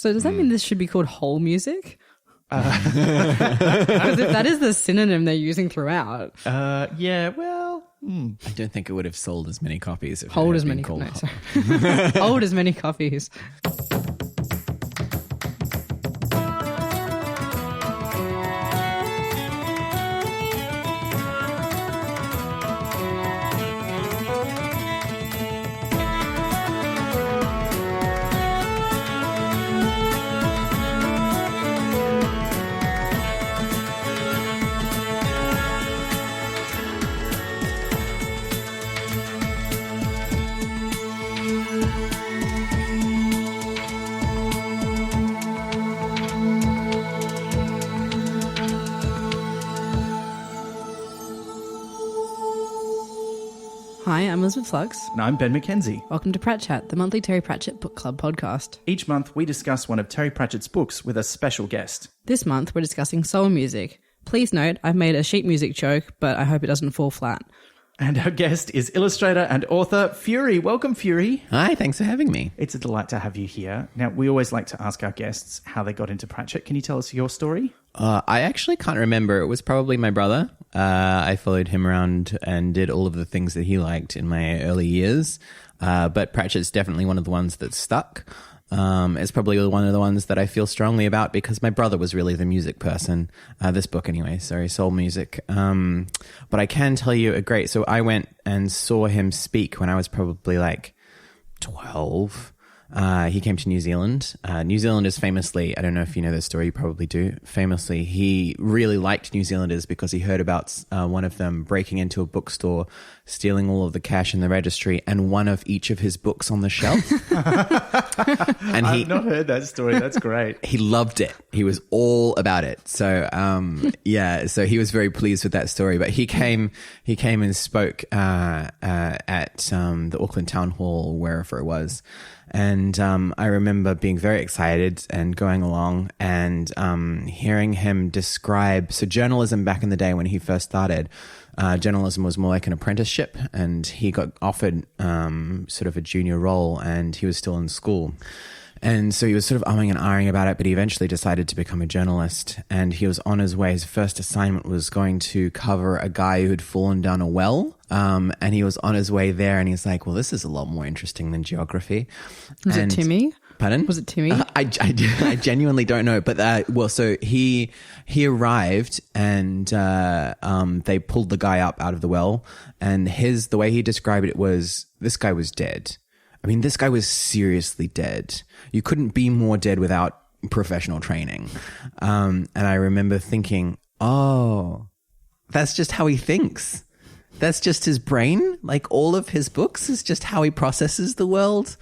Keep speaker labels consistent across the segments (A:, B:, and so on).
A: So does that mean this should be called whole music? Because if that is the synonym they're using throughout.
B: Yeah, well...
C: I don't think it would have sold as many copies. If
A: Hold
C: it
A: as
C: had
A: many
C: been called
A: copies. Hold as many copies. Hi, I'm Elizabeth Flux.
B: And I'm Ben McKenzie.
A: Welcome to Prat Chat, the monthly Terry Pratchett Book Club podcast.
B: Each month, we discuss one of Terry Pratchett's books with a special guest.
A: This month, we're discussing soul music. Please note, I've made a sheet music joke, but I hope it doesn't fall flat.
B: And our guest is illustrator and author Fury. Welcome, Fury.
C: Hi, thanks for having me.
B: It's a delight to have you here. Now, we always like to ask our guests how they got into Pratchett. Can you tell us your story?
C: I actually can't remember. It was probably my brother. I followed him around and did all of the things that he liked in my early years. But Pratchett's definitely one of the ones that stuck. It's probably one of the ones that I feel strongly about because my brother was really the music person. This book anyway, sorry, soul music. But I can tell you so I went and saw him speak when I was probably like 12. He came to New Zealand. New Zealanders famously, I don't know if you know this story, you probably do, famously, he really liked New Zealanders because he heard about one of them breaking into a bookstore, stealing all of the cash in the registry and one of each of his books on the shelf. And
B: I've not heard that story. That's great.
C: He loved it. He was all about it. So, so he was very pleased with that story. But he came and spoke at the Auckland Town Hall, wherever it was. And I remember being very excited and going along and hearing him describe, so journalism back in the day when he first started, journalism was more like an apprenticeship, and he got offered sort of a junior role and he was still in school. And so he was sort of umming and ahhing about it, but he eventually decided to become a journalist. And he was on his way. His first assignment was going to cover a guy who had fallen down a well. And he was on his way there and he's like, well, this is a lot more interesting than geography.
A: Was it Timmy?
C: Pardon?
A: Was it Timmy?
C: I genuinely don't know. But, so he arrived and they pulled the guy up out of the well. And the way he described it was, this guy was dead. I mean, this guy was seriously dead. You couldn't be more dead without professional training. And I remember thinking, oh, that's just how he thinks. That's just his brain. Like all of his books is just how he processes the world.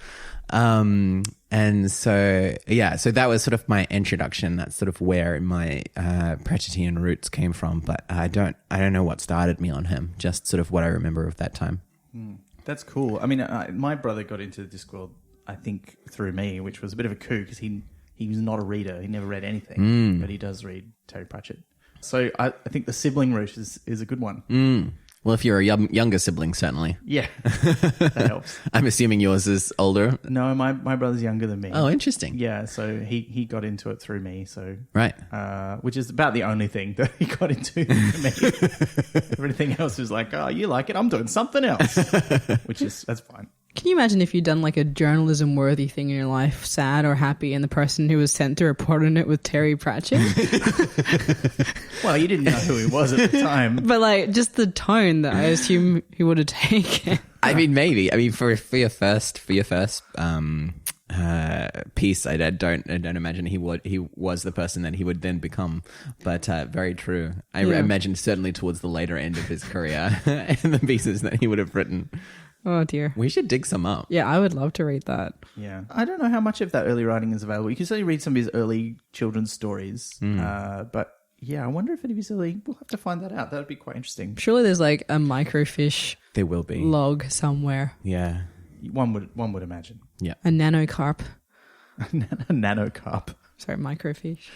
C: And so that was sort of my introduction. That's sort of where my Pratchettian roots came from. But I don't know what started me on him. Just sort of what I remember of that time.
B: That's cool. I mean, my brother got into Discworld, I think, through me, which was a bit of a coup because he was not a reader. He never read anything, but he does read Terry Pratchett. So I think the sibling route is a good one.
C: Well, if you're a younger sibling, certainly.
B: Yeah, that helps.
C: I'm assuming yours is older.
B: No, my brother's younger than me.
C: Oh, interesting.
B: Yeah, so he got into it through me. So
C: right,
B: which is about the only thing that he got into for me. Everything else was like, oh, you like it, I'm doing something else, that's fine.
A: Can you imagine if you'd done like a journalism-worthy thing in your life, sad or happy, and the person who was sent to report on it was Terry Pratchett?
B: Well, you didn't know who he was at the time.
A: But like, just the tone that I assume he would have taken.
C: I mean, maybe. I mean, for your first piece, I don't imagine he was the person that he would then become. But very true. I imagine certainly towards the later end of his career and the pieces that he would have written.
A: Oh dear.
C: We should dig some up.
A: Yeah, I would love to read that.
B: Yeah. I don't know how much of that early writing is available. You can certainly read some of his early children's stories. But yeah, I wonder if any of his early... We'll have to find that out. That would be quite interesting.
A: Surely there's like a microfiche
C: there will be
A: log somewhere.
C: Yeah.
B: One would imagine.
C: Yeah.
A: A nanocarp.
B: A nano carp.
A: Sorry, microfiche.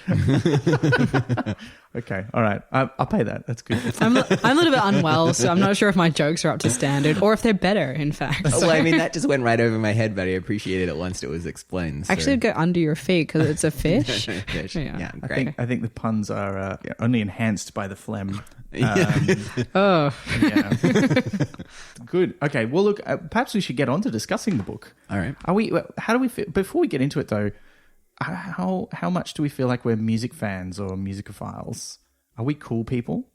B: Okay, all right. I'll pay that. That's good.
A: I'm a little bit unwell, so I'm not sure if my jokes are up to standard or if they're better, in fact.
C: Well, I mean, that just went right over my head, but I appreciated it once it was explained. So.
A: Actually, it'd go under your feet because it's a fish.
C: Fish. Yeah,
B: I
C: great.
B: think the puns are only enhanced by the phlegm.
A: Oh.
B: Yeah. Good. Okay. Well, look. Perhaps we should get on to discussing the book.
C: All right.
B: How do we feel before we get into it, though? How much do we feel like we're music fans or musicophiles? Are we cool people?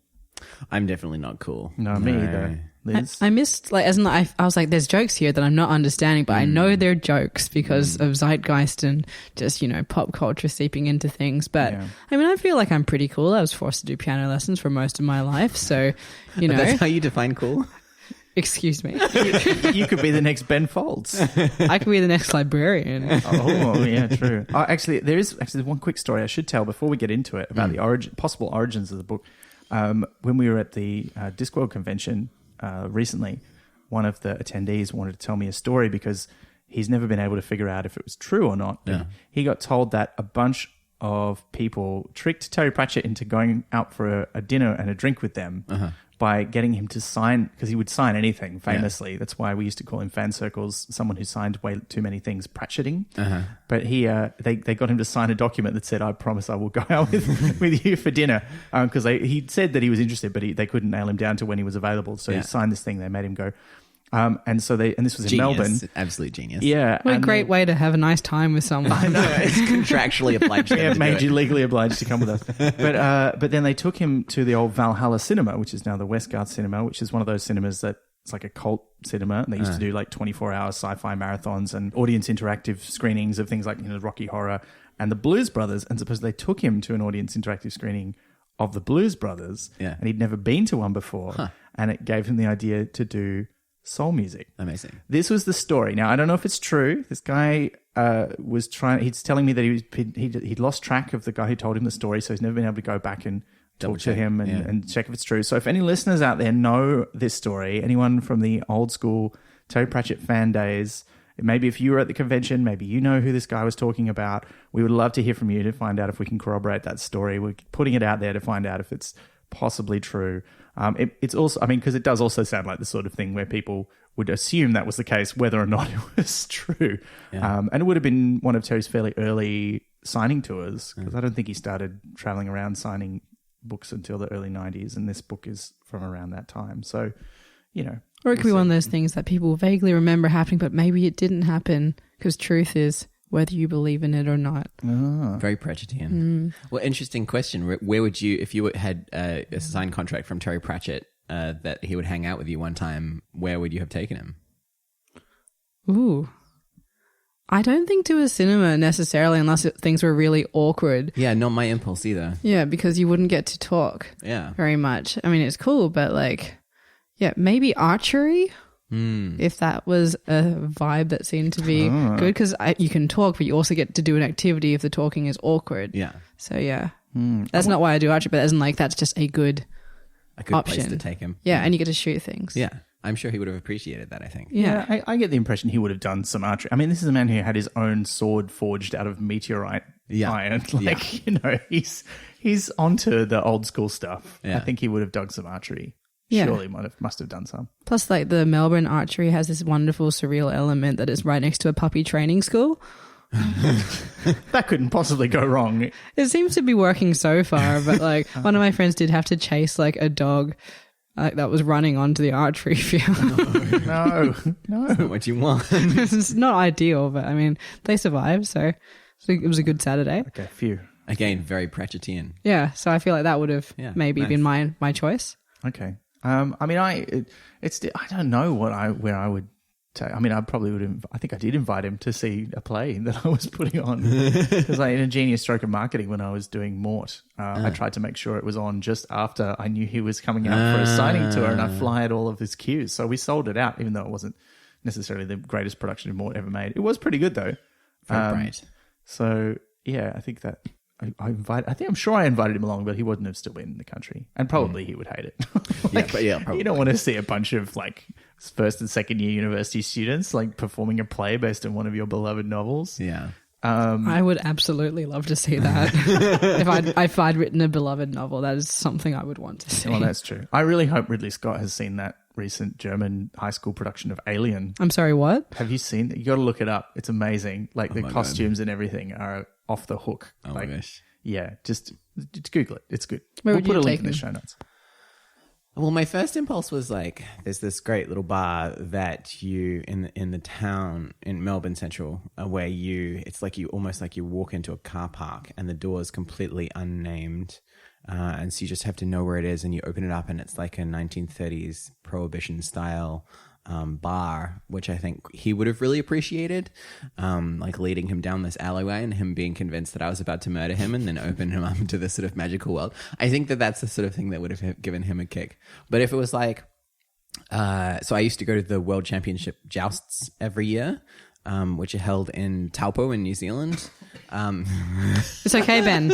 C: I'm definitely not cool.
B: No, me either. Liz?
A: I missed, like, as in, I was like, there's jokes here that I'm not understanding, but I know they're jokes because of zeitgeist and just, pop culture seeping into things. But
B: Yeah.
A: I mean, I feel like I'm pretty cool. I was forced to do piano lessons for most of my life. So,
C: That's how you define cool?
A: excuse me.
B: You could be the next Ben Folds.
A: I could be the next librarian.
B: Oh, yeah, true. Actually, there is one quick story I should tell before we get into it about the possible origins of the book. When we were at the Discworld convention recently, one of the attendees wanted to tell me a story because he's never been able to figure out if it was true or not.
C: Yeah.
B: He got told that a bunch of people tricked Terry Pratchett into going out for a dinner and a drink with them by getting him to sign, because he would sign anything famously. Yeah. That's why we used to call him fan circles, someone who signed way too many things Pratchetting. But they got him to sign a document that said, I promise I will go out with you for dinner. Because he said that he was interested, but they couldn't nail him down to when he was available. So he signed this thing, they made him go. And this was in Melbourne.
C: Absolute genius.
B: Yeah.
A: What a great way to have a nice time with someone.
C: I know. It's contractually obliged.
B: Yeah, it made you legally obliged to come with us. But then they took him to the old Valhalla Cinema, which is now the Westgard Cinema, which is one of those cinemas that it's like a cult cinema. And they used to do like 24-hour sci-fi marathons and audience interactive screenings of things like Rocky Horror and the Blues Brothers. And suppose they took him to an audience interactive screening of the Blues Brothers, and he'd never been to one before. And it gave him the idea to do soul music.
C: Amazing.
B: This was the story. Now, I don't know if it's true. This guy was trying... He's telling me that he'd lost track of the guy who told him the story, so he's never been able to go back and talk to him and check if it's true. So if any listeners out there know this story, anyone from the old school Terry Pratchett fan days, maybe if you were at the convention, maybe you know who this guy was talking about, we would love to hear from you to find out if we can corroborate that story. We're putting it out there to find out if it's possibly true. It's also, because it does also sound like the sort of thing where people would assume that was the case, whether or not it was true. Yeah. And it would have been one of Terry's fairly early signing tours, because I don't think he started traveling around signing books until the early 90s, and this book is from around that time. So,
A: Or it could be one of those things that people vaguely remember happening, but maybe it didn't happen, because truth is whether you believe in it or not.
C: Very Pratchettian. Well, interesting question. Where would you, if you had a signed contract from Terry Pratchett that he would hang out with you one time, where would you have taken him?
A: Ooh. I don't think to a cinema necessarily, unless things were really awkward.
C: Yeah, not my impulse either.
A: Yeah, because you wouldn't get to talk very much. I mean, it's cool, but maybe archery. If that was a vibe that seemed to be good, because you can talk, but you also get to do an activity if the talking is awkward. Yeah. So that's not why I do archery, but that's just a good option.
C: Place to take him.
A: Yeah, and you get to shoot things.
C: Yeah, I'm sure he would have appreciated that. I think.
B: Yeah, I get the impression he would have done some archery. I mean, this is a man who had his own sword forged out of meteorite iron. He's onto the old school stuff. I think he would have dug some archery. Yeah. Surely must have done some.
A: Plus, the Melbourne archery has this wonderful surreal element that is right next to a puppy training school.
B: That couldn't possibly go wrong.
A: It seems to be working so far, but one of my friends did have to chase a dog that was running onto the archery field.
B: No.
C: That's not what you want.
A: It's not ideal, but I mean, they survived, so it was a good Saturday.
B: Okay, phew.
C: Again, very Pratchettian.
A: Yeah, so I feel like that would have been my choice.
B: Okay. I don't know where I would take. I probably would have. I think I did invite him to see a play that I was putting on, because in a genius stroke of marketing, when I was doing Mort, I tried to make sure it was on just after I knew he was coming out for a signing tour, and I flyed all of his cues. So we sold it out, even though it wasn't necessarily the greatest production of Mort ever made. It was pretty good though.
C: Very bright.
B: So yeah, I think that. I'm sure I invited him along, but he wouldn't have still been in the country, and probably he would hate it.
C: Probably.
B: You don't want to see a bunch of first and second year university students performing a play based on one of your beloved novels.
C: Yeah.
A: I would absolutely love to see that. if I'd written a beloved novel, that is something I would want to see.
B: Well, that's true. I really hope Ridley Scott has seen that recent German high school production of Alien.
A: I'm sorry, what?
B: Have you seen it? You got to look it up. It's amazing. Like the costumes and everything are off the hook.
C: Oh
B: like,
C: my gosh.
B: Yeah, just Google it. It's good.
A: Where
B: we'll
A: would
B: put
A: you
B: a link
A: take
B: in the
A: me?
B: show notes.
C: Well, my first impulse was like, there's this great little bar that you in the town in Melbourne Central, where it's like you almost like you walk into a car park and the door is completely unnamed, and so you just have to know where it is, and you open it up and it's like a 1930s prohibition style bar, which I think he would have really appreciated, like leading him down this alleyway and him being convinced that I was about to murder him and then open him up into this sort of magical world. I think that that's the sort of thing that would have given him a kick. But if it was like, so I used to go to the World Championship jousts every year, which are held in Taupo in New Zealand.
A: It's okay, Ben.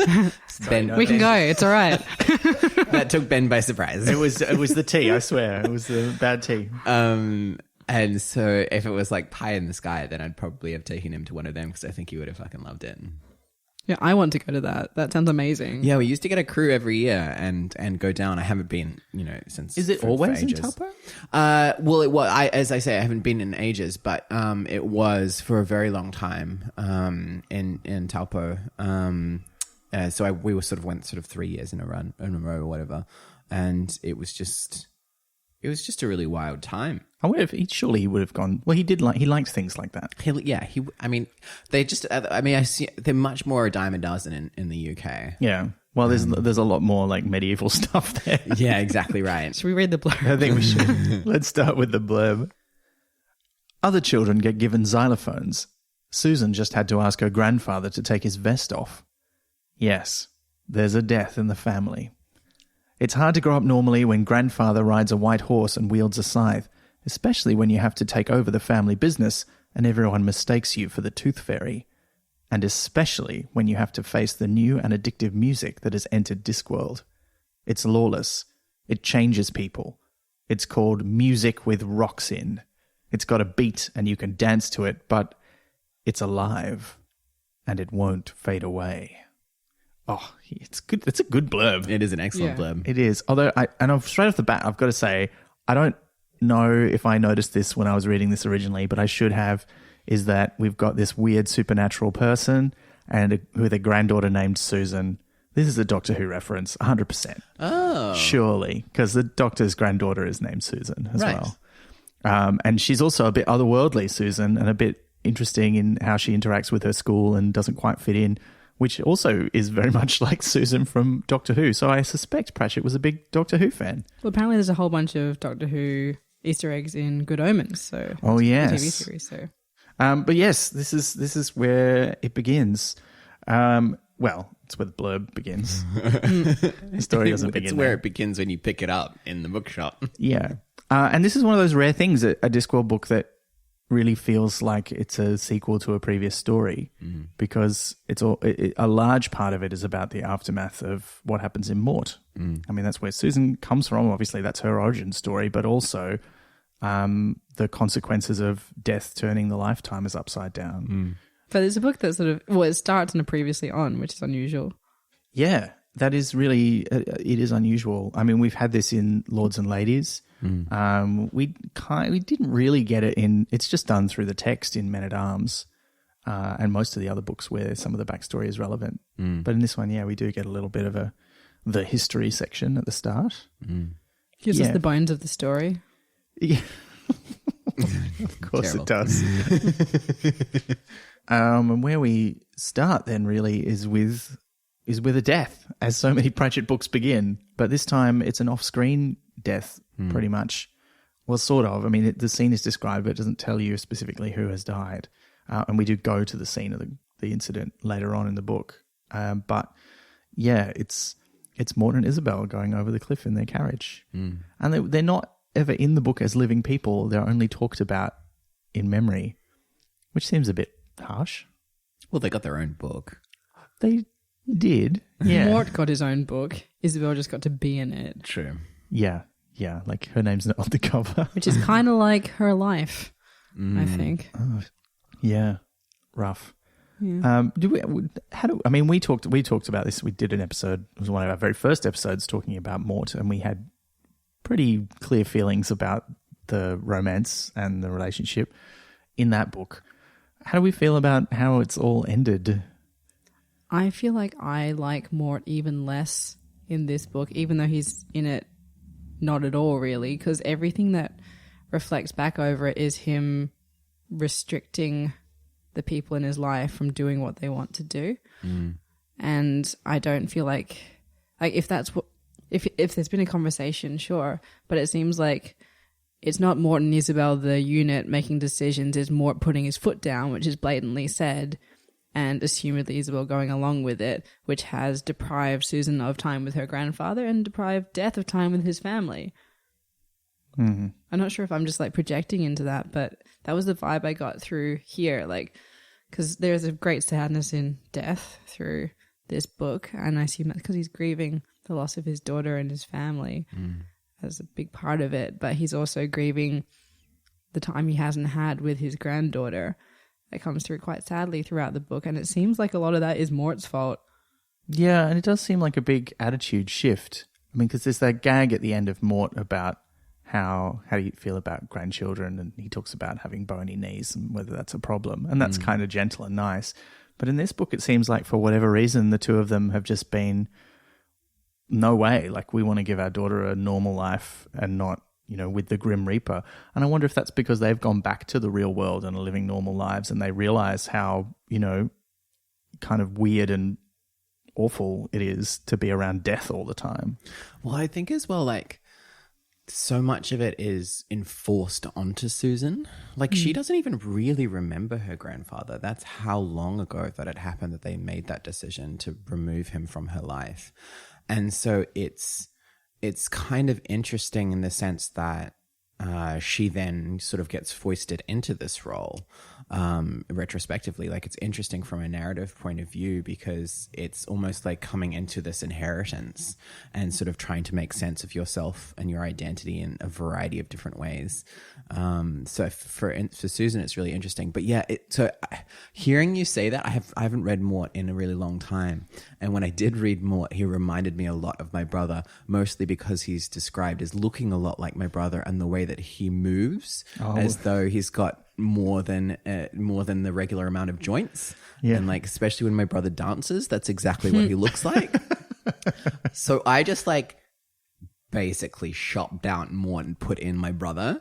A: We can go. It's all right.
C: That took Ben by surprise.
B: It was the tea, I swear. It was the bad tea.
C: And so if it was like Pie in the Sky, then I'd probably have taken him to one of them because I think he would have fucking loved it.
A: Yeah, I want to go to that. That sounds amazing.
C: Yeah, we used to get a crew every year and go down. I haven't been, since.
B: Is it always in Taupo?
C: As I say, I haven't been in ages, but it was for a very long time in Taupo. So we were went 3 years in a row or whatever, and it was just a really wild time.
B: I wonder if surely he would have gone. Well, he likes things like that.
C: I see they're much more a dime a dozen in the UK.
B: Yeah. Well, there's a lot more like medieval stuff there.
C: Yeah, exactly right.
A: Should we read the blurb?
B: I think we should. Let's start with the blurb. Other children get given xylophones. Susan just had to ask her grandfather to take his vest off. Yes, there's a death in the family. It's hard to grow up normally when grandfather rides a white horse and wields a scythe, especially when you have to take over the family business and everyone mistakes you for the tooth fairy. And especially when you have to face the new and addictive music that has entered Discworld. It's lawless. It changes people. It's called music with rocks in. It's got a beat and you can dance to it, but it's alive and it won't fade away. Oh, it's good. It's a good blurb.
C: It is an excellent blurb.
B: It is. Although, straight off the bat, I've got to say, I don't know if I noticed this when I was reading this originally, but I should have, is that we've got this weird supernatural person with a granddaughter named Susan. This is a Doctor Who reference, 100%.
C: Oh.
B: Surely, because the Doctor's granddaughter is named Susan as well. And she's also a bit otherworldly, Susan, and a bit interesting in how she interacts with her school and doesn't quite fit in, which also is very much like Susan from Doctor Who. So I suspect Pratchett was a big Doctor Who fan.
A: Well, apparently there's a whole bunch of Doctor Who Easter eggs in Good Omens. So
B: yes,
A: the TV series. So,
B: but yes, this is where it begins. Well, it's where the blurb begins. The story doesn't begin.
C: It's where it begins when you pick it up in the bookshop.
B: Yeah, and this is one of those rare things, a Discworld book that really feels like it's a sequel to a previous story, because a large part of it is about the aftermath of what happens in Mort. I mean, that's where Susan comes from. Obviously, that's her origin story, but also the consequences of death turning the lifetimers upside down.
A: But there's a book that it starts in a previously on, which is unusual.
B: Yeah, that is really, it is unusual. I mean, we've had this in Lords and Ladies. We didn't really get it in, it's just done through the text in Men at Arms, and most of the other books where some of the backstory is relevant. But in this one, we do get a little bit of the history section at the start.
A: Gives us the bones of the story.
B: Yeah. Of course it does. And where we start then really is with a death, as so many Pratchett books begin. But this time it's an off-screen death, pretty much. Well, sort of. I mean, the scene is described, but it doesn't tell you specifically who has died. And we do go to the scene of the incident later on in the book. But yeah, it's Mort and Isabel going over the cliff in their carriage. And they're not ever in the book as living people. They're only talked about in memory, which seems a bit harsh.
C: Well, they got their own book.
B: They did. Yeah.
A: Mort got his own book. Isabel just got to be in it.
C: True.
B: Yeah. Yeah. Like her name's not on the cover.
A: Which is kind of like her life, I think.
B: Oh, yeah. Rough.
A: Yeah.
B: We talked about this. We did an episode. It was one of our very first episodes talking about Mort, and we had pretty clear feelings about the romance and the relationship in that book. How do we feel about how it's all ended?
A: I feel like I like Mort even less in this book, even though he's in it not at all, really, because everything that reflects back over it is him restricting the people in his life from doing what they want to do. And I don't feel like if that's what, if there's been a conversation, sure, but it seems like it's not Mort and Isabel, the unit, making decisions. It's Mort putting his foot down, which is blatantly said, and assumedly Isabel going along with it, which has deprived Susan of time with her grandfather and deprived Death of time with his family.
B: Mm-hmm.
A: I'm not sure if I'm just like projecting into that, but that was the vibe I got through here. Like, because there's a great sadness in Death through this book, and I assume that's because he's grieving the loss of his daughter and his family as a big part of it. But he's also grieving the time he hasn't had with his granddaughter. That comes through quite sadly throughout the book, and it seems like a lot of that is Mort's fault.
B: Yeah, and it does seem like a big attitude shift. I mean, because there's that gag at the end of Mort about how do you feel about grandchildren, and he talks about having bony knees and whether that's a problem, and that's kind of gentle and nice. But in this book, it seems like for whatever reason, the two of them have just been, no way, like we want to give our daughter a normal life and not, with the Grim Reaper. And I wonder if that's because they've gone back to the real world and are living normal lives, and they realize how, kind of weird and awful it is to be around death all the time.
C: Well, I think as well, like, so much of it is enforced onto Susan. Like, she doesn't even really remember her grandfather. That's how long ago that it happened that they made that decision to remove him from her life. And so it's kind of interesting in the sense that she then sort of gets foisted into this role retrospectively. Like, it's interesting from a narrative point of view because it's almost like coming into this inheritance and sort of trying to make sense of yourself and your identity in a variety of different ways. So for Susan, it's really interesting. But yeah, so hearing you say that, I haven't read Mort in a really long time. And when I did read Mort, he reminded me a lot of my brother, mostly because he's described as looking a lot like my brother and the way that he moves as though he's got more than the regular amount of joints.
B: Yeah.
C: And like, especially when my brother dances, that's exactly what he looks like. So I just like basically shopped out Mort and put in my brother.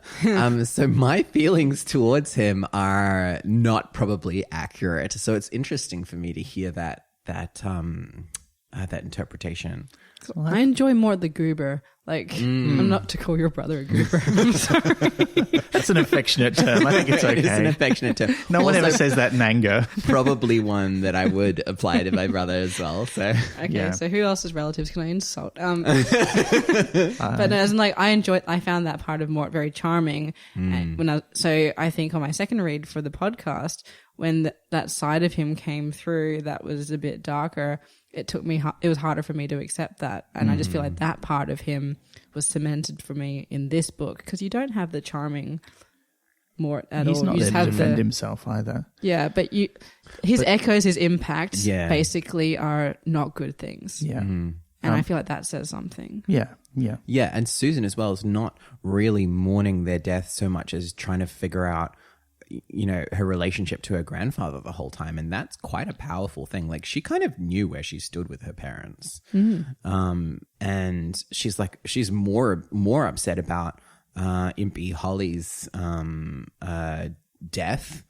C: So my feelings towards him are not probably accurate. So it's interesting for me to hear that interpretation.
A: I enjoy more the goober. Like, I'm not to call your brother a goober. I'm sorry.
B: That's an affectionate term. I think it's okay.
C: It's an affectionate term.
B: No one ever says that in anger.
C: Probably one that I would apply to my brother as well. So
A: okay, so who else's relatives can I insult? But as in, like, I found that part of Mort very charming. And so I think on my second read for the podcast, when that side of him came through, that was a bit darker. It was harder for me to accept that. And I just feel like that part of him was cemented for me in this book, because you don't have the charming Mort at all.
B: He's not
A: you
B: there to defend himself either.
A: Yeah, but his echoes, his impacts basically are not good things.
B: Yeah.
A: And I feel like that says something.
B: Yeah, yeah.
C: Yeah, and Susan as well is not really mourning their death so much as trying to figure out, her relationship to her grandfather the whole time. And that's quite a powerful thing. Like, she kind of knew where she stood with her parents. And she's more upset about Impy Holly's death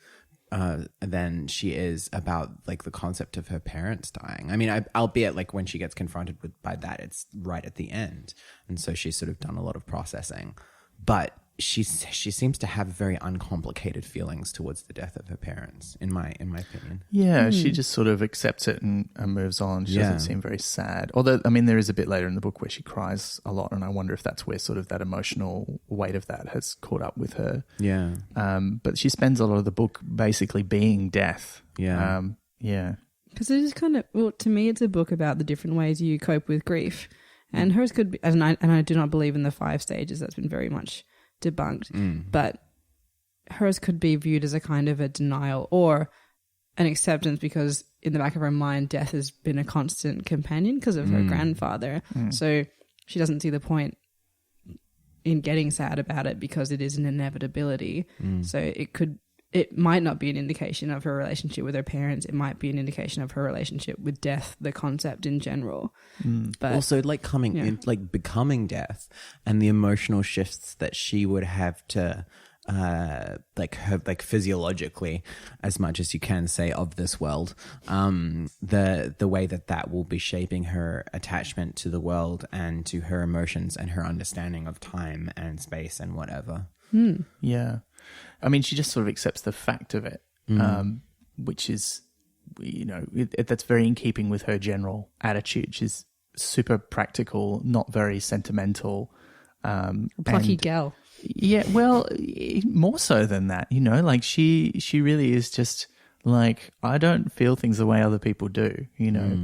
C: than she is about like the concept of her parents dying. I mean, albeit like when she gets confronted by that, it's right at the end. And so she's sort of done a lot of processing. But she seems to have very uncomplicated feelings towards the death of her parents, in my opinion.
B: Yeah, she just sort of accepts it and moves on. She doesn't seem very sad. Although, I mean, there is a bit later in the book where she cries a lot, and I wonder if that's where sort of that emotional weight of that has caught up with her.
C: Yeah.
B: But she spends a lot of the book basically being death.
C: Yeah.
B: Yeah.
A: Because it is kind of, well, to me, it's a book about the different ways you cope with grief. And hers could be, and I do not believe in the 5 stages. That's been very much debunked. But hers could be viewed as a kind of a denial, or an acceptance because in the back of her mind, death has been a constant companion because of her grandfather. So she doesn't see the point in getting sad about it because it is an inevitability. So it might not be an indication of her relationship with her parents. It might be an indication of her relationship with death, the concept in general. But
C: also like becoming death and the emotional shifts that she would have to physiologically, as much as you can say, of this world, the way that will be shaping her attachment to the world and to her emotions and her understanding of time and space and whatever.
B: Yeah. I mean, she just sort of accepts the fact of it, which is, that's very in keeping with her general attitude. She's super practical, not very sentimental.
A: Plucky gal.
B: Yeah, well, more so than that, like she really is just like, I don't feel things the way other people do,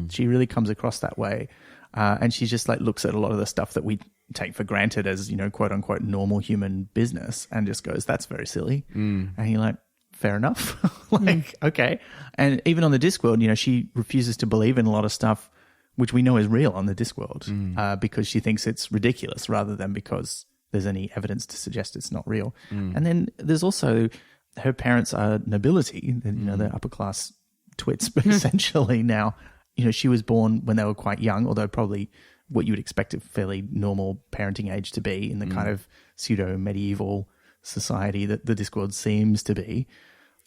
B: She really comes across that way. And she just like looks at a lot of the stuff that we take for granted as, quote unquote, normal human business and just goes, that's very silly. And you're like, fair enough. Okay. And even on the Discworld, she refuses to believe in a lot of stuff which we know is real on the Discworld because she thinks it's ridiculous rather than because there's any evidence to suggest it's not real. And then there's also her parents are nobility, they're upper class twits, but essentially now, she was born when they were quite young, although probably what you would expect a fairly normal parenting age to be in the kind of pseudo-medieval society that the Discworld seems to be.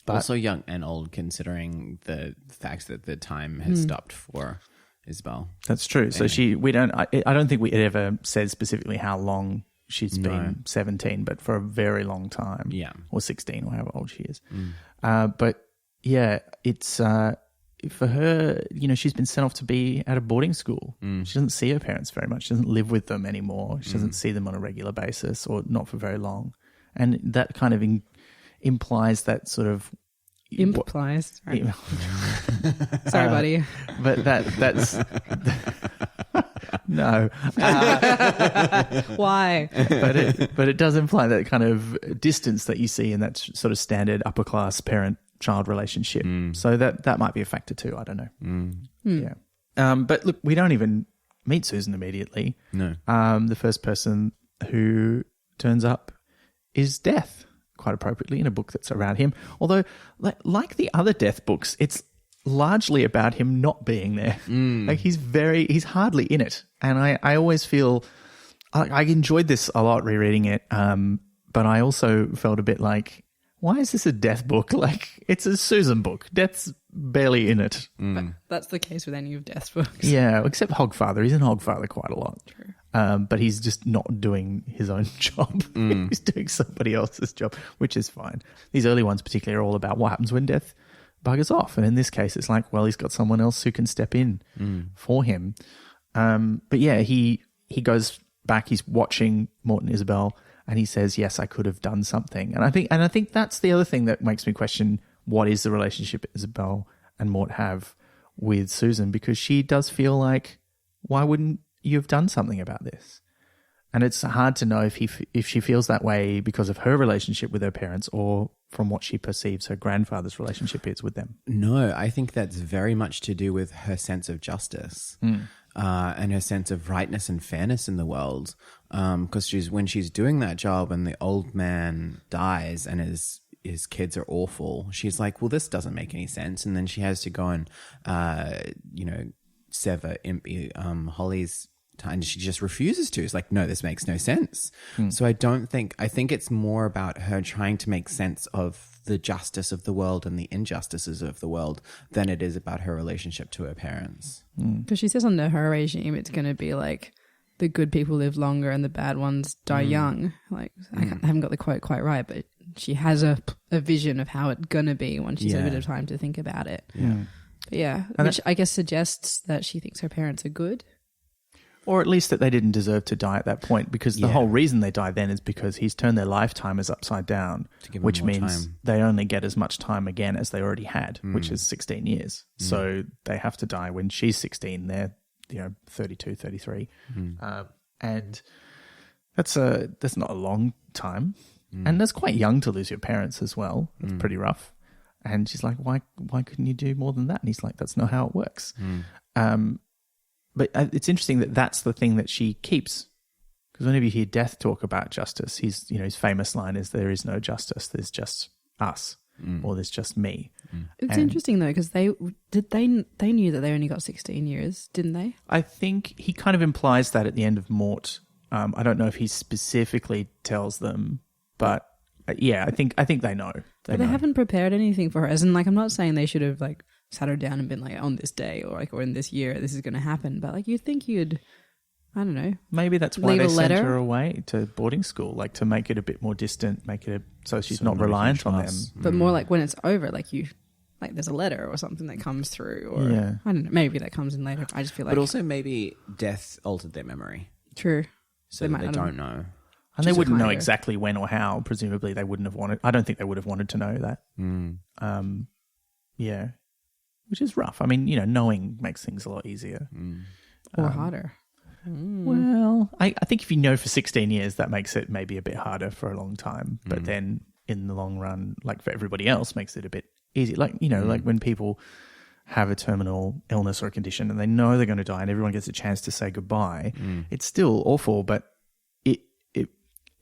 B: But
C: also young and old considering the fact that the time has stopped for Isabel.
B: That's true. So I don't think it ever said specifically how long she's been 17, but for a very long time. Yeah. Or 16 or however old she is. But yeah, it's for her, she's been sent off to be at a boarding school. She doesn't see her parents very much. She doesn't live with them anymore. She doesn't see them on a regular basis or not for very long. And that kind of implies that sort of...
A: Implies. Sorry, buddy.
B: But that's... No.
A: Why?
B: But it does imply that kind of distance that you see in that sort of standard upper class parent-child relationship. So that might be a factor too. I don't know. Yeah. But look, we don't even meet Susan immediately.
C: No.
B: The first person who turns up is Death, quite appropriately, in a book that's around him. Although, like the other Death books, it's largely about him not being there. Like he's hardly in it. And I always feel I enjoyed this a lot rereading it. But I also felt a bit like, why is this a Death book? Like, it's a Susan book. Death's barely in it.
A: That's the case with any of Death's books.
B: Yeah, except Hogfather. He's in Hogfather quite a lot. True. But he's just not doing his own job. He's doing somebody else's job, which is fine. These early ones particularly are all about what happens when Death buggers off. And in this case, it's like, well, he's got someone else who can step in for him. But yeah, he goes back, he's watching Mort and Isabel, and he says, yes, I could have done something. And I think that's the other thing that makes me question, what is the relationship Isabel and Mort have with Susan? Because she does feel like, why wouldn't you have done something about this? And it's hard to know if she feels that way because of her relationship with her parents or from what she perceives her grandfather's relationship is with them.
C: No, I think that's very much to do with her sense of justice and her sense of rightness and fairness in the world. Because when she's doing that job and the old man dies and his kids are awful, she's like, well, this doesn't make any sense. And then she has to go and, sever Holly's time, and she just refuses to. It's like, no, this makes no sense. So I think it's more about her trying to make sense of the justice of the world and the injustices of the world than it is about her relationship to her parents.
A: Because she says under her regime, it's going to be like the good people live longer and the bad ones die young. Like, I haven't got the quote quite right, but she has a vision of how it's going to be when she's had a bit of time to think about it. But yeah, which I guess suggests that she thinks her parents are good.
B: Or at least that they didn't deserve to die at that point, because the whole reason they died then is because he's turned their lifetimers upside down, which means they only get as much time again as they already had, which is 16 years. So they have to die when she's 16. They're 32, 33. And that's not a long time. And that's quite young to lose your parents as well. That's pretty rough. And she's like, why couldn't you do more than that? And he's like, that's not how it works. But it's interesting that that's the thing that she keeps. Because whenever you hear Death talk about justice, his famous line is, there is no justice, there's just us, or there's just me.
A: It's interesting though, because they knew that they only got 16 years, didn't they?
B: I think he kind of implies that at the end of Mort. I don't know if he specifically tells them, but yeah, I think they know.
A: They haven't prepared anything for her. As in, like, I'm not saying they should have like sat her down and been like, on this day or in this year this is going to happen, but like you'd think you'd, I don't know.
B: Maybe that's why they sent her away to boarding school, like to make it a bit more distant, so she's not reliant on them.
A: But more like when it's over, like there's a letter or something that comes through, or I don't know, maybe that comes in later. I just feel like,
C: but also maybe Death altered their memory.
A: True.
C: So they don't know.
B: And they wouldn't know exactly when or how. Presumably they wouldn't have wanted, I don't think they would have wanted to know that. Yeah. Which is rough. I mean, knowing makes things a lot easier.
A: Or harder.
B: Well, I think if you know for 16 years, that makes it maybe a bit harder for a long time. But then in the long run, like for everybody else, makes it a bit easier. Like, like when people have a terminal illness or a condition and they know they're going to die and everyone gets a chance to say goodbye, it's still awful, but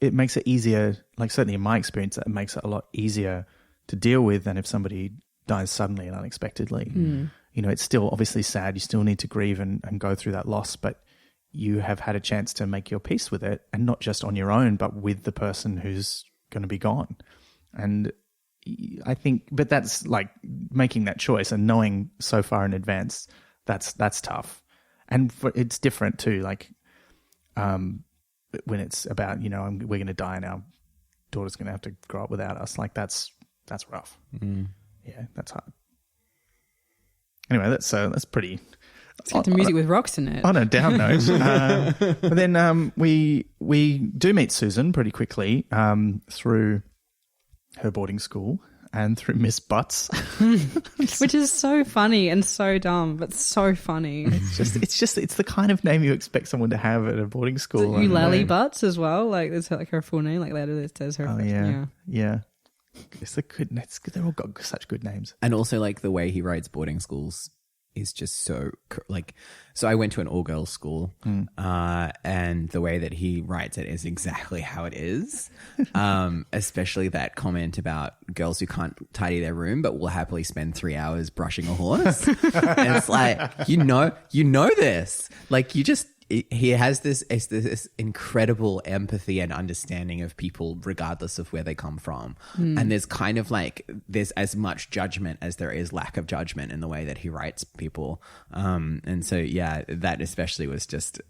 B: it makes it easier. Like certainly in my experience, it makes it a lot easier to deal with than if somebody dies suddenly and unexpectedly. It's still obviously sad. You still need to grieve and go through that loss, but you have had a chance to make your peace with it, and not just on your own, but with the person who's going to be gone. And I think, but that's like making that choice and knowing so far in advance, that's tough. And it's different too. Like, when it's about, we're going to die and our daughter's going to have to grow up without us. Like that's rough. Yeah, that's hard. Anyway, that's pretty.
A: Let's get to music with rocks in it.
B: On a down note. But then we do meet Susan pretty quickly through her boarding school and through Miss Butts.
A: Which is so funny and so dumb, but so funny.
B: It's the kind of name you expect someone to have at a boarding school.
A: Eulalie Butts as well. Like, it's like her full name. Like, later it says her.
B: Oh, yeah. It's they're all got such good names.
C: And also, like, the way he writes boarding schools is just so, like, so I went to an all-girls school, and the way that he writes it is exactly how it is. Especially that comment about girls who can't tidy their room but will happily spend 3 hours brushing a horse. And it's like, you know this. Like, he has this incredible empathy and understanding of people regardless of where they come from. And there's kind of like, there's as much judgment as there is lack of judgment in the way that he writes people. And so, yeah, that especially was just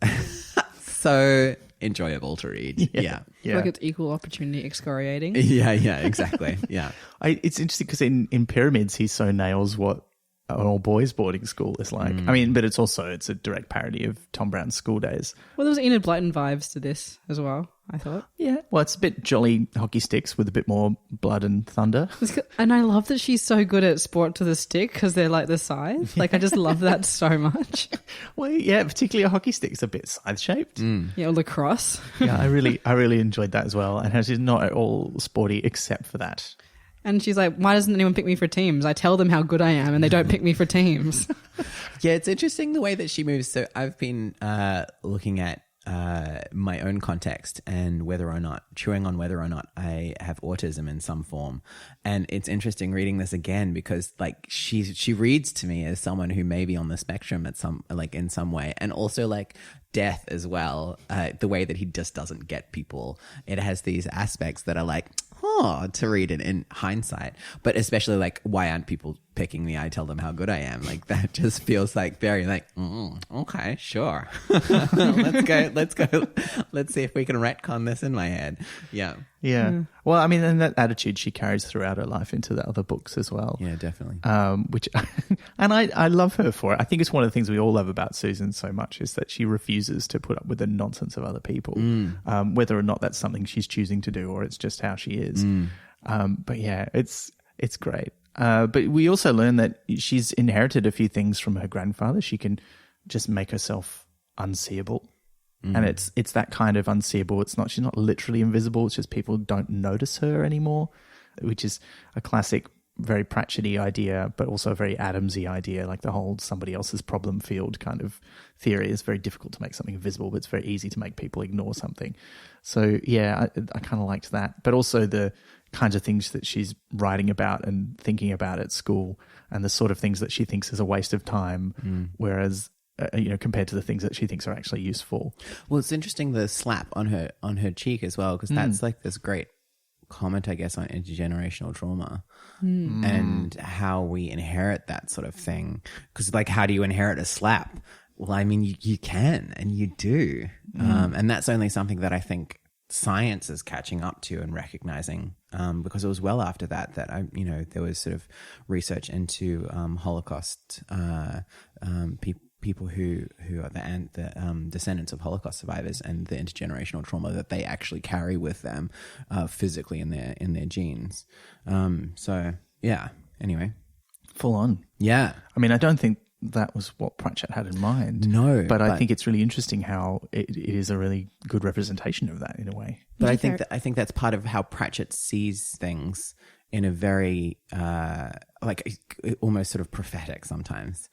C: so enjoyable to read. Yeah.
A: Like it's equal opportunity excoriating.
C: Yeah, exactly. Yeah.
B: It's interesting because in Pyramids, he so nails what an all-boys boarding school is like. I mean, but it's a direct parody of Tom Brown's School Days.
A: Well, there was Enid Blyton vibes to this as well, I thought.
B: Yeah. Well, it's a bit jolly hockey sticks with a bit more blood and thunder.
A: And I love that she's so good at sport to the stick because they're like the scythe. Like, I just love that so much.
B: Well, yeah, particularly a hockey stick's a bit scythe-shaped.
A: Yeah, or lacrosse.
B: Yeah, I really enjoyed that as well. And she's not at all sporty except for that.
A: And she's like, why doesn't anyone pick me for teams? I tell them how good I am and they don't pick me for teams.
C: Yeah, it's interesting the way that she moves. So I've been looking at my own context and chewing on whether or not I have autism in some form. And it's interesting reading this again because like she reads to me as someone who may be on the spectrum in some way. And also like Death as well, the way that he just doesn't get people. It has these aspects that are like, to read it in hindsight, but especially like, why aren't people picking me? I tell them how good I am. Like that just feels like very like, okay, sure. Let's go. Let's see if we can retcon this in my head. Yeah.
B: Well, I mean, and that attitude she carries throughout her life into the other books as well.
C: Yeah, definitely.
B: And I love her for it. I think it's one of the things we all love about Susan so much is that she refuses to put up with the nonsense of other people, whether or not that's something she's choosing to do or it's just how she is. But yeah, it's great. But we also learn that she's inherited a few things from her grandfather. She can just make herself unseeable. And it's that kind of unseeable. She's not literally invisible. It's just people don't notice her anymore, which is a classic very Pratchett-y idea, but also a very Adamsy idea, like the whole somebody else's problem field kind of theory. Is very difficult to make something invisible, but it's very easy to make people ignore something. So yeah, I kind of liked that. But also the kinds of things that she's writing about and thinking about at school, and the sort of things that she thinks is a waste of time, whereas compared to the things that she thinks are actually useful.
C: Well, it's interesting, the slap on her cheek as well, because that's like this great comment, I guess, on intergenerational trauma and how we inherit that sort of thing. Because like, how do you inherit a slap? Well, I mean, you can, and you do. And that's only something that I think science is catching up to and recognizing, because it was well after that there was sort of research into Holocaust people who are the descendants of Holocaust survivors, and the intergenerational trauma that they actually carry with them physically in their genes. So yeah. Anyway,
B: full on.
C: Yeah.
B: I mean, I don't think that was what Pratchett had in mind.
C: No,
B: but I think it's really interesting how it is a really good representation of that in a way.
C: But I think that's part of how Pratchett sees things in a very almost sort of prophetic sometimes.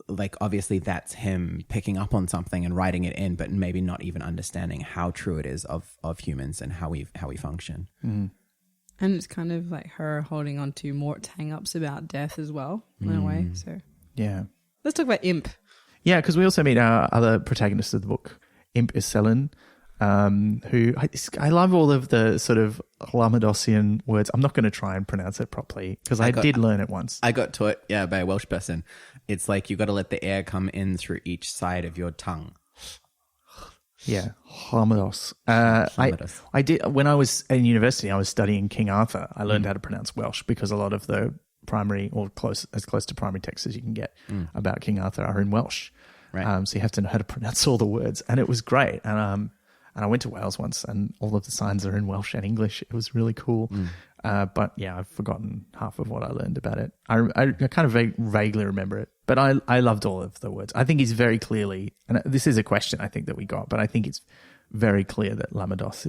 C: Like, obviously that's him picking up on something and writing it in, but maybe not even understanding how true it is of humans and how we function.
B: Mm.
A: And it's kind of like her holding on to Mort's hang-ups about death as well, in a way. So
B: yeah.
A: Let's talk about Imp.
B: Yeah, because we also meet our other protagonist of the book. Imp is Selin, who I love all of the sort of Lamadosian words. I'm not going to try and pronounce it properly because I did learn it once.
C: I got taught, by a Welsh person. It's like you got to let the air come in through each side of your tongue.
B: Yeah, Lamados. I did when I was in university. I was studying King Arthur. I learned how to pronounce Welsh because a lot of the primary or as close to primary texts as you can get about King Arthur are in Welsh.
C: Right.
B: So you have to know how to pronounce all the words, and it was great. And I went to Wales once, and all of the signs are in Welsh and English. It was really cool. But yeah, I've forgotten half of what I learned about it. I kind of vaguely remember it, but I loved all of the words. I think he's very clearly, and this is a question I think that we got, but I think it's very clear that Lamados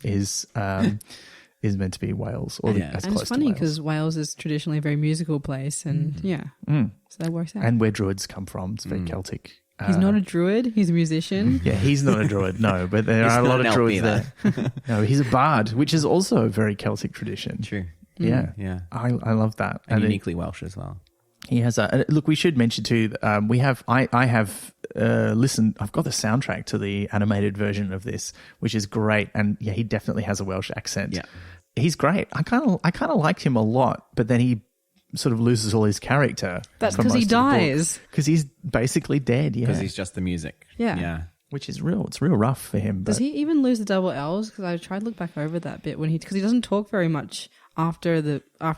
B: is meant to be Wales, or as
A: and
B: close to Wales.
A: It's funny because Wales is traditionally a very musical place, and so that works out.
B: And where druids come from, it's very Celtic.
A: He's not a druid. He's a musician.
B: Yeah, he's not a druid, no. But there are a lot of druids there. No, he's a bard, which is also a very Celtic tradition.
C: True.
B: Yeah.
C: Yeah.
B: I love that.
C: And uniquely Welsh as well.
B: He has a... Look, we should mention too, I have listened... I've got the soundtrack to the animated version of this, which is great. And yeah, he definitely has a Welsh accent.
C: Yeah.
B: He's great. I kind of liked him a lot, but then he sort of loses all his character.
A: That's because he dies.
B: Because he's basically dead, yeah.
C: Because he's just the music.
A: Yeah.
B: Which is real. It's real rough for him.
A: Does he even lose the double L's? Because I tried to look back over that bit because he doesn't talk very much after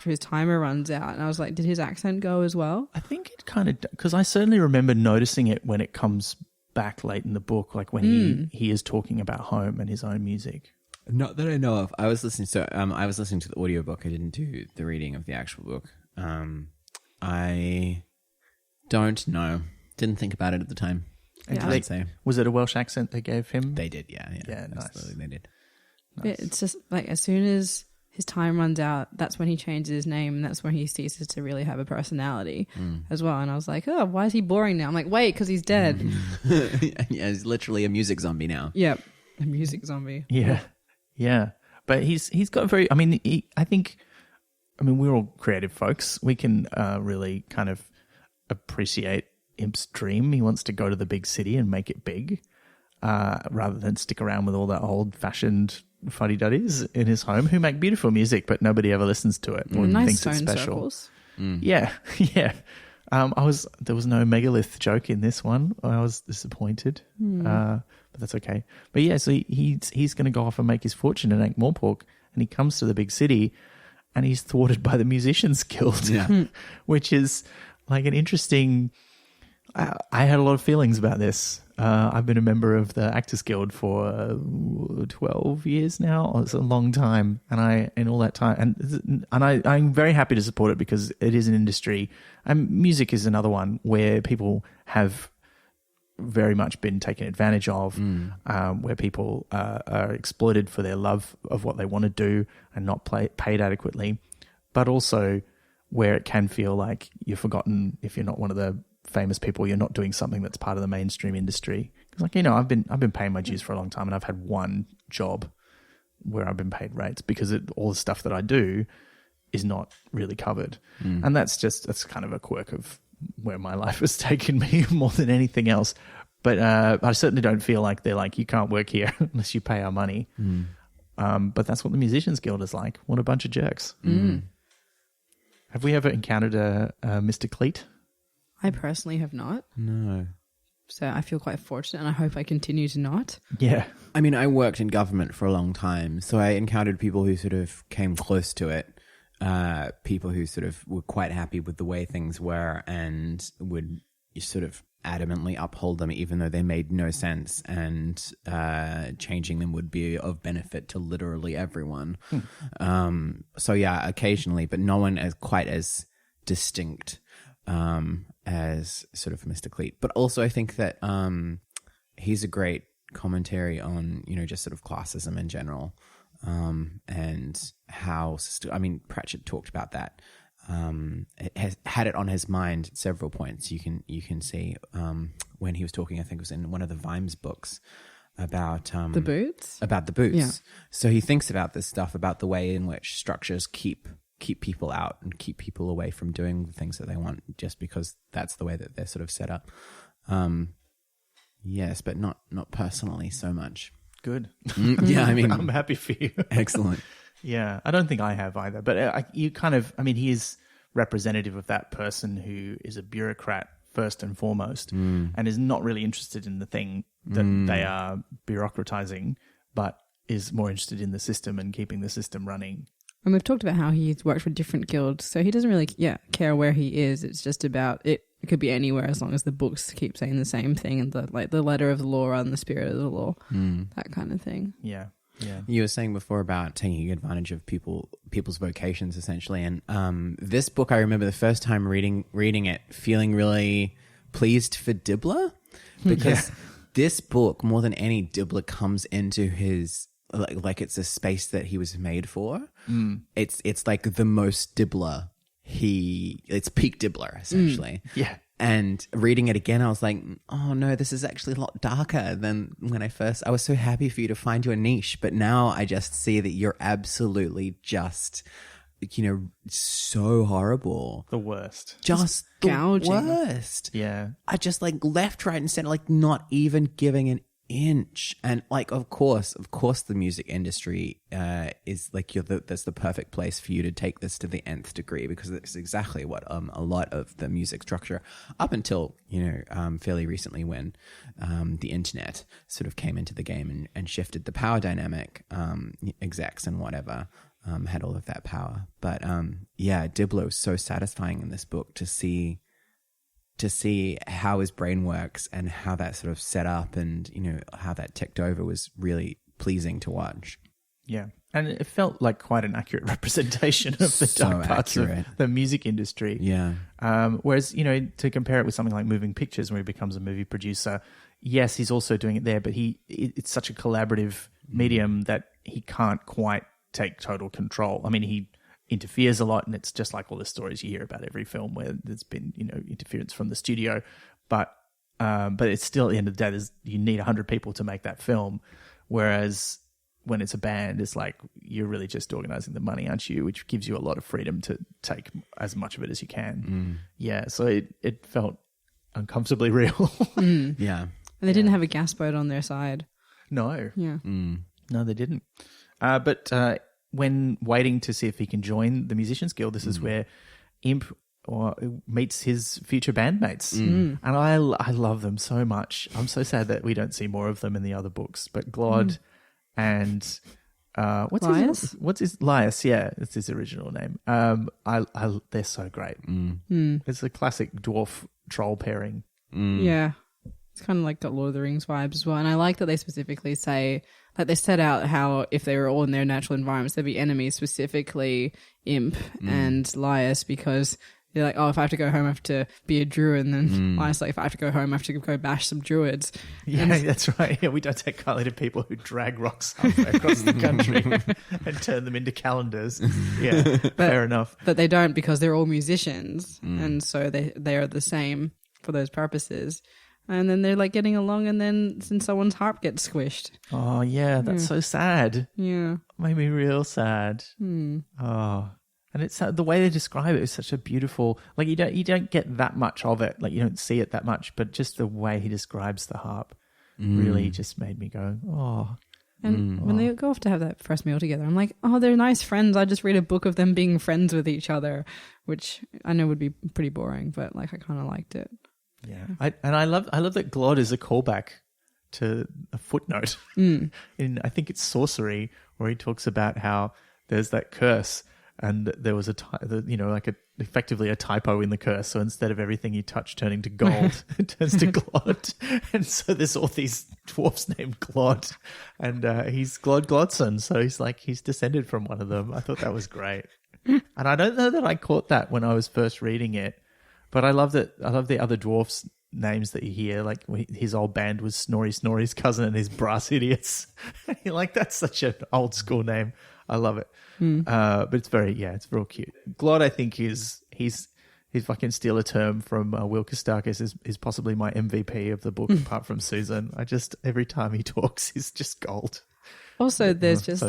A: his timer runs out. And I was like, did his accent go as well?
B: I think it kind of... Because I certainly remember noticing it when it comes back late in the book, like when he is talking about home and his own music.
C: Not that I know of. I was listening to the audiobook. I didn't do the reading of the actual book. I don't know. Didn't think about it at the time.
B: Yeah. Was it a Welsh accent they gave him?
C: They did, yeah.
B: Yeah, nice.
C: Absolutely, they did.
A: Nice. Yeah, it's just like as soon as his time runs out, that's when he changes his name, and that's when he ceases to really have a personality as well. And I was like, oh, why is he boring now? I'm like, wait, because he's dead.
C: Yeah, he's literally a music zombie now.
A: Yep, a music zombie.
B: Yeah. But he's got very... I mean, we're all creative folks. We can really kind of appreciate Imp's dream. He wants to go to the big city and make it big rather than stick around with all the old-fashioned fuddy-duddies in his home who make beautiful music, but nobody ever listens to it or
A: nice
B: thinks it's special.
A: Circles.
B: Yeah. There was no megalith joke in this one. I was disappointed, but that's okay. But yeah, so he's going to go off and make his fortune in Ankh-Morpork, and he comes to the big city, and he's thwarted by the Musicians Guild, which is like an interesting... I had a lot of feelings about this. I've been a member of the Actors Guild for 12 years now. It's a long time, and in all that time, I'm very happy to support it because it is an industry, and music is another one where people have very much been taken advantage of, where people are exploited for their love of what they want to do and not paid adequately. but also where it can feel like you're forgotten if you're not one of the famous people, you're not doing something that's part of the mainstream industry. Because, like, you know, I've been paying my dues for a long time, and I've had one job where I've been paid rates because all the stuff that I do is not really covered. And that's kind of a quirk of where my life has taken me more than anything else. But I certainly don't feel like they're like, you can't work here unless you pay our money. But that's what the Musicians Guild is like. What a bunch of jerks. Have we ever encountered a Mr. Cleet?
A: I personally have not.
C: No.
A: So I feel quite fortunate, and I hope I continue to not.
B: Yeah.
C: I mean, I worked in government for a long time, so I encountered people who sort of came close to it. People who sort of were quite happy with the way things were and would sort of adamantly uphold them even though they made no sense, and changing them would be of benefit to literally everyone. So yeah, occasionally, but no one as quite as distinct as sort of Mr. Cleet. But also I think that he's a great commentary on, you know, just sort of classism in general, and how, I mean, Pratchett talked about that. It has had it on his mind at several points. You can see when he was talking, I think it was in one of the Vimes books, about
A: the boots.
C: About the boots.
A: Yeah.
C: So he thinks about this stuff, about the way in which structures keep people out and keep people away from doing the things that they want, just because that's the way that they're sort of set up. Yes, but not personally so much.
B: Good.
C: Yeah, I mean,
B: I'm happy for you.
C: Excellent.
B: Yeah, I don't think I have either. But he is representative of that person who is a bureaucrat first and foremost, and is not really interested in the thing that they are bureaucratizing, but is more interested in the system and keeping the system running.
A: And we've talked about how he's worked for different guilds, so he doesn't really care where he is. It's just about it. It could be anywhere as long as the books keep saying the same thing, and the letter of the law and the spirit of the law, that kind of thing.
B: Yeah. Yeah.
C: You were saying before about taking advantage of people's vocations, essentially. And this book, I remember the first time reading it, feeling really pleased for Dibbler, because this book, more than any, Dibbler comes into his like it's a space that he was made for. It's like the most Dibbler. It's peak Dibbler, essentially.
B: Yeah.
C: And reading it again, I was like, oh no, this is actually a lot darker than when I was so happy for you to find your niche. But now I just see that you're absolutely just, you know, so horrible.
B: The worst.
C: Just the
A: gouging.
C: worst.
B: Yeah.
C: I just like left, right, and center, like not even giving an inch. And like, of course the music industry is like that's the perfect place for you to take this to the nth degree, because it's exactly what a lot of the music structure up until, you know, fairly recently, when the internet sort of came into the game and shifted the power dynamic, execs and whatever had all of that power. But Dibbler was so satisfying in this book to see how his brain works and how that sort of set up, and, you know, how that ticked over was really pleasing to watch.
B: Yeah. And it felt like quite an accurate representation of the dark parts of the music industry.
C: Yeah.
B: Whereas, you know, to compare it with something like Moving Pictures, where he becomes a movie producer, yes, he's also doing it there, but it's such a collaborative medium that he can't quite take total control. I mean, he interferes a lot, and it's just like all the stories you hear about every film where there's been, you know, interference from the studio, but it's still, at the end of the day, you need 100 people to make that film, whereas when it's a band, it's like you're really just organizing the money, aren't you, which gives you a lot of freedom to take as much of it as you can. Yeah, so it felt uncomfortably real.
C: Yeah.
A: And they didn't have a gas boat on their side.
B: No.
A: Yeah.
B: No, they didn't. But when waiting to see if he can join the Musicians Guild, this is where Imp meets his future bandmates. And I love them so much. I'm so sad that we don't see more of them in the other books. But Glod and what's his Lias? Yeah, it's his original name. They're so great. It's a classic dwarf troll pairing.
A: Yeah. It's kind of like got Lord of the Rings vibes as well. And I like that they specifically say, like, they set out how if they were all in their natural environments, there'd be enemies, specifically Imp and Lias, because You're like, oh, if I have to go home, I have to be a druid. And then Lila's like, if I have to go home, I have to go bash some druids.
B: Yeah, that's right. Yeah, we don't take kindly to people who drag rocks halfway across the country and turn them into calendars. Yeah, fair enough.
A: But they don't, because they're all musicians. And so they are the same for those purposes. And then they're like getting along, and then someone's harp gets squished.
B: Oh, yeah, that's so sad.
A: Yeah.
B: Made me real sad. Oh. And it's the way they describe it is such a beautiful, like you don't get that much of it, like you don't see it that much, but just the way he describes the harp really just made me go, oh.
A: And when they go off to have that first meal together, I'm like, oh, they're nice friends. I just read a book of them being friends with each other, which I know would be pretty boring, but like I kind of liked it.
B: Yeah, I love that Glod is a callback to a footnote in, I think it's Sorcery, where he talks about how there's that curse. And there was effectively a typo in the curse. So instead of everything you touch turning to gold, it turns to Glod. And so there's all these dwarfs named Glod. And he's Glod Glodson. So he's descended from one of them. I thought that was great. And I don't know that I caught that when I was first reading it. But I love the other dwarfs' names that you hear. Like his old band was Snorri's cousin and his Brass Idiots. You're like, that's such an old school name. I love it. But it's it's real cute. Glod, I think, he's fucking steal a term from Will Kostakis is possibly my MVP of the book, apart from Susan. Every time he talks, he's just gold.
A: Also, there's just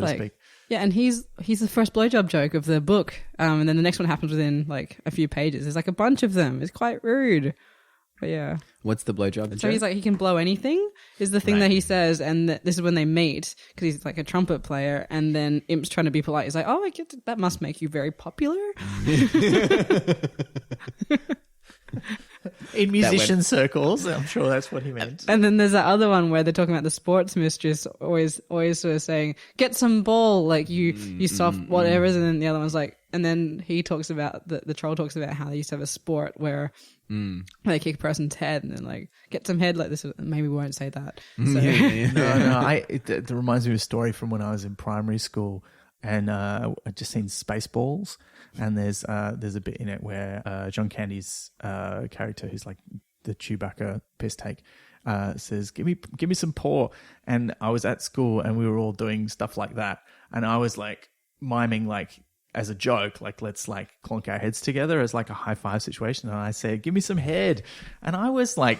A: and he's the first blowjob joke of the book. And then the next one happens within like a few pages. There's like a bunch of them. It's quite rude. But yeah.
C: What's the blowjob?
A: So he's like, he can blow anything is the thing that he says. And this is when they meet, because he's like a trumpet player. And then Imp's trying to be polite. He's like, oh, I get that must make you very popular.
B: In musician circles, I'm sure that's what he meant.
A: And then there's that other one where they're talking about the sports mistress always sort of saying, get some ball, like you soft whatever. And then the other one's like, and then he talks about, the troll talks about how they used to have a sport where they kick a person's head and then like, get some head like this. Maybe we won't say that. So.
B: No, it reminds me of a story from when I was in primary school. And I just seen Spaceballs, and there's a bit in it where John Candy's character, who's like the Chewbacca piss take, says, "Give me some paw." And I was at school, and we were all doing stuff like that, and I was like miming like as a joke, like let's like clonk our heads together as like a high five situation. And I said, "Give me some head," and I was like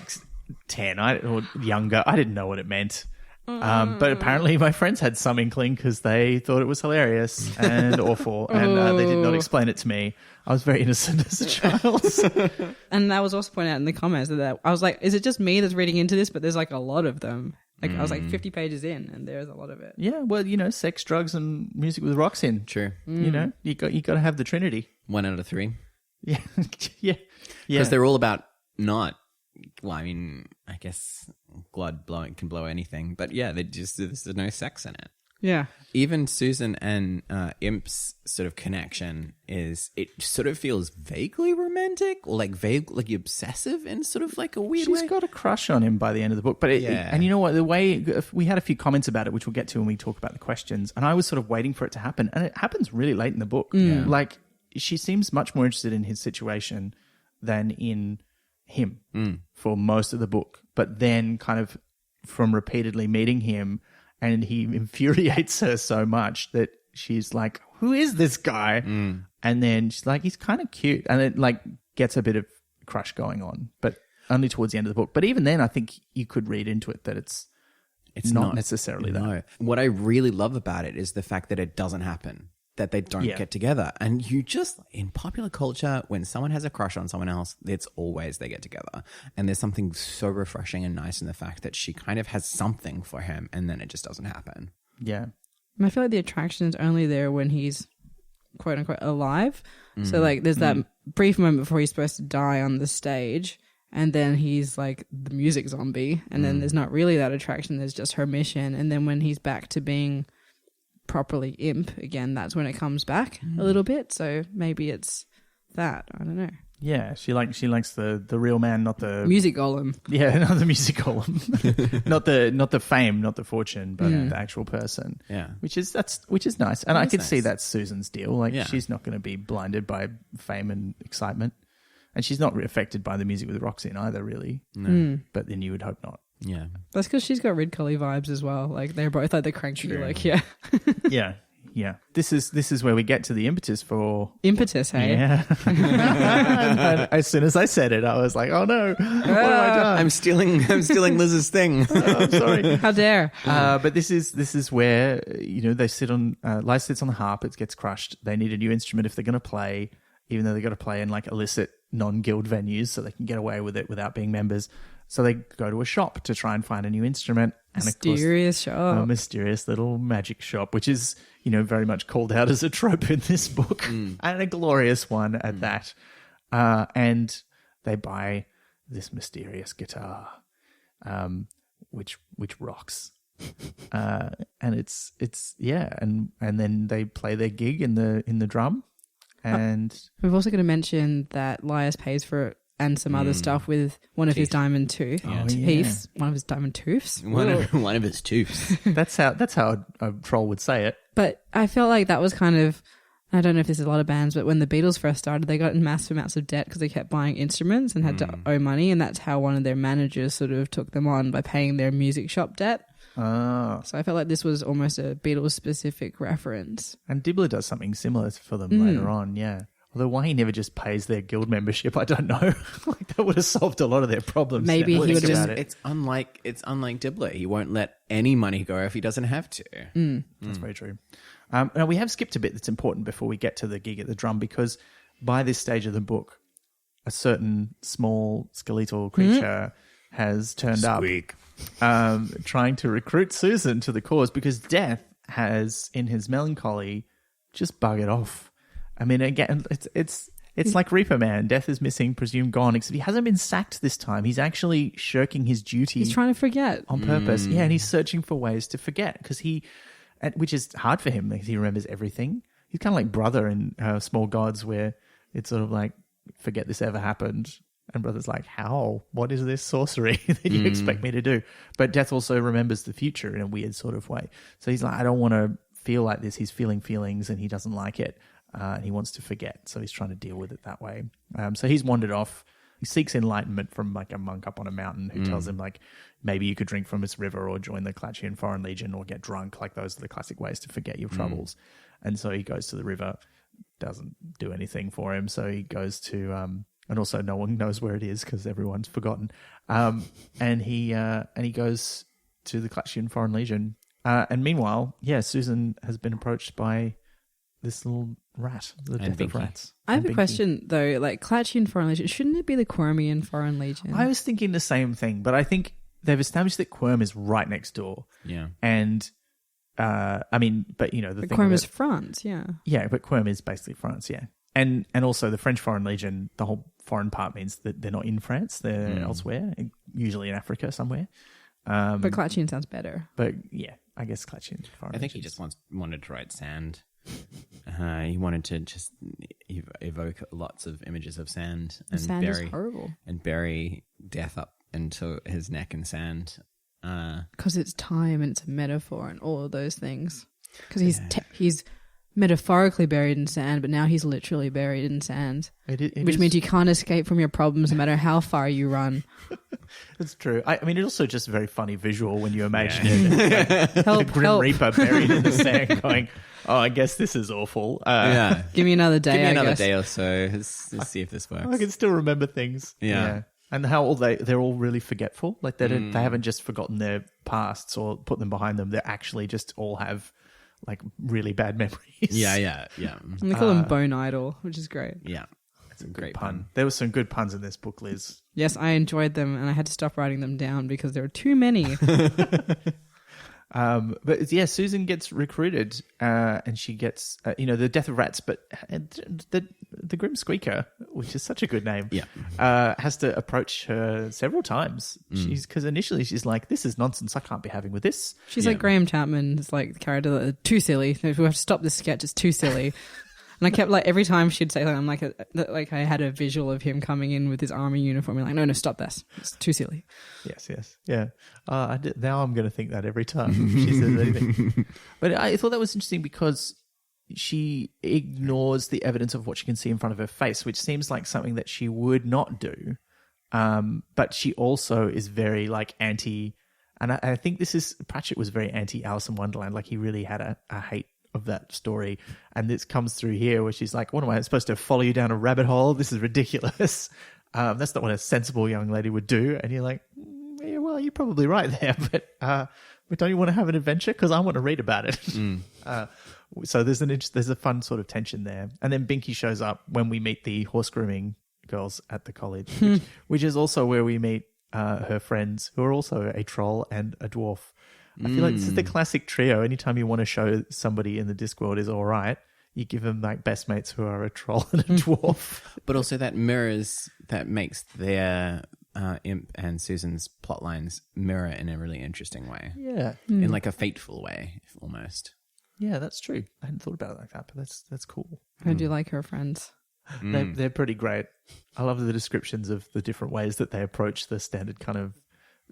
B: 10 or younger. I didn't know what it meant. But apparently my friends had some inkling because they thought it was hilarious and awful, and they did not explain it to me. I was very innocent as a child.
A: And that was also pointed out in the comments that I was like, is it just me that's reading into this? But there's like a lot of them. Like I was like 50 pages in, and there's a lot of it.
B: Yeah, well, sex, drugs, and music with rocks in.
C: True.
B: You got to have the Trinity.
C: 1 out of 3.
B: Yeah, yeah,
C: because they're all about not. Well, I mean, I guess Glod can blow anything, but yeah, there's no sex in it.
A: Yeah.
C: Even Susan and Imp's sort of connection it sort of feels vaguely romantic or like like obsessive in sort of like a weird way.
B: She's got a crush on him by the end of the book, but and you know what? The way we had a few comments about it, which we'll get to when we talk about the questions, and I was sort of waiting for it to happen, and it happens really late in the book. Yeah. Like she seems much more interested in his situation than in him for most of the book, but then kind of from repeatedly meeting him, and he infuriates her so much that she's like, who is this guy? And then she's like, he's kind of cute, and it like gets a bit of crush going on, but only towards the end of the book. But even then, I think you could read into it that it's not necessarily that.
C: What I really love about it is the fact that it doesn't happen, that they don't get together. And you just, in popular culture, when someone has a crush on someone else, it's always they get together. And there's something so refreshing and nice in the fact that she kind of has something for him, and then it just doesn't happen.
B: Yeah.
A: And I feel like the attraction is only there when he's quote unquote alive. So like there's that brief moment before he's supposed to die on the stage, and then he's like the music zombie, and then there's not really that attraction, there's just her mission. And then when he's back to being properly Imp again, that's when it comes back a little bit. So maybe it's that, I don't know.
B: Yeah, she likes the real man, not the
A: music golem.
B: Yeah, not the music golem, not the fame, not the fortune, but the actual person.
C: Yeah,
B: which is nice, and I could see that's Susan's deal. Like she's not going to be blinded by fame and excitement. And she's not affected by the music with rocks in either, really.
C: No.
B: But then you would hope not.
C: Yeah.
A: That's because she's got Rid Cully vibes as well. Like they're both like the cranky,
B: True.
A: like yeah.
B: Yeah. This is where we get to the impetus for
A: Impetus, hey?
B: Yeah. And as soon as I said it, I was like, oh no, what have I done?
C: I'm stealing Liz's thing.
B: I'm sorry.
A: How dare.
B: But this is where, they sit on, Liza sits on the harp, it gets crushed. They need a new instrument if they're going to play, even though they've got to play in like illicit non-guild venues so they can get away with it without being members. So they go to a shop to try and find a new instrument. And
A: mysterious shop.
B: A mysterious little magic shop, which is, very much called out as a trope in this book, and a glorious one at that. And they buy this mysterious guitar, which rocks. And it's and then they play their gig in the drum. And
A: we've also got to mention that Lias pays for it and some other stuff with one of his diamond teeth. Teeth. One of his diamond tooths.
C: One of his tooths.
B: That's how a troll would say it.
A: But I felt like that was kind of, I don't know if this is a lot of bands, but when the Beatles first started, they got in massive amounts of debt because they kept buying instruments and had to owe money, and that's how one of their managers sort of took them on by paying their music shop debt.
B: Oh.
A: So I felt like this was almost a Beatles-specific reference.
B: And Dibbler does something similar for them later on, yeah. Although why he never just pays their guild membership, I don't know. Like that would have solved a lot of their problems.
A: Maybe he would have.
C: It's unlike Dibbler. He won't let any money go if he doesn't have to.
B: That's very true. Now we have skipped a bit that's important before we get to the gig at the drum, because by this stage of the book, a certain small skeletal creature has turned up, trying to recruit Susan to the cause, because Death has, in his melancholy, just buggered off. I mean, again, it's like Reaper Man. Death is missing, presumed gone, except he hasn't been sacked this time. He's actually shirking his duty.
A: He's trying to forget.
B: On purpose. Yeah, and he's searching for ways to forget, which is hard for him because he remembers everything. He's kind of like Brother in Small Gods, where it's sort of like, forget this ever happened. And Brother's like, how? What is this sorcery that you expect me to do? But Death also remembers the future in a weird sort of way. So he's like, I don't want to feel like this. He's feeling feelings and he doesn't like it. And he wants to forget, so he's trying to deal with it that way. So he's wandered off. He seeks enlightenment from like a monk up on a mountain who tells him like, maybe you could drink from this river or join the Klatchian Foreign Legion or get drunk. Like those are the classic ways to forget your troubles. And so he goes to the river, doesn't do anything for him. So he goes to, and also no one knows where it is because everyone's forgotten. And he goes to the Klatchian Foreign Legion. And meanwhile, Susan has been approached by this little rat, the death of rats.
A: I have a question though, like Klatchian Foreign Legion, shouldn't it be the Quirmian Foreign Legion?
B: I was thinking the same thing, but I think they've established that Quirm is right next door.
C: Yeah.
B: And, I mean, but the thing
A: Quirm is France, yeah.
B: Yeah, but Quirm is basically France, yeah. And also the French Foreign Legion, the whole foreign part means that they're not in France, they're elsewhere, usually in Africa somewhere.
A: But Klatchian sounds better.
B: But yeah, I guess Klatchian Foreign
C: I think he just wanted to write sand. He wanted to just evoke lots of images of sand and
A: sand is horrible.
C: And bury Death up into his neck in sand.
A: Because it's time and it's a metaphor and all of those things. Because he's metaphorically buried in sand, but now he's literally buried in sand, which means you can't escape from your problems no matter how far you run.
B: That's true. I mean, it's also just a very funny visual when you imagine it. Like, the Grim Reaper buried in the sand going, oh, I guess this is awful.
A: Give me another day.
C: Give me another day or so. Let's see if this works.
B: I can still remember things.
C: Yeah.
B: And how they're all really forgetful. Like they haven't just forgotten their pasts or put them behind them. They actually just all have like really bad memories.
C: Yeah.
A: And they call them Bone Idol, which is great.
C: Yeah. It's a great pun.
B: There were some good puns in this book, Liz.
A: Yes, I enjoyed them and I had to stop writing them down because there were too many.
B: But yeah, Susan gets recruited and she gets, the death of rats, but the Grim Squeaker, which is such a good name, has to approach her several times. Because initially she's like, this is nonsense. I can't be having with this.
A: She's like Graham Chapman. It's like the character, too silly. We have to stop this sketch. It's too silly. And I kept like, every time she'd say something, I'm like I had a visual of him coming in with his army uniform. I'm like, no, stop this. It's too silly.
B: Yes. Yeah. Now I'm going to think that every time she says anything. But I thought that was interesting because, she ignores the evidence of what she can see in front of her face, which seems like something that she would not do. But she also is very like anti, and I think Pratchett was very anti Alice in Wonderland. Like he really had a hate of that story. And this comes through here where she's like, what am I supposed to follow you down a rabbit hole? This is ridiculous. That's not what a sensible young lady would do. And you're like, yeah, well, you're probably right there, but don't you want to have an adventure? Because I want to read about it. So there's a fun sort of tension there. And then Binky shows up when we meet the horse grooming girls at the college, which is also where we meet her friends, who are also a troll and a dwarf. I feel like this is the classic trio. Anytime you want to show somebody in the Discworld is all right, you give them like best mates who are a troll and a dwarf.
C: But also that makes their Imp and Susan's plot lines mirror in a really interesting way.
B: Yeah.
C: In like a fateful way, almost.
B: Yeah, that's true. I hadn't thought about it like that, but that's cool.
A: I do like her friends.
B: They're pretty great. I love the descriptions of the different ways that they approach the standard kind of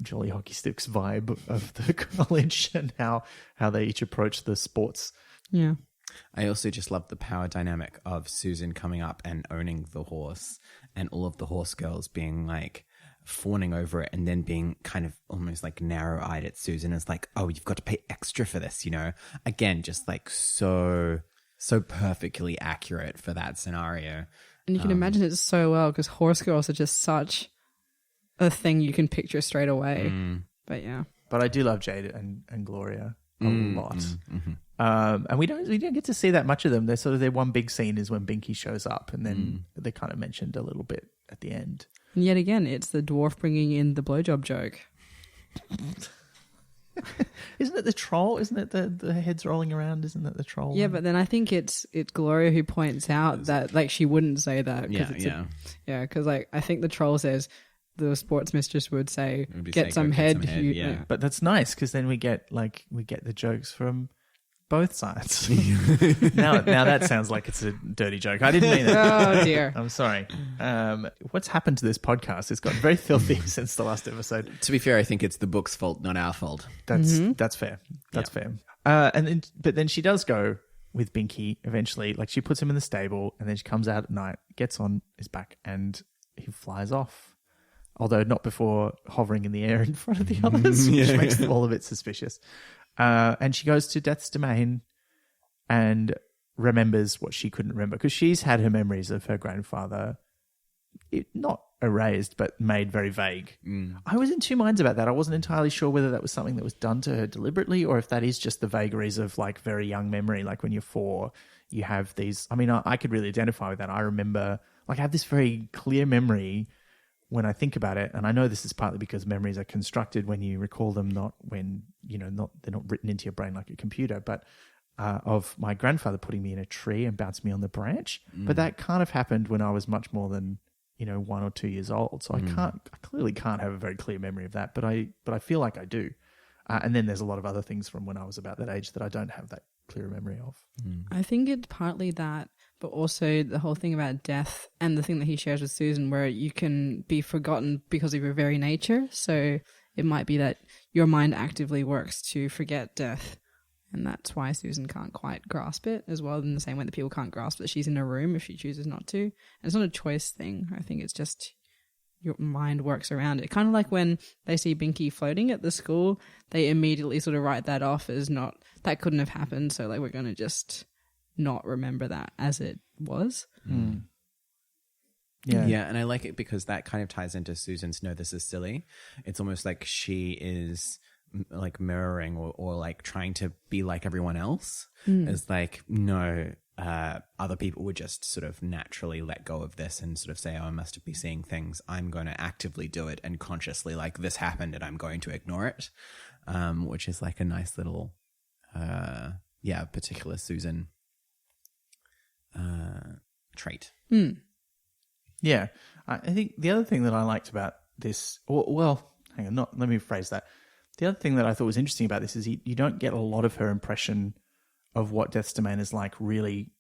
B: Jolly Hockey Sticks vibe of the college and how they each approach the sports.
A: Yeah.
C: I also just love the power dynamic of Susan coming up and owning the horse, and all of the horse girls being like fawning over it and then being kind of almost like narrow-eyed at Susan as like, oh, you've got to pay extra for this, you know? Again, just like so perfectly accurate for that scenario.
A: And you can imagine it so well because horse girls are just such a thing you can picture straight away. But yeah.
B: But I do love Jade and Gloria a lot. And we don't get to see that much of them. They're sort of their one big scene is when Binky shows up, and then they're kind of mentioned a little bit at the end.
A: And yet again, it's the dwarf bringing in the blowjob joke.
B: Isn't it the troll? Isn't it the heads rolling around? Isn't that the troll?
A: Yeah, but then I think it's Gloria who points out that like she wouldn't say that. Because like I think the troll says the sports mistress would say, "Get some head."
C: Yeah,
B: but that's nice because then we get the jokes from both sides. Now that sounds like it's a dirty joke. I didn't mean that.
A: Oh dear.
B: I'm sorry. What's happened to this podcast? It's gotten very filthy since the last episode.
C: To be fair, I think it's the book's fault, not our fault.
B: That's fair. That's fair. But then she does go with Binky eventually. Like she puts him in the stable, and then she comes out at night, gets on his back, and he flies off. Although not before hovering in the air in front of the others, which makes them all a bit suspicious. And she goes to Death's Domain and remembers what she couldn't remember because she's had her memories of her grandfather not erased, but made very vague. I was in two minds about that. I wasn't entirely sure whether that was something that was done to her deliberately or if that is just the vagaries of like very young memory. Like when you're 4, you have these. I mean, I could really identify with that. I remember, like, I have this very clear memory when I think about it, and I know this is partly because memories are constructed when you recall them, not when, they're not written into your brain like a computer, but of my grandfather putting me in a tree and bouncing me on the branch. But that kind of happened when I was much more than, 1 or 2 years old. So I clearly can't have a very clear memory of that, but I feel like I do. And then there's a lot of other things from when I was about that age that I don't have that clear memory of.
A: I think it's partly that, but also the whole thing about death and the thing that he shares with Susan where you can be forgotten because of your very nature. So it might be that your mind actively works to forget death. And that's why Susan can't quite grasp it as well, in the same way that people can't grasp that she's in a room if she chooses not to. And it's not a choice thing. I think it's just your mind works around it. Kind of like when they see Binky floating at the school, they immediately sort of write that off as not, that couldn't have happened. So like we're going to just not remember that as it was.
C: Yeah, and I like it because that kind of ties into Susan's "no, this is silly." It's almost like she is like mirroring or like trying to be like everyone else. It's like, no, other people would just sort of naturally let go of this and sort of say, oh, I must be seeing things. I'm going to actively do it and consciously like this happened and I'm going to ignore it, which is like a nice little, particular Susan trait.
B: Yeah. I think the other thing that I liked about this, well, hang on, let me rephrase that. The other thing that I thought was interesting about this is you don't get a lot of her impression of what Death's Domain is like really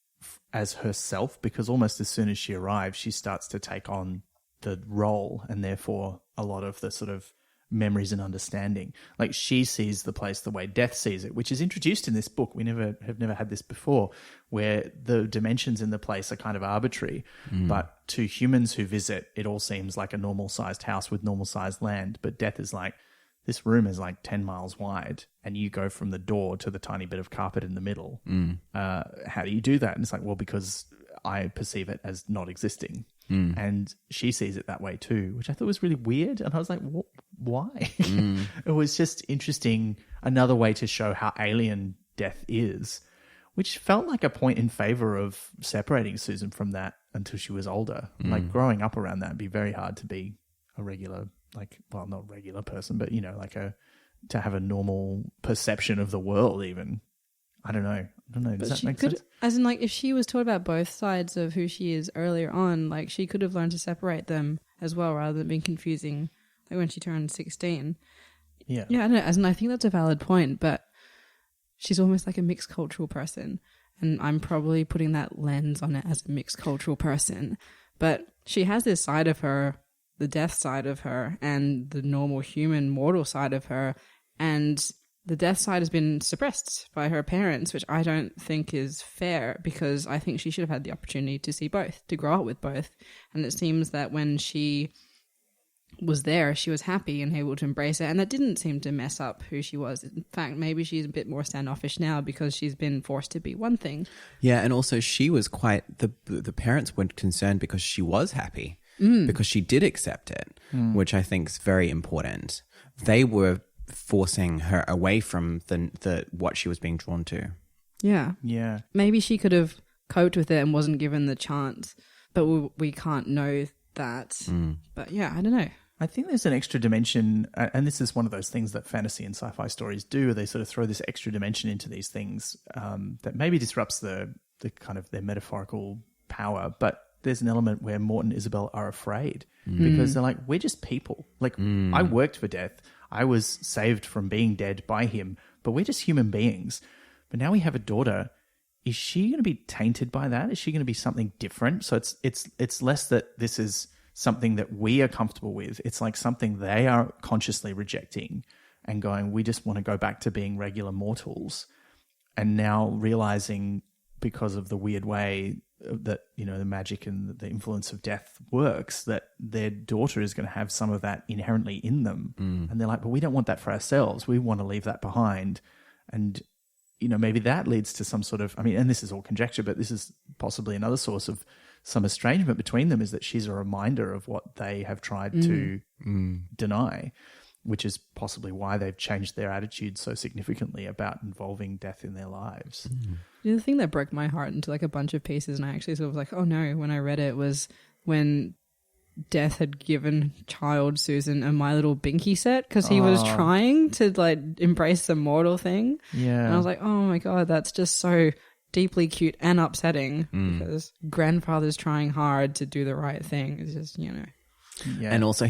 B: as herself, because almost as soon as she arrives, she starts to take on the role, and therefore a lot of the sort of memories and understanding. Like she sees the place the way Death sees it, which is introduced in this book. We have never had this before, where the dimensions in the place are kind of arbitrary. But to humans who visit, it all seems like a normal-sized house with normal-sized land. But Death is like, this room is like 10 miles wide, and you go from the door to the tiny bit of carpet in the middle. How do you do that? And it's like, well, because I perceive it as not existing. And she sees it that way too, which I thought was really weird. And I was like, why? It was just interesting. Another way to show how alien Death is, which felt like a point in favor of separating Susan from that until she was older. Like growing up around that would be very hard to be a regular, like, well, not regular person, but, you know, like to have a normal perception of the world even. I don't know. Does that make sense?
A: As in, like, if she was taught about both sides of who she is earlier on, like, she could have learned to separate them as well, rather than being confusing, like, when she turned 16.
B: Yeah.
A: Yeah, I don't know. As in, I think that's a valid point, but she's almost like a mixed cultural person, and I'm probably putting that lens on it as a mixed cultural person. But she has this side of her, the Death side of her, and the normal human mortal side of her, and the Death side has been suppressed by her parents, which I don't think is fair, because I think she should have had the opportunity to see both, to grow up with both. And it seems that when she was there, she was happy and able to embrace it, and that didn't seem to mess up who she was. In fact, maybe she's a bit more standoffish now because she's been forced to be one thing.
C: Yeah, and also she was quite, the parents weren't concerned because she was happy, because she did accept it, which I think is very important. They were forcing her away from the what she was being drawn to.
B: Yeah.
A: Maybe she could have coped with it and wasn't given the chance, but we can't know that. But yeah, I don't know.
B: I think there's an extra dimension, and this is one of those things that fantasy and sci-fi stories do. They sort of throw this extra dimension into these things that maybe disrupts the kind of their metaphorical power. But there's an element where Morton and Isabel are afraid because they're like, we're just people. Like, I worked for Death. I was saved from being dead by him, but we're just human beings. But now we have a daughter. Is she going to be tainted by that? Is she going to be something different? So it's less that this is something that we are comfortable with. It's like something they are consciously rejecting and going, we just want to go back to being regular mortals. And now realizing, because of the weird way that, you know, the magic and the influence of Death works, that their daughter is going to have some of that inherently in them. And they're like, but we don't want that for ourselves. We want to leave that behind. And, you know, maybe that leads to some sort of, I mean, and this is all conjecture, but this is possibly another source of some estrangement between them, is that she's a reminder of what they have tried to deny, which is possibly why they've changed their attitude so significantly about involving Death in their lives.
A: The thing that broke my heart into like a bunch of pieces, and I actually sort of was like, oh no, when I read it, was when Death had given child Susan a My Little Binky set, because he was trying to like embrace the mortal thing.
B: Yeah.
A: And I was like, oh my God, that's just so deeply cute and upsetting, because grandfather's trying hard to do the right thing. It's just, you know.
C: Yeah. And also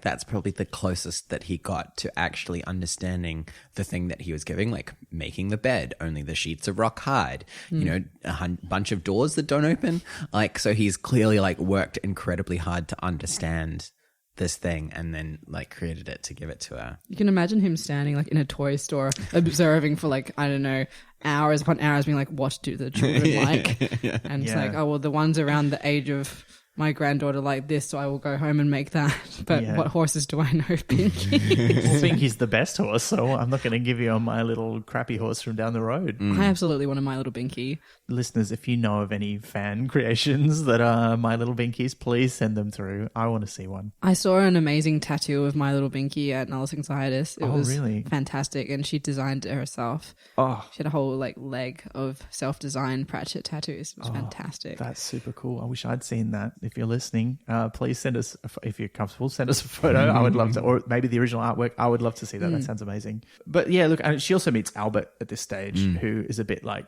C: that's probably the closest that he got to actually understanding the thing that he was giving, like making the bed, only the sheets are rock hard, you know, a bunch of doors that don't open. Like, so he's clearly like worked incredibly hard to understand this thing and then like created it to give it to her.
A: You can imagine him standing like in a toy store observing for like, I don't know, hours upon hours, being like, what do the children like? And it's like, oh, well, the ones around the age of my granddaughter like this, so I will go home and make that. But what horses do I know, Pinky?
B: Well, Pinky's the best horse, so I'm not going to give you a My Little crappy horse from down the road.
A: I absolutely want a My Little Binky.
B: Listeners, if you know of any fan creations that are My Little Binkies, please send them through. I want to see one.
A: I saw an amazing tattoo of My Little Binky at Null's Anxietis. It was
B: really
A: fantastic, and she designed it herself. She had a whole like leg of self-designed Pratchett tattoos. It was fantastic.
B: That's super cool. I wish I'd seen that. If you're listening, please send us, if you're comfortable, send us a photo. I would love to, or maybe the original artwork. I would love to see that. That sounds amazing. But yeah, look, she also meets Albert at this stage, who is a bit like,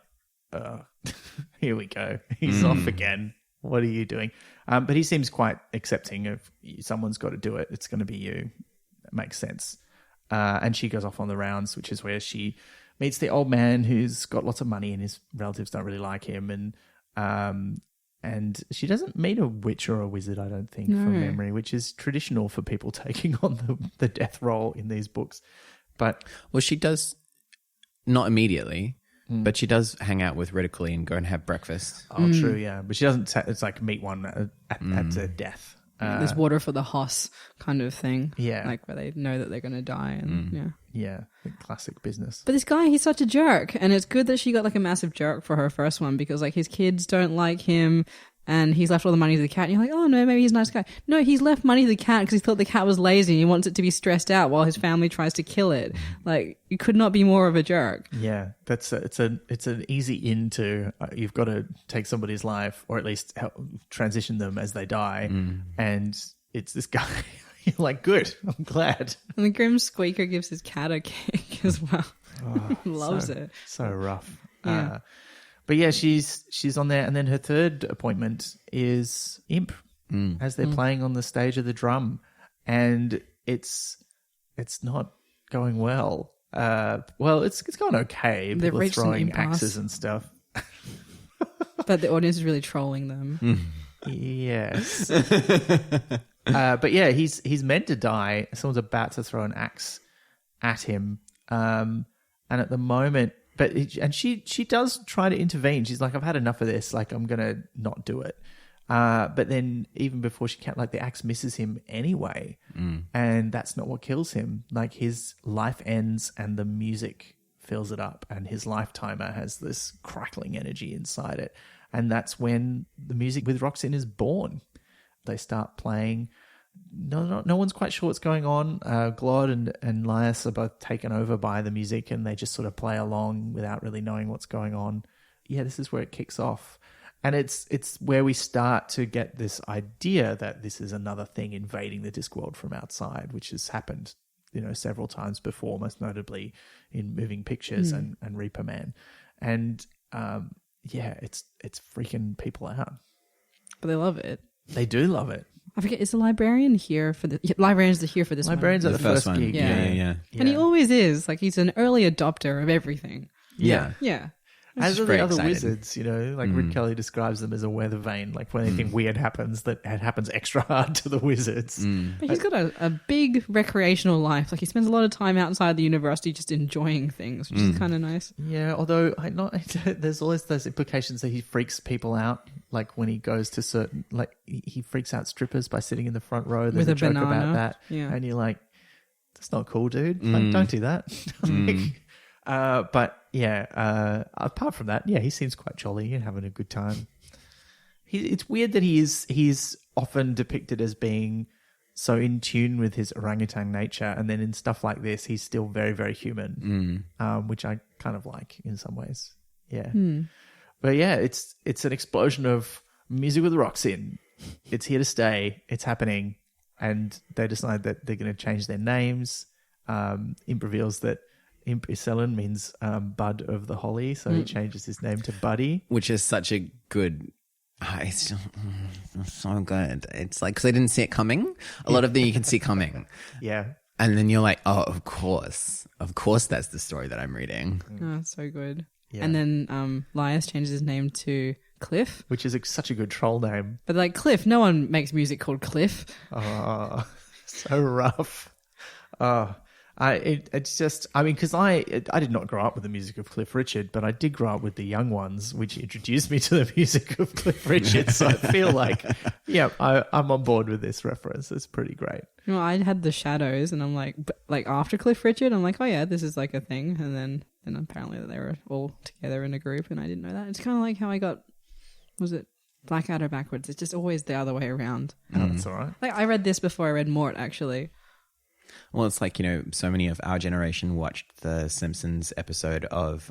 B: here we go. He's off again. What are you doing? But he seems quite accepting of, someone's got to do it. It's going to be you. That makes sense. And she goes off on the rounds, which is where she meets the old man who's got lots of money and his relatives don't really like him. And And she doesn't meet a witch or a wizard, I don't think, from memory, which is traditional for people taking on the death role in these books. But
C: well, she does not immediately, but she does hang out with Ridicule and go and have breakfast.
B: Oh, true, yeah. But she doesn't. It's like meet one at their death.
A: There's water for the hoss kind of thing.
B: Yeah,
A: like where they know that they're going to die, and
B: yeah, classic business.
A: But this guy, he's such a jerk, and it's good that she got like a massive jerk for her first one because like his kids don't like him, and he's left all the money to the cat. And you're like, oh no, maybe he's a nice guy. No, he's left money to the cat because he thought the cat was lazy and he wants it to be stressed out while his family tries to kill it. Like, you could not be more of a jerk.
B: Yeah, it's an easy in to you've got to take somebody's life or at least help transition them as they die, and it's this guy. You're like, good, I'm glad.
A: And the Grim Squeaker gives his cat a cake as well.
B: Oh,
A: Loves it.
B: So rough.
A: Yeah.
B: But yeah, she's on there, and then her third appointment is Imp as they're playing on the stage of the drum, and it's not going well. It's going okay.
A: They've
B: People are
A: reached an
B: throwing
A: impasse.
B: axes and stuff.
A: But the audience is really trolling them.
B: Yes. But yeah, he's meant to die. Someone's about to throw an axe at him, and at the moment. And she does try to intervene. She's like, I've had enough of this. Like, I'm going to not do it. But then even before she can, like, the axe misses him anyway. And that's not what kills him. Like, his life ends and the music fills it up. And his life timer has this crackling energy inside it. And that's when the music with Roxanne is born. They start playing. No one's quite sure what's going on. Glod and Lias are both taken over by the music, and they just sort of play along without really knowing what's going on. Yeah, this is where it kicks off. And it's where we start to get this idea that this is another thing invading the Discworld from outside, which has happened, several times before, most notably in Moving Pictures and Reaper Man. And it's freaking people out.
A: But they love it.
B: They do love it.
A: I forget, is the librarian here for the... Librarians are here for this
B: Librarians
A: one.
B: at the first gig.
C: Yeah.
A: And he always is. Like, he's an early adopter of everything.
B: Yeah.
A: As
B: are
C: very
B: the other
C: excited.
B: wizards, like Rick Kelly describes them as a weather vane. Like when anything weird happens, that it happens extra hard to the wizards.
A: But he's got a big recreational life. Like, he spends a lot of time outside the university just enjoying things, which is kind of nice.
B: Yeah, although there's always those implications that he freaks people out. Like when he goes to certain, like he freaks out strippers by sitting in the front row. There's
A: With a
B: joke
A: banana.
B: about that.
A: Yeah.
B: And you're like, that's not cool, dude. Like, don't do that. But yeah, apart from that, yeah, he seems quite jolly and having a good time. It's weird that he's often depicted as being so in tune with his orangutan nature, and then in stuff like this, he's still very, very human, which I kind of like in some ways. Yeah, but yeah, it's an explosion of music with rocks in. It's here to stay. It's happening, and they decide that they're going to change their names. Imp reveals that Imp Iselin means bud of the holly, so he changes his name to Buddy.
C: Which is such a good... It's so good. It's like, because I didn't see it coming. A lot of them you can see coming.
B: Yeah.
C: And then you're like, oh, of course. Of course that's the story that I'm reading.
A: Oh, so good.
B: Yeah.
A: And then Lias changes his name to Cliff.
B: Which is such a good troll name.
A: But like Cliff, no one makes music called Cliff.
B: Oh, so rough. It's just, I mean, because I did not grow up with the music of Cliff Richard, but I did grow up with the Young Ones, which introduced me to the music of Cliff Richard. So I feel like, yeah, I'm on board with this reference. It's pretty great.
A: I had the Shadows, and I'm like after Cliff Richard, I'm like, oh yeah, this is like a thing. And then apparently they were all together in a group, and I didn't know that. It's kind of like how I got, was it Blackadder backwards? It's just always the other way around.
B: Oh, that's all right.
A: Like I read this before I read Mort, actually.
C: Well, it's like, so many of our generation watched the Simpsons episode of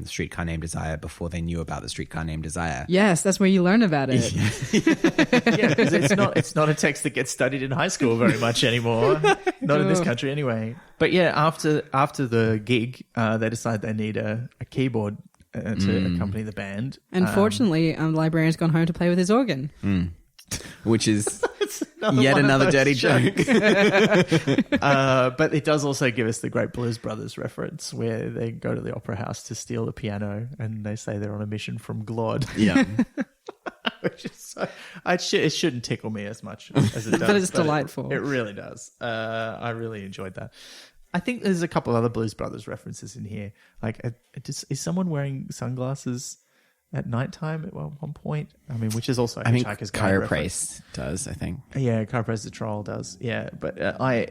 C: Streetcar Named Desire before they knew about the Streetcar Named Desire.
A: Yes, that's where you learn about it.
B: Yeah, because it's not a text that gets studied in high school very much anymore. Not in this country anyway. But yeah, after the gig, they decide they need a keyboard to accompany the band.
A: And fortunately, the librarian's gone home to play with his organ.
C: Which is... Yet another dirty joke.
B: But it does also give us the great Blues Brothers reference where they go to the opera house to steal the piano and they say they're on a mission from Glod.
C: Yeah.
B: Which is so, it shouldn't tickle me as much as it does.
A: But it's delightful.
B: It really does. I really enjoyed that. I think there's a couple other Blues Brothers references in here. Like, is someone wearing sunglasses at nighttime at one point? I mean, which is also
C: I think
B: Hitchhiker's Guide
C: Chiroprace does, I think.
B: Yeah, Chiroprace the Troll does. Yeah, but I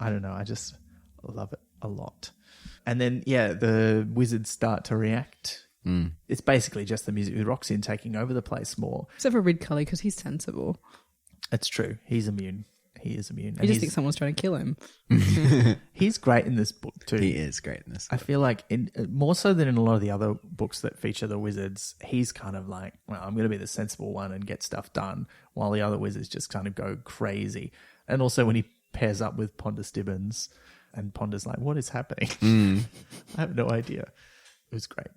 B: don't know. I just love it a lot. And then, yeah, the wizards start to react. It's basically just the music with Roxanne taking over the place more.
A: Except for Rid Cully, because he's sensible.
B: It's true. He's immune. He is immune.
A: You just think someone's trying to kill him.
B: He's great in this book too.
C: He is great in this book.
B: I feel like more so than in a lot of the other books that feature the wizards, he's kind of like, well, I'm going to be the sensible one and get stuff done, while the other wizards just kind of go crazy. And also when he pairs up with Ponder Stibbons, and Ponder's like, what is happening? I have no idea. It was great.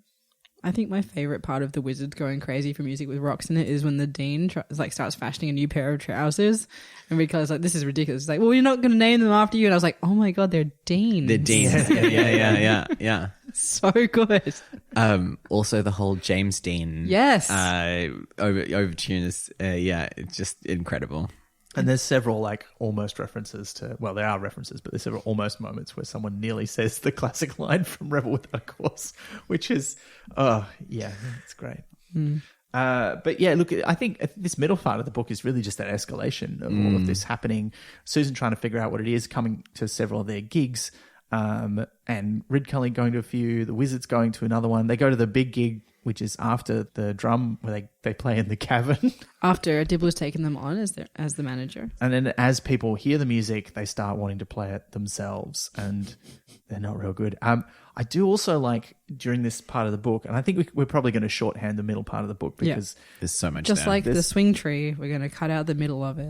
A: I think my favorite part of the wizards going crazy for music with rocks in it is when the dean starts fashioning a new pair of trousers, and Rico's like, "This is ridiculous." It's like, "Well, you're not going to name them after you," and I was like, "Oh my god, they're deans."
C: They're deans. Yeah.
A: So good.
C: Also, the whole James Dean,
A: yes,
C: overtune is it's just incredible.
B: And there's several like almost references to, well, there are references, but there's several almost moments where someone nearly says the classic line from Rebel Without a Cause, which is, it's great. But yeah, look, I think this middle part of the book is really just that escalation of all of this happening. Susan trying to figure out what it is, coming to several of their gigs, and Rid Cully going to a few, the Wizards going to another one. They go to the big gig, which is after the drum where they play in the cavern. After
A: Dibbler's taken them on as the manager.
B: And then as people hear the music, they start wanting to play it themselves, and they're not real good. I do also like during this part of the book, and I think we're probably going to shorthand the middle part of the book because
C: there's so much
A: just there. Like the swing tree, we're going to cut out the middle of it.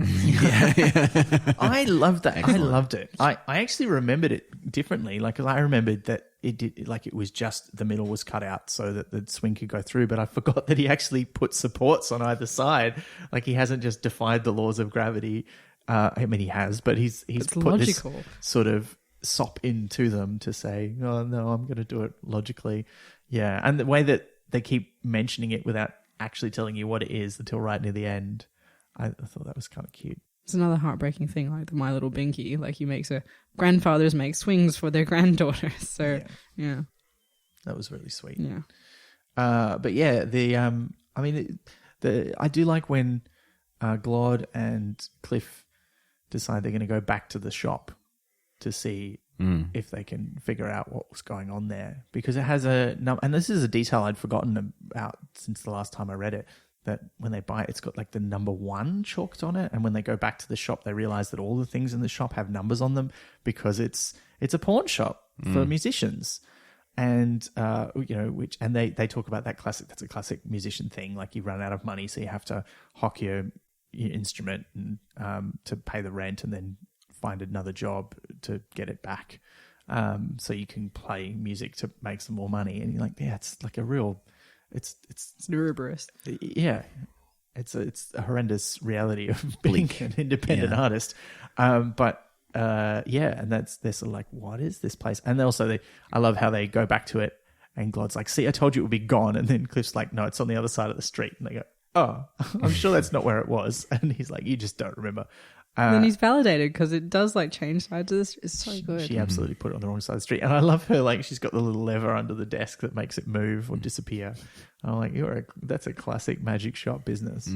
B: I loved that. Excellent. I loved it. I actually remembered it differently. Like, I remembered that it was just the middle was cut out so that the swing could go through, but I forgot that he actually put supports on either side. Like, he hasn't just defied the laws of gravity. I mean, he has, but he's put logical. This sort of sop into them to say, oh no, I'm going to do it logically. Yeah. And the way that they keep mentioning it without actually telling you what it is until right near the end, I thought that was kind of cute.
A: It's another heartbreaking thing, like the My Little Binky. Like, he makes grandfathers make swings for their granddaughters. So yeah.
B: That was really sweet.
A: Yeah.
B: But yeah, I do like when Glod and Cliff decide they're going to go back to the shop to see if they can figure out what was going on there, because it has and this is a detail I'd forgotten about since the last time I read it, that when they buy it, it's got like the number 1 chalked on it, and when they go back to the shop, they realize that all the things in the shop have numbers on them because it's a pawn shop for musicians. And they talk about that classic. That's a classic musician thing. Like, you run out of money, so you have to hock your instrument and, to pay the rent, and then find another job to get it back, so you can play music to make some more money. And you're like, yeah, it's like a real, it's
A: an Ouroboros.
B: Yeah, it's a horrendous reality of being an independent artist. And they're sort of like, what is this place? And I love how they go back to it, and Glod's like, see, I told you it would be gone. And then Cliff's like, no, it's on the other side of the street. And they go, oh, I'm sure that's not where it was. And he's like, you just don't remember.
A: Then he's validated because it does like change sides of this. It's so good.
B: She absolutely put it on the wrong side of the street. And I love her, like, she's got the little lever under the desk that makes it move or disappear. I'm like, that's a classic magic shop business.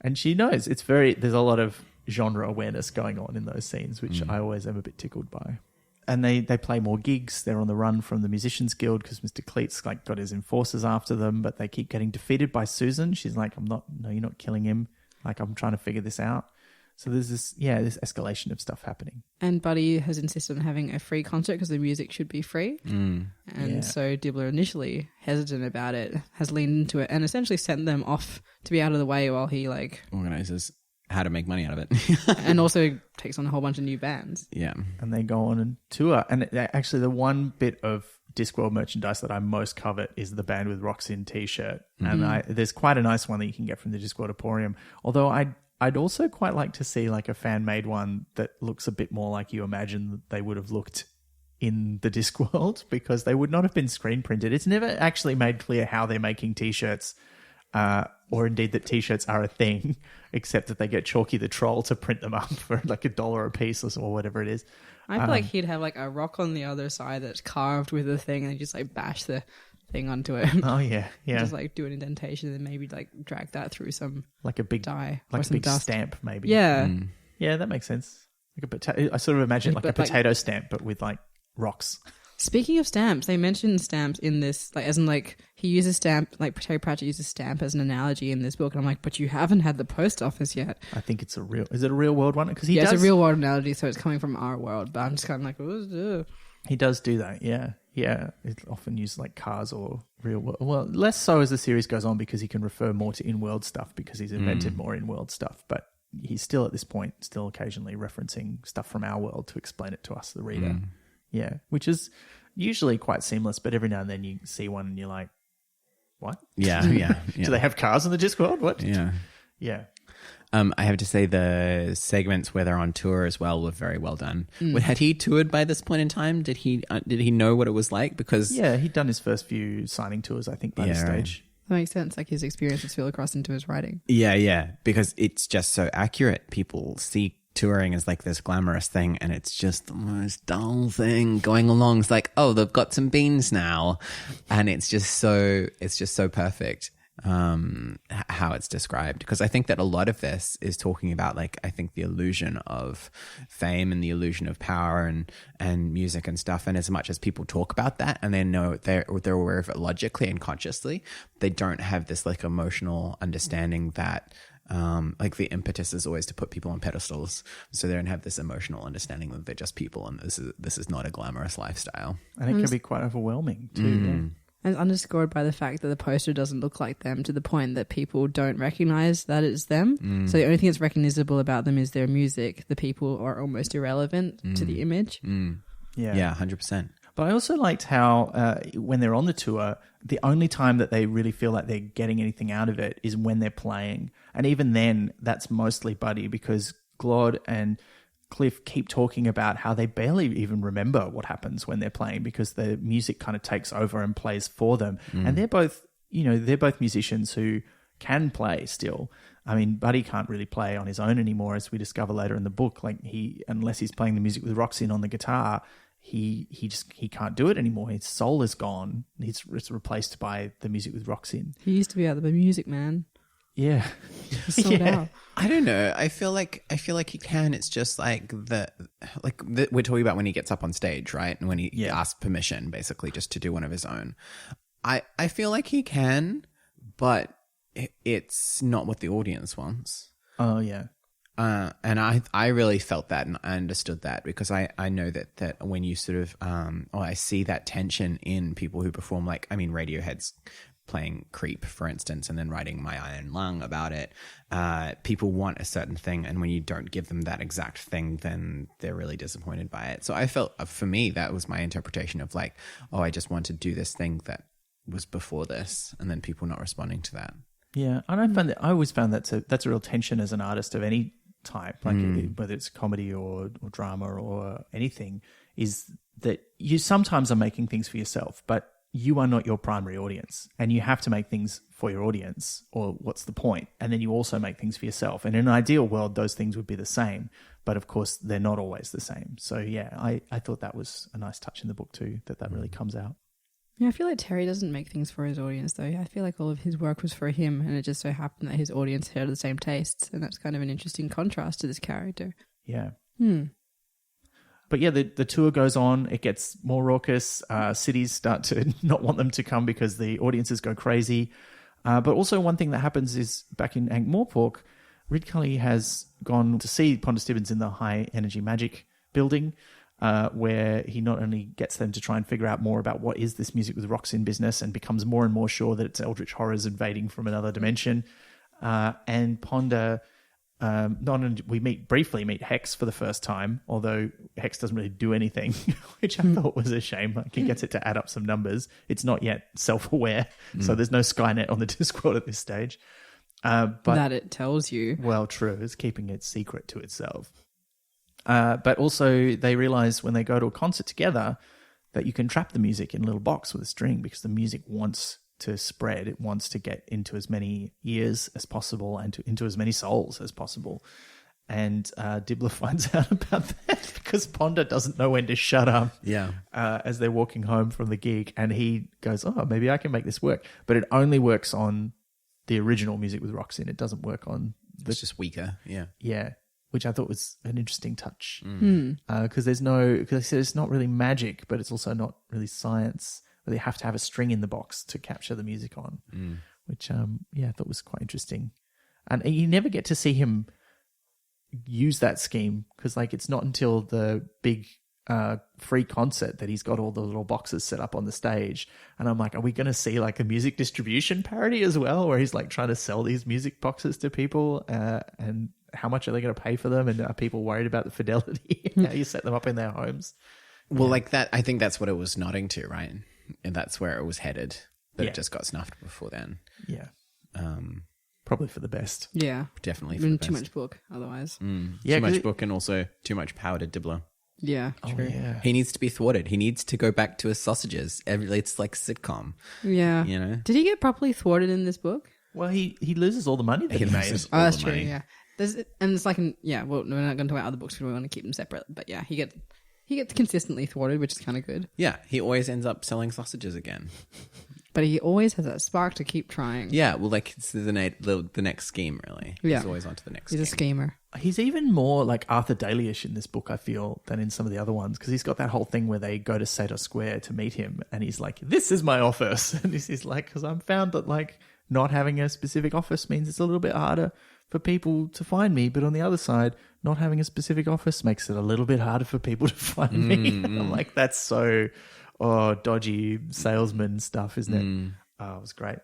B: And she knows there's a lot of genre awareness going on in those scenes, which I always am a bit tickled by. And they play more gigs. They're on the run from the Musicians Guild because Mr. Cleet's like got his enforcers after them, but they keep getting defeated by Susan. She's like, you're not killing him. Like, I'm trying to figure this out. So there's this escalation of stuff happening.
A: And Buddy has insisted on having a free concert because the music should be free. So Dibbler, initially hesitant about it, has leaned into it and essentially sent them off to be out of the way while he
C: organizes how to make money out of it.
A: And also takes on a whole bunch of new bands.
C: Yeah.
B: And they go on and tour. And actually the one bit of Discworld merchandise that I most covet is the Band with Rocks In t-shirt. And there's quite a nice one that you can get from the Discworld Emporium. Although I I'd also quite like to see like a fan-made one that looks a bit more like you imagine that they would have looked in the Discworld, because they would not have been screen printed. It's never actually made clear how they're making T-shirts, or indeed that T-shirts are a thing, except that they get Chalky the Troll to print them up for like $1 a piece or whatever it is.
A: I feel like he'd have like a rock on the other side that's carved with a thing, and just like bash the thing onto it.
B: Oh yeah, yeah.
A: Just like do an indentation and maybe like drag that through some
B: like a big
A: dye,
B: like
A: or
B: a
A: some
B: big
A: dust.
B: stamp, maybe.
A: Yeah,
B: yeah, that makes sense. Like a potato. I sort of imagine like a potato stamp, but with like rocks.
A: Speaking of stamps, they mentioned stamps in this, like as in like he uses stamp, like Terry Pratchett uses stamp as an analogy in this book, and I'm like, but you haven't had the post office yet.
B: I think it's is it a real world one? Because
A: it's a real world analogy, so it's coming from our world. But I'm just kind of like, ugh.
B: He does do that, yeah. It's often used like cars or real world. Well, less so as the series goes on, because he can refer more to in-world stuff because he's invented more in-world stuff. But he's still at this point still occasionally referencing stuff from our world to explain it to us, the reader. Yeah, which is usually quite seamless, but every now and then you see one and you're like, what?
C: Yeah.
B: Do they have cars in the Discworld? What? Yeah.
C: I have to say the segments where they're on tour as well were very well done. Had he toured by this point in time? Did he know what it was like? Because
B: he'd done his first few signing tours, I think, by this stage.
A: Right. That makes sense. Like his experiences feel across into his writing.
C: Yeah, because it's just so accurate. People see touring as like this glamorous thing, and it's just the most dull thing going along. It's like, oh, they've got some beans now, and it's just so perfect how it's described, because I think that a lot of this is talking about like, I think the illusion of fame and the illusion of power and music and stuff, and as much as people talk about that and they know they're aware of it logically and consciously, they don't have this like emotional understanding that like the impetus is always to put people on pedestals, so they don't have this emotional understanding that they're just people, and this is not a glamorous lifestyle,
B: and it can be quite overwhelming too.
A: And underscored by the fact that the poster doesn't look like them, to the point that people don't recognize that it's them. So the only thing that's recognizable about them is their music. The people are almost irrelevant to the image.
C: Yeah, 100%.
B: But I also liked how when they're on the tour, the only time that they really feel like they're getting anything out of it is when they're playing. And even then, that's mostly Buddy, because Claude and Cliff keep talking about how they barely even remember what happens when they're playing, because the music kind of takes over and plays for them. And they're both musicians who can play still. I mean, Buddy can't really play on his own anymore, as we discover later in the book. Like unless he's playing the music with Roxanne on the guitar, he can't do it anymore. His soul is gone. It's replaced by the music with Roxanne.
A: He used to be out of the music, man.
B: Yeah.
A: Sold out.
C: I don't know. I feel like he can. It's just like we're talking about when he gets up on stage, right? And when he asks permission, basically, just to do one of his own. I feel like he can, but it's not what the audience wants.
B: Oh, yeah.
C: And I really felt that, and I understood that, because I know that when you sort of, I see that tension in people who perform, like, I mean, Radiohead's playing Creep, for instance, and then writing My Iron Lung about it. People want a certain thing, and when you don't give them that exact thing, then they're really disappointed by it. So I felt, for me, that was my interpretation of like, oh, I just want to do this thing that was before this, and then people not responding to that.
B: Yeah, and I always found that's a real tension as an artist of any type, like whether it's comedy or drama or anything, is that you sometimes are making things for yourself, but you are not your primary audience, and you have to make things for your audience, or what's the point? And then you also make things for yourself. And in an ideal world, those things would be the same, but of course they're not always the same. So yeah, I thought that was a nice touch in the book too, that really comes out.
A: Yeah, I feel like Terry doesn't make things for his audience, though. I feel like all of his work was for him, and it just so happened that his audience had the same tastes, and that's kind of an interesting contrast to this character.
B: Yeah. But yeah, the tour goes on. It gets more raucous. Cities start to not want them to come because the audiences go crazy. But also one thing that happens is back in Ankh-Morpork, Rid Cully has gone to see Ponder Stibbons in the high energy magic building, where he not only gets them to try and figure out more about what is this music with Roxanne business, and becomes more and more sure that it's eldritch horrors invading from another dimension. And Ponder... we briefly meet Hex for the first time, although Hex doesn't really do anything, which I thought was a shame. Like, he gets it to add up some numbers. It's not yet self-aware, so there's no Skynet on the Discworld at this stage. But
A: that it tells you.
B: Well, true. It's keeping it secret to itself. But also they realize when they go to a concert together that you can trap the music in a little box with a string because the music wants to spread. It wants to get into as many ears as possible and into as many souls as possible. And Dibbler finds out about that because Ponder doesn't know when to shut up.
C: Yeah.
B: As they're walking home from the gig, and he goes, "Oh, maybe I can make this work." But it only works on the original music with rocks in. It doesn't work on
C: It's just weaker. Yeah.
B: Yeah, which I thought was an interesting touch because because they said it's not really magic, but it's also not really science. Where they have to have a string in the box to capture the music on, which I thought was quite interesting. And you never get to see him use that scheme because it's not until the big free concert that he's got all the little boxes set up on the stage, and I'm like, are we going to see a music distribution parody as well, where he's trying to sell these music boxes to people, and how much are they going to pay for them, and are people worried about the fidelity? How you set them up in their homes?
C: Well, that, I think that's what it was nodding to, right? And that's where it was headed, but it just got snuffed before then.
B: Yeah. Probably for the best.
A: Yeah.
C: Definitely for the best.
A: Too much book otherwise.
C: Too much book, and also too much power to Dibbler.
A: Yeah, true.
B: Oh, yeah.
C: He needs to be thwarted. He needs to go back to his sausages. It's like a sitcom.
A: Yeah.
C: You know?
A: Did he get properly thwarted in this book?
B: Well, he loses all the money that he made.
A: Oh, that's true, yeah. Well, we're not going to talk about other books because we want to keep them separate. But yeah, he gets consistently thwarted, which is kind of good.
C: Yeah, he always ends up selling sausages again.
A: But he always has that spark to keep trying.
C: Yeah, well, it's the next scheme, really.
A: Yeah.
C: He's always on to the next
A: He's a schemer.
B: He's even more like Arthur Daley-ish in this book, I feel, than in some of the other ones, because he's got that whole thing where they go to Sator Square to meet him, and he's like, "This is my office." And he's like, because I've found that not having a specific office means it's a little bit harder for people to find me, but on the other side, not having a specific office makes it a little bit harder for people to find me. I'm like, that's so dodgy salesman stuff, isn't it? Oh, it was great.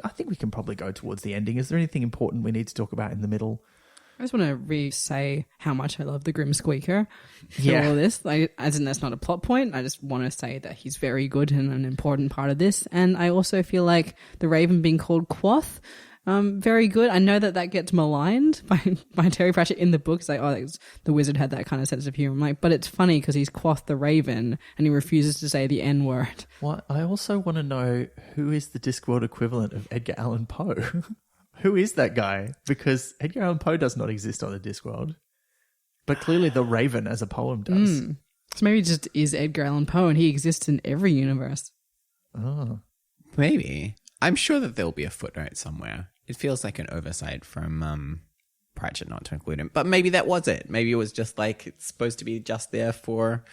B: I think we can probably go towards the ending. Is there anything important we need to talk about in the middle?
A: I just want to re-say how much I love the Grim Squeaker for all this. As in, that's not a plot point. I just want to say that he's very good and an important part of this. And I also feel like the Raven being called Quoth, very good. I know that gets maligned by Terry Pratchett in the book. It's like, the wizard had that kind of sense of humor. I'm like, but it's funny because he's Quoth the Raven and he refuses to say the N-word.
B: Well, I also want to know who is the Discworld equivalent of Edgar Allan Poe. Who is that guy? Because Edgar Allan Poe does not exist on the Discworld. But clearly the Raven as a poem does.
A: So maybe it just is Edgar Allan Poe and he exists in every universe.
B: Oh.
C: Maybe. I'm sure that there'll be a footnote somewhere. It feels like an oversight from Pratchett not to include him. But maybe that was it. Maybe it was just it's supposed to be just there for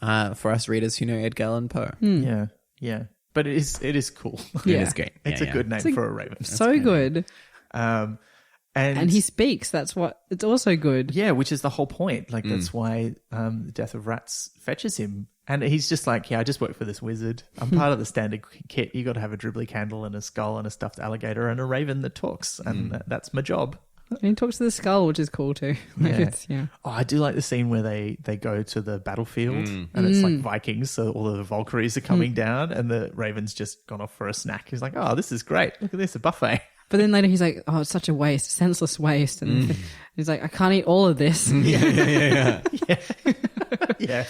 C: us readers who know Edgar Allan Poe.
B: Yeah. But it is cool.
C: Yeah. It is great.
B: It's a good name for a Raven.
A: So good.
B: And
A: he speaks. It's also good.
B: Yeah, which is the whole point. That's why the Death of Rats fetches him. And he's just like, I just work for this wizard. I'm part of the standard kit. You got to have a dribbly candle and a skull and a stuffed alligator and a raven that talks. And that's my job.
A: And he talks to the skull, which is cool too.
B: Oh, I do like the scene where they go to the battlefield and it's like Vikings. So all of the Valkyries are coming down and the raven's just gone off for a snack. He's like, oh, this is great. Look at this, a buffet.
A: But then later he's like, oh, it's such a waste, senseless waste. And he's like, I can't eat all of this.
B: Yeah.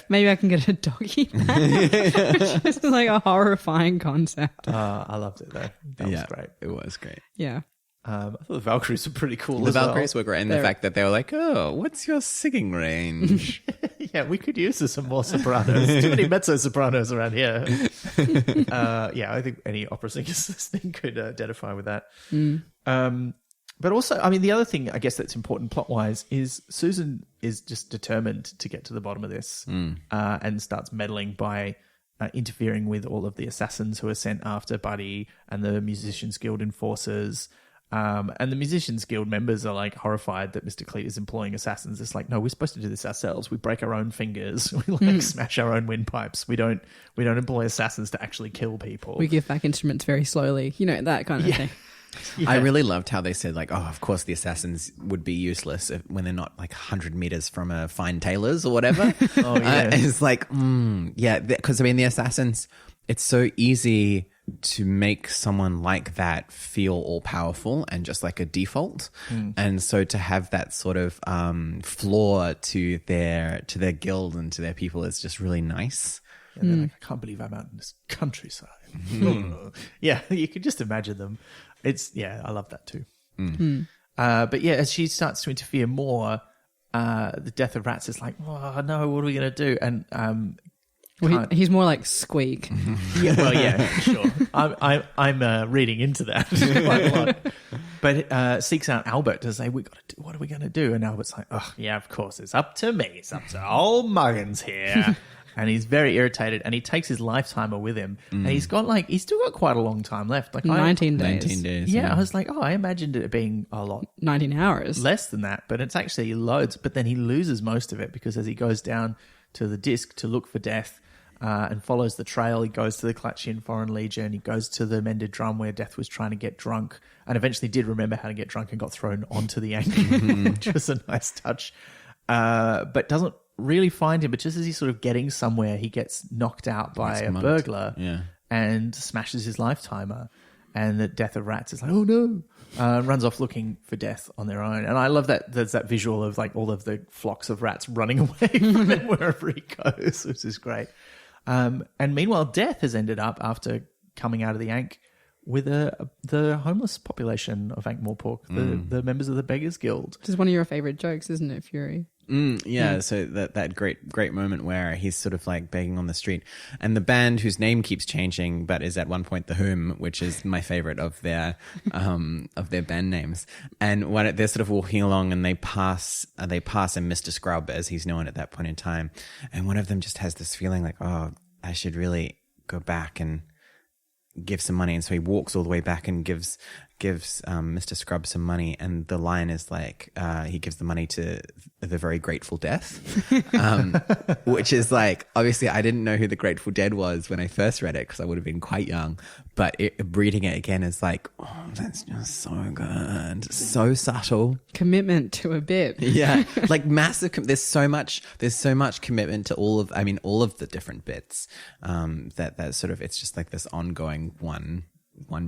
A: Maybe I can get a doggy bag. Which is like a horrifying concept.
B: I loved it though. That was great.
C: It was great.
A: Yeah.
B: I thought the Valkyries were pretty cool
C: The
B: as well.
C: Valkyries were great. And the fact that they were like, oh, what's your singing range?
B: Yeah, we could use some more sopranos. Too many mezzo-sopranos around here. I think any opera singers listening could identify with that. But also, I mean, the other thing I guess that's important plot-wise is Susan is just determined to get to the bottom of this and starts meddling by interfering with all of the assassins who are sent after Buddy and the Musicians Guild enforcers. And the Musicians Guild members are horrified that Mr. Cleet is employing assassins. It's like, no, we're supposed to do this ourselves. We break our own fingers. We smash our own windpipes. We don't employ assassins to actually kill people.
A: We give back instruments very slowly. That kind of thing.
C: Yeah. I really loved how they said of course the assassins would be useless when they're not 100 meters from a fine tailor's or whatever.
B: Oh yeah.
C: It's because the assassins, it's so easy to make someone like that feel all powerful and just like a default. And so to have that sort of flaw to their guild and to their people is just really nice.
B: And they're like, I can't believe I'm out in this countryside. Yeah, you could just imagine them. I love that too. But yeah, as she starts to interfere more, the death of rats is like, oh no, what are we going to do? And
A: he's more like Squeak.
B: Sure. I'm reading into that quite a lot. But seeks out Albert to say, what are we going to do? And Albert's like, oh, yeah, of course, it's up to me. It's up to old Muggins here. And he's very irritated, and he takes his lifetimer with him. And he's still got quite a long time left. Like
A: 19 days.
C: 19 days.
B: Yeah, I was like, I imagined it being a lot
A: 19 hours.
B: less than that, but it's actually loads. But then he loses most of it because as he goes down to the disc to look for death and follows the trail, he goes to the Klatchian Foreign Legion, he goes to the Mended Drum where Death was trying to get drunk and eventually did remember how to get drunk and got thrown onto the Ankh, which was a nice touch, but doesn't really find him. But just as he's sort of getting somewhere, he gets knocked out by a burglar and smashes his lifetimer. And the Death of Rats is like, oh no, runs off looking for death on their own. And I love that there's that visual of like all of the flocks of rats running away from him wherever he goes, which is great. And meanwhile, Death has ended up, after coming out of the Ankh, with the homeless population of Ankh-Morpork, the members of the Beggars Guild.
A: Which is one of your favorite jokes, isn't it, Fury?
C: So that great moment where he's sort of like begging on the street, and the band whose name keeps changing but is at one point the Whom, which is my favorite of their band names. And when they're sort of walking along and they pass a Mr. Scrub, as he's known at that point in time, and one of them just has this feeling like, oh, I should really go back and give some money. And so he walks all the way back and gives Mr. Scrub some money, and the line is like, he gives the money to the Very Grateful Death, which is like, obviously I didn't know who the Grateful Dead was when I first read it because I would have been quite young, but reading it again is like, oh, that's just so good, so subtle,
A: commitment to a bit.
C: Yeah, like massive. There's so much commitment to all of the different bits, that sort of, it's just like this ongoing one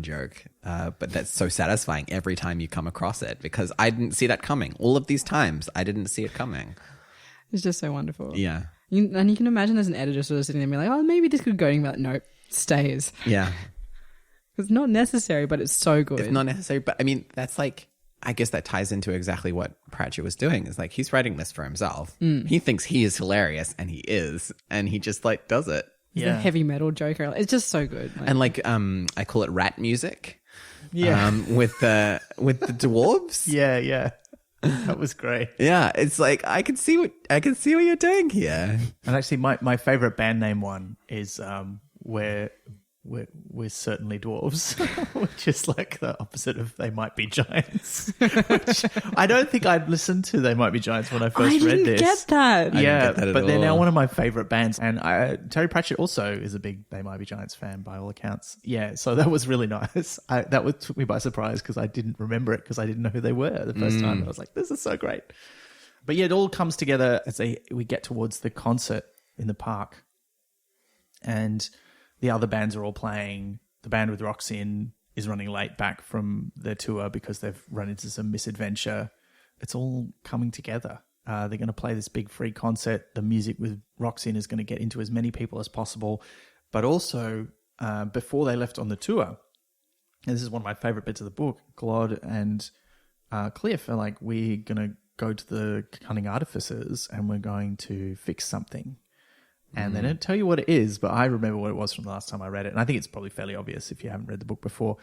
C: joke, but that's so satisfying every time you come across it, because I didn't see that coming. All of these times I didn't see it coming.
A: It's just so wonderful.
C: Yeah.
A: And you can imagine as an editor sort of sitting there and be like, oh, maybe this could go, and be like, nope, stays.
C: Yeah.
A: It's not necessary, but it's so good.
C: It's not necessary, but I mean, that's like, I guess that ties into exactly what Pratchett was doing. Is like, he's writing this for himself. He thinks he is hilarious, and he is, and he just like does it.
A: He's a heavy metal joker. It's just so good.
C: And like, I call it rat music. Yeah. With the dwarves.
B: Yeah. That was great.
C: Yeah. It's like, I can see what you're doing here.
B: And actually my favorite band name one is, we're certainly dwarves, which is like the opposite of They Might Be Giants, which I don't think I'd listened to They Might Be Giants when I first read this.
A: Get that.
B: Yeah, but they're now one of my favorite bands. And Terry Pratchett also is a big They Might Be Giants fan by all accounts. Yeah, so that was really nice. That took me by surprise because I didn't remember it because I didn't know who they were the first time. I was like, this is so great. But yeah, it all comes together as we get towards the concert in the park. And the other bands are all playing. The band with Roxin is running late back from their tour because they've run into some misadventure. It's all coming together. They're going to play this big free concert. The music with Roxin is going to get into as many people as possible. But also, before they left on the tour, and this is one of my favorite bits of the book, Glod and Cliff are like, we're going to go to the Cunning Artificers and we're going to fix something. And they don't tell you what it is, but I remember what it was from the last time I read it. And I think it's probably fairly obvious if you haven't read the book before.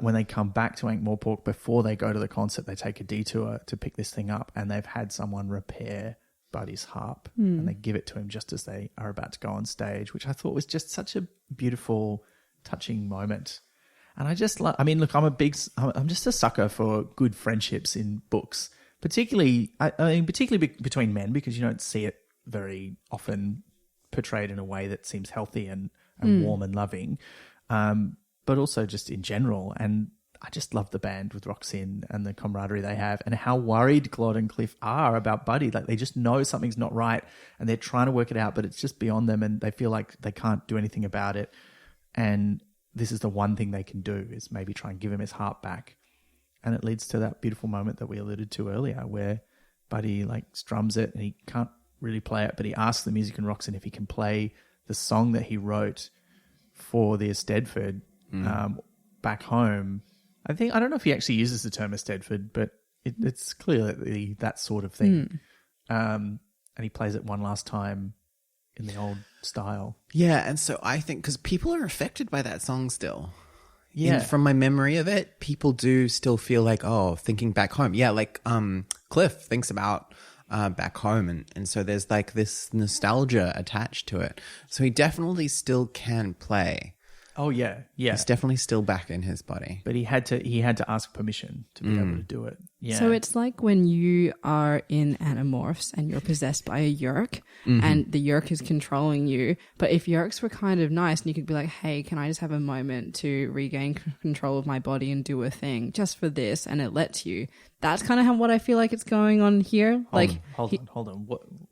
B: When they come back to Ankh-Morpork, before they go to the concert, they take a detour to pick this thing up, and they've had someone repair Buddy's harp, and they give it to him just as they are about to go on stage, which I thought was just such a beautiful, touching moment. And I just look, I'm just a sucker for good friendships in books, particularly between men, because you don't see it very often portrayed in a way that seems healthy and warm and loving, but also just in general. And I just love the band with Roxin and the camaraderie they have, and how worried Glod and Cliff are about Buddy. Like, they just know something's not right and they're trying to work it out, but it's just beyond them and they feel like they can't do anything about it. And this is the one thing they can do, is maybe try and give him his heart back. And it leads to that beautiful moment that we alluded to earlier, where Buddy like strums it and he can't really play it, but he asks the music and Roxanne if he can play the song that he wrote for the Eisteddfod back home. I don't know if he actually uses the term Eisteddfod, but it's clearly that sort of thing. And he plays it one last time in the old style.
C: Yeah, and so I think because people are affected by that song still.
B: Yeah.
C: From my memory of it, people do still feel like, thinking back home. Yeah, like Cliff thinks about back home, and so there's like this nostalgia attached to it. So he definitely still can play.
B: Oh yeah, yeah.
C: He's definitely still back in his body.
B: But he had to ask permission to be able to do it. Yeah.
A: So it's like when you are in Animorphs and you're possessed by a Yeerk and the Yeerk is controlling you. But if Yeerks were kind of nice and you could be like, hey, can I just have a moment to regain control of my body and do a thing just for this? And it lets you. That's kind of what I feel like it's going on here.
B: Hold on.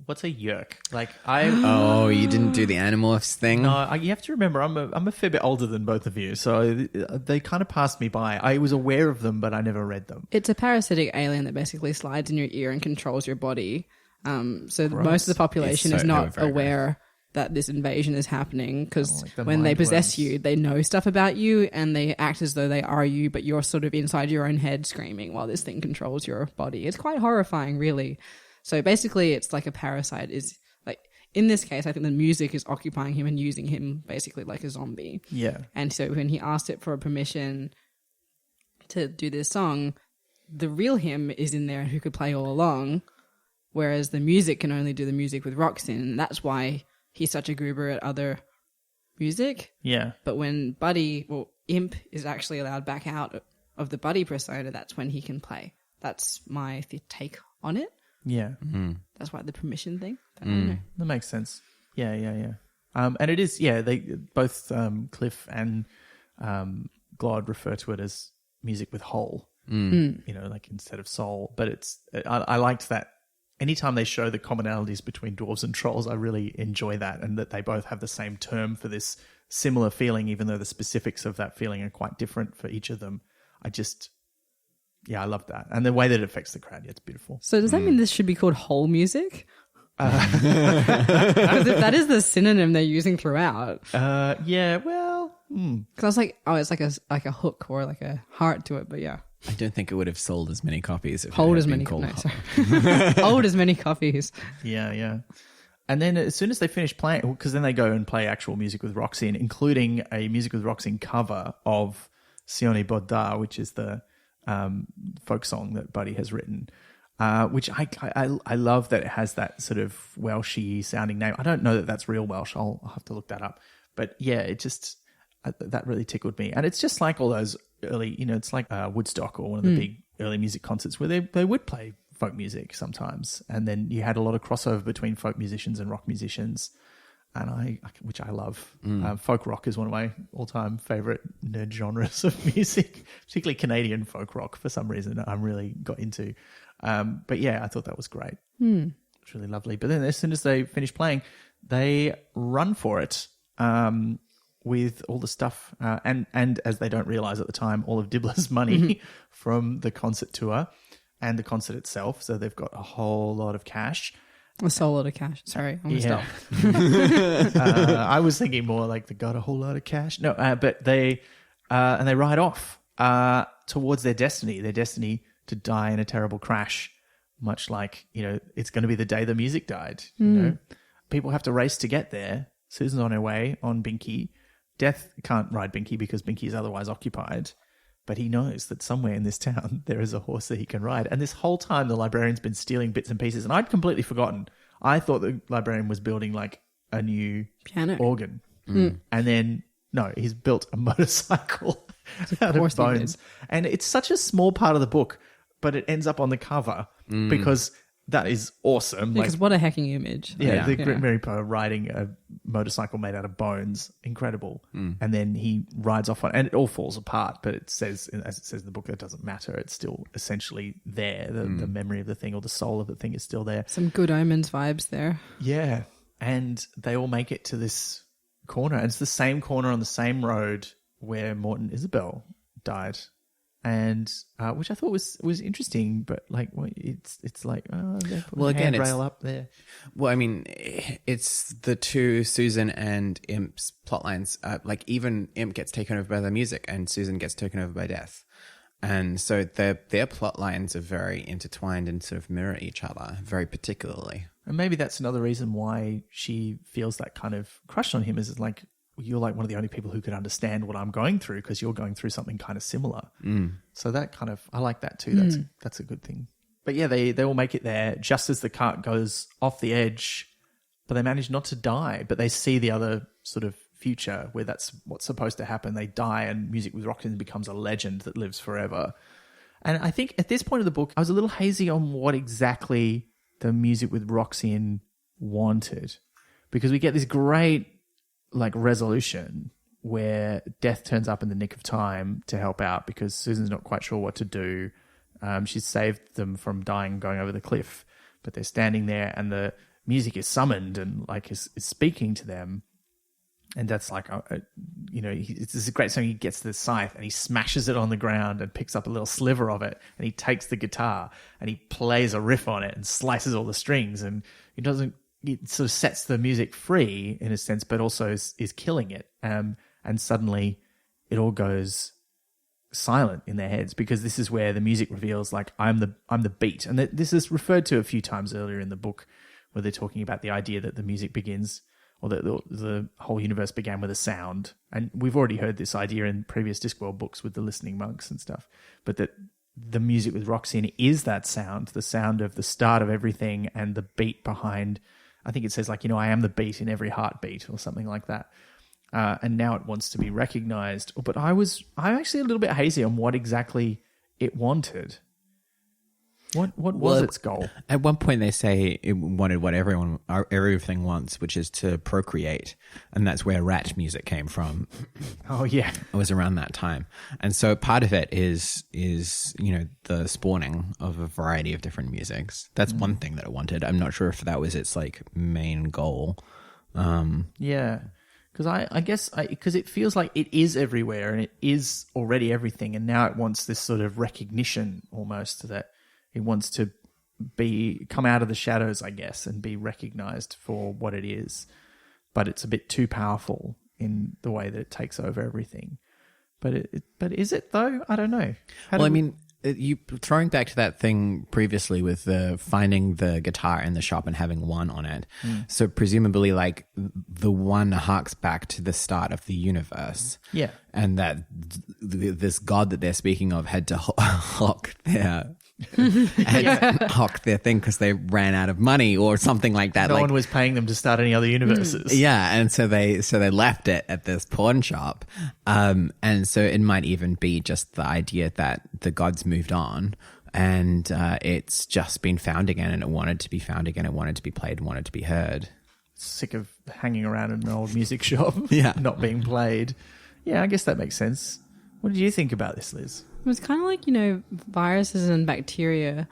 B: What's a Yeerk? Like
C: you didn't do the Animorphs thing?
B: No, you have to remember, I'm a fair bit older than both of you, so they kind of passed me by. I was aware of them, but I never read them.
A: It's a parasitic alien that basically slides in your ear and controls your body. So most of the population is not aware that this invasion is happening, because when they possess you, they know stuff about you and they act as though they are you, but you're sort of inside your own head screaming while this thing controls your body. It's quite horrifying, really. So basically it's like a parasite is like, in this case, I think the music is occupying him and using him basically like a zombie.
B: Yeah.
A: And so when he asked it for permission to do this song, the real him is in there who could play all along, whereas the music can only do the music with Roxanne. And that's why he's such a goober at other music.
B: Yeah.
A: But when Imp is actually allowed back out of the Buddy persona, that's when he can play. That's my take on it.
B: Yeah.
A: That's why the permission thing. I don't know.
B: That makes sense. Yeah. And it is, they both Cliff and Glod refer to it as music with whole, like instead of soul. But I liked that. Anytime they show the commonalities between dwarves and trolls, I really enjoy that, and that they both have the same term for this similar feeling, even though the specifics of that feeling are quite different for each of them. I love that. And the way that it affects the crowd, it's beautiful.
A: So does that mean this should be called whole music? Because if that is the synonym they're using throughout.
B: Because
A: I was like, it's like a hook or like a heart to it, but yeah.
C: I don't think it would have sold as many copies.
A: Hold as many copies. Hold as many copies.
B: Yeah. And then as soon as they finish playing, because then they go and play actual music with Roxanne, including a music with Roxanne cover of Sione Bodda, which is the folk song that Buddy has written, which I love that it has that sort of Welshy sounding name. I don't know that that's real Welsh. I'll have to look that up. But yeah, it just, that really tickled me. And it's just like all those early, it's like Woodstock or one of the big early music concerts where they would play folk music sometimes. And then you had a lot of crossover between folk musicians and rock musicians. And which I love. Folk rock is one of my all-time favorite nerd genres of music, particularly Canadian folk rock. For some reason, I'm really got into. But yeah, I thought that was great. It's really lovely. But then, as soon as they finish playing, they run for it with all the stuff, and as they don't realize at the time, all of Dibbler's money from the concert tour and the concert itself. So they've got a whole lot of cash.
A: A sole lot of cash. Sorry, I'm going to
B: stop. I was thinking more like they got a whole lot of cash. No, but they ride off towards their destiny to die in a terrible crash, much like, it's going to be the day the music died. People have to race to get there. Susan's on her way on Binky. Death can't ride Binky because Binky is otherwise occupied. But he knows that somewhere in this town there is a horse that he can ride. And this whole time the librarian's been stealing bits and pieces. And I'd completely forgotten. I thought the librarian was building like a new
A: piano
B: organ. And then, no, he's built a motorcycle out of bones. And it's such a small part of the book, but it ends up on the cover because that is awesome.
A: Because what a hacking image.
B: Yeah, the Grim Reaper riding a motorcycle made out of bones. Incredible. And then he rides off on, and it all falls apart, but it says, as it says in the book, that doesn't matter. It's still essentially there. The memory of the thing or the soul of the thing is still there.
A: Some Good Omens vibes there.
B: Yeah. And they all make it to this corner. And it's the same corner on the same road where Morton Isabel died, and which I thought was interesting, but like it's like they put a handrail up there.
C: Well, I mean, it's the two Susan and Imp's plotlines. Like even Imp gets taken over by the music, and Susan gets taken over by death. And so their plot lines are very intertwined and sort of mirror each other very particularly.
B: And maybe that's another reason why she feels that kind of crush on him, is like, you're like one of the only people who could understand what I'm going through because you're going through something kind of similar. So that kind of, I like that too. That's a good thing. But yeah, they all make it there just as the cart goes off the edge, but they manage not to die, but they see the other sort of future where that's what's supposed to happen. They die and Music with Roxanne becomes a legend that lives forever. And I think at this point of the book, I was a little hazy on what exactly the Music with Roxanne wanted, because we get this great like resolution where Death turns up in the nick of time to help out because Susan's not quite sure what to do. She's saved them from dying going over the cliff, but they're standing there and the music is summoned and like is speaking to them. And that's like, this is a great song. He gets the scythe and he smashes it on the ground and picks up a little sliver of it. And he takes the guitar and he plays a riff on it and slices all the strings. And it sort of sets the music free in a sense, but also is killing it. And suddenly it all goes silent in their heads, because this is where the music reveals like, I'm the beat. And this is referred to a few times earlier in the book where they're talking about the idea that the music begins, or that the whole universe began with a sound. And we've already heard this idea in previous Discworld books with the listening monks and stuff, but that the Music with Roxanne is that sound, the sound of the start of everything and the beat behind. I think it says like, I am the beat in every heartbeat or something like that. And now it wants to be recognized. But I'm actually a little bit hazy on what exactly it wanted. What was its goal?
C: At one point they say it wanted what everything wants, which is to procreate. And that's where rat music came from.
B: Oh, yeah.
C: It was around that time. And so part of it is the spawning of a variety of different musics. That's one thing that it wanted. I'm not sure if that was its like main goal.
B: Yeah. Because I guess because it feels like it is everywhere and it is already everything. And now it wants this sort of recognition almost, that it wants to come out of the shadows, I guess, and be recognized for what it is. But it's a bit too powerful in the way that it takes over everything. But is it though? I don't know.
C: You throwing back to that thing previously with finding the guitar in the shop and having one on it. So presumably like the one harks back to the start of the universe.
B: Yeah.
C: And that this god that they're speaking of had to hock their thing because they ran out of money or something like that.
B: No one was paying them to start any other universes.
C: Yeah, and so they left it at this pawn shop. And so it might even be just the idea that the gods moved on and it's just been found again, and it wanted to be found again, it wanted to be played, and wanted to be heard.
B: Sick of hanging around in an old music shop, not being played. Yeah, I guess that makes sense. What did you think about this, Liz?
A: It was kind of like, viruses and bacteria.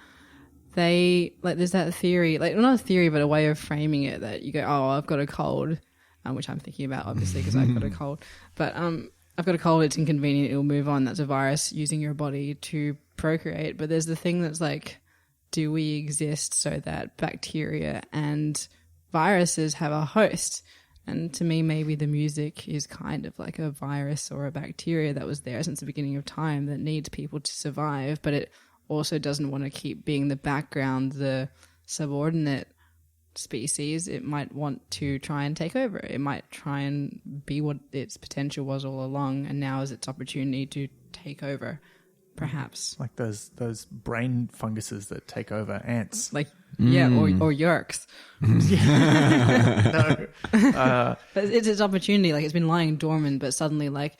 A: There's that theory, like not a theory, but a way of framing it that you go, oh, I've got a cold, which I'm thinking about obviously because I've got a cold. But I've got a cold, it's inconvenient, it'll move on. That's a virus using your body to procreate. But there's the thing that's like, do we exist so that bacteria and viruses have a host? And to me, maybe the music is kind of like a virus or a bacteria that was there since the beginning of time that needs people to survive, but it also doesn't want to keep being the background, the subordinate species. It might want to try and take over. It might try and be what its potential was all along, and now is its opportunity to take over, perhaps.
B: Like those brain funguses that take over ants.
A: Like, yeah, or Yerks.
B: No.
A: But it's its opportunity. Like, it's been lying dormant, but suddenly, like,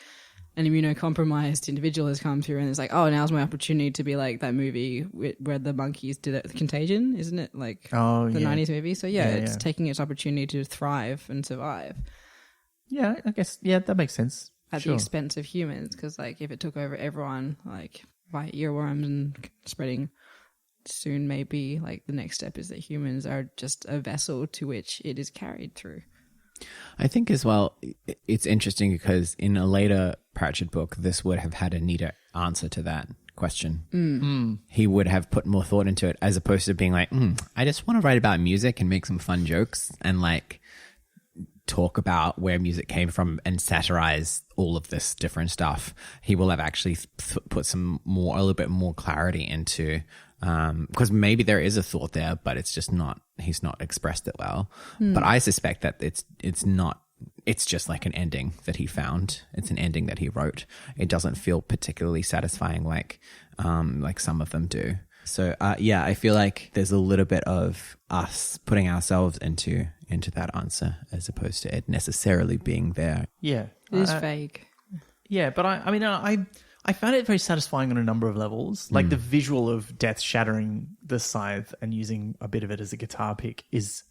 A: an immunocompromised individual has come through and it's like, oh, now's my opportunity to be like that movie where the monkeys did it, Contagion, isn't it? Like, the 90s movie. So, it's taking its opportunity to thrive and survive.
B: Yeah, I guess, that makes sense.
A: At the expense of humans, because, like, if it took over everyone, like, by earworms and spreading, soon maybe, like, the next step is that humans are just a vessel to which it is carried through.
C: I think as well, it's interesting because in a later Pratchett book, this would have had a neater answer to that question. He would have put more thought into it as opposed to being like, I just want to write about music and make some fun jokes and like talk about where music came from and satirize all of this different stuff. He will have actually put a little bit more clarity into, because maybe there is a thought there, but it's just not, he's not expressed it well. But I suspect that it's not, it's just like an ending that he found. It's an ending that he wrote. It doesn't feel particularly satisfying like some of them do. So I feel like there's a little bit of us putting ourselves into that answer as opposed to it necessarily being there.
B: Yeah.
A: It is vague.
B: Yeah, but I found it very satisfying on a number of levels. Like the visual of Death shattering the scythe and using a bit of it as a guitar pick is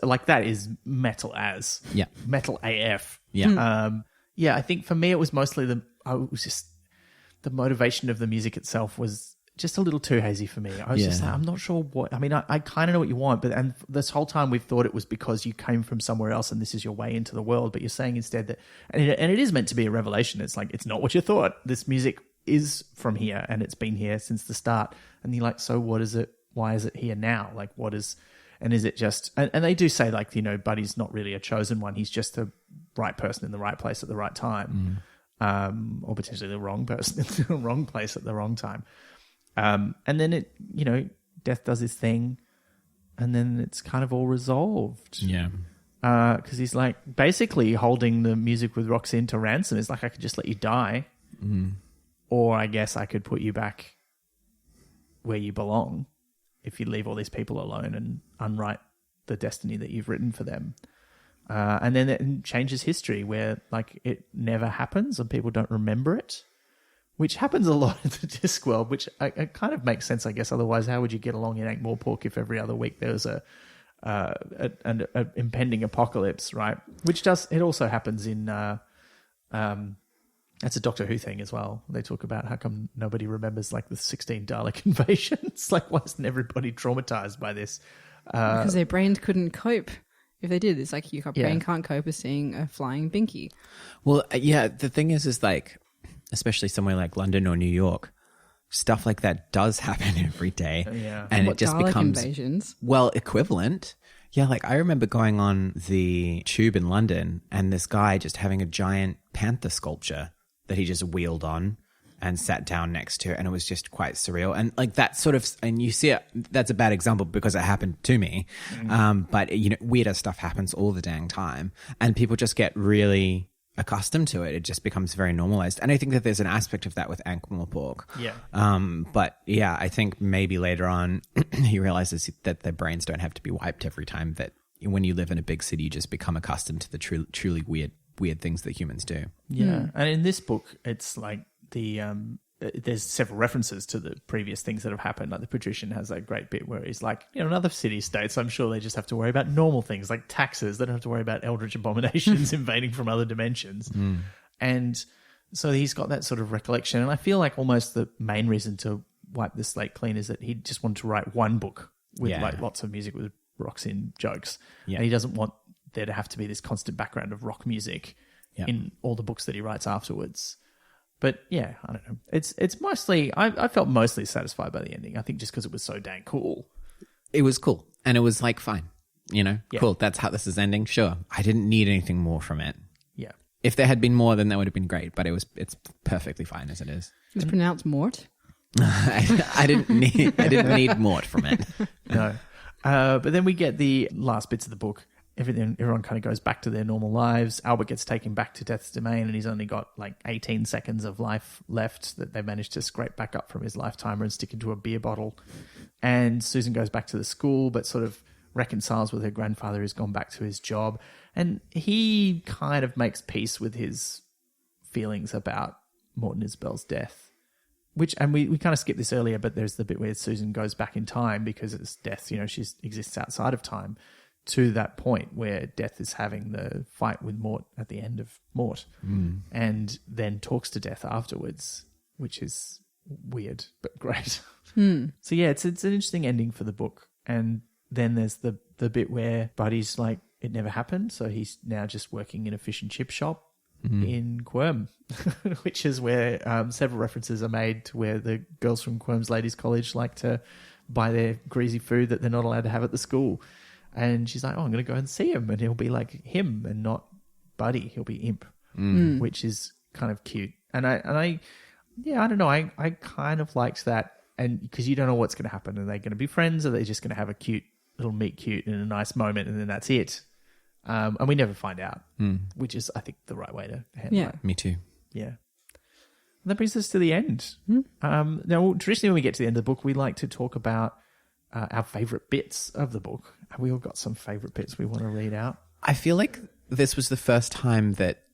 B: like that is metal as.
C: Yeah.
B: Metal AF.
C: Yeah.
B: I think for me it was mostly the motivation of the music itself was just a little too hazy for me. I was just like, I'm not sure what... I mean, I kind of know what you want, and this whole time we've thought it was because you came from somewhere else and this is your way into the world, but you're saying instead that... And it is meant to be a revelation. It's like, it's not what you thought. This music is from here, and it's been here since the start. And you're like, so what is it? Why is it here now? Like, what is... And is it just... And they do say, like, you know, Buddy's not really a chosen one. He's just the right person in the right place at the right time. Or potentially the wrong person in the wrong place at the wrong time. And then it, you know, Death does his thing, and then it's kind of all resolved.
C: Yeah.
B: Because he's like basically holding the music with Roxanne to ransom. It's like, I could just let you die, or I guess I could put you back where you belong if you leave all these people alone and unwrite the destiny that you've written for them. And then it changes history where like it never happens and people don't remember it. Which happens a lot in the Discworld, which it kind of makes sense, I guess. Otherwise, how would you get along in Ankh-Morpork if every other week there was an impending apocalypse, right? It also happens in... that's a Doctor Who thing as well. They talk about how come nobody remembers like the 16 Dalek invasions. Like, why isn't everybody traumatized by this?
A: Because their brains couldn't cope. If they did, it's like your brain can't cope with seeing a flying binky.
C: Well, the thing is like... especially somewhere like London or New York, stuff like that does happen every day.
B: Yeah.
C: And it just
A: Dalek
C: becomes
A: invasions?
C: Well, equivalent. Yeah, like I remember going on the tube in London and this guy just having a giant panther sculpture that he just wheeled on and sat down next to, and it was just quite surreal. And like that sort of, and you see it, that's a bad example because it happened to me. But you know, weirder stuff happens all the dang time, and people just get really accustomed to it. It just becomes very normalized. And I think that there's an aspect of that with Ankh-Morpork.
B: Yeah.
C: But yeah, I think maybe later on he realizes that their brains don't have to be wiped every time, that when you live in a big city, you just become accustomed to the truly weird things that humans do.
B: Yeah. And in this book, it's like there's several references to the previous things that have happened. Like the Patrician has that great bit where he's like, you know, in other city-states, I'm sure they just have to worry about normal things like taxes. They don't have to worry about eldritch abominations invading from other dimensions. And so he's got that sort of recollection. And I feel like almost the main reason to wipe the slate clean is that he just wanted to write one book with like lots of music with rocks in jokes. Yeah. And he doesn't want there to have to be this constant background of rock music in all the books that he writes afterwards. But yeah, I don't know. It's mostly, I felt mostly satisfied by the ending. I think just because it was so dang cool.
C: It was cool. And it was like, fine, you know, cool. That's how this is ending. Sure. I didn't need anything more from it.
B: Yeah.
C: If there had been more, then that would have been great. But it's perfectly fine as it is.
A: It's pronounced Mort.
C: I didn't need Mort from it.
B: No. But then we get the last bits of the book. Everyone kind of goes back to their normal lives. Albert gets taken back to Death's domain, and he's only got like 18 seconds of life left that they managed to scrape back up from his lifetimer and stick into a beer bottle. And Susan goes back to the school, but sort of reconciles with her grandfather who's gone back to his job. And he kind of makes peace with his feelings about Morton Isbell's death. And we kind of skipped this earlier, but there's the bit where Susan goes back in time because it's Death, you know, she exists outside of time, to that point where Death is having the fight with Mort at the end of Mort, and then talks to Death afterwards, which is weird but great. So yeah, it's an interesting ending for the book. And then there's the bit where Buddy's like, it never happened. So he's now just working in a fish and chip shop in Quirm, which is where several references are made to where the girls from Quirm's Ladies College like to buy their greasy food that they're not allowed to have at the school. And she's like, oh, I'm going to go and see him. And he'll be like him and not Buddy. He'll be Imp, which is kind of cute. And I don't know. I kind of liked that. And because you don't know what's going to happen. Are they going to be friends? Or are they just going to have a cute little meet cute in a nice moment and then that's it? And we never find out, which is, I think, the right way to handle it.
C: Me too.
B: Yeah. And that brings us to the end. Now, traditionally when we get to the end of the book, we like to talk about our favourite bits of the book. Have we all got some favourite bits we want to read out?
C: I feel like this was the first time that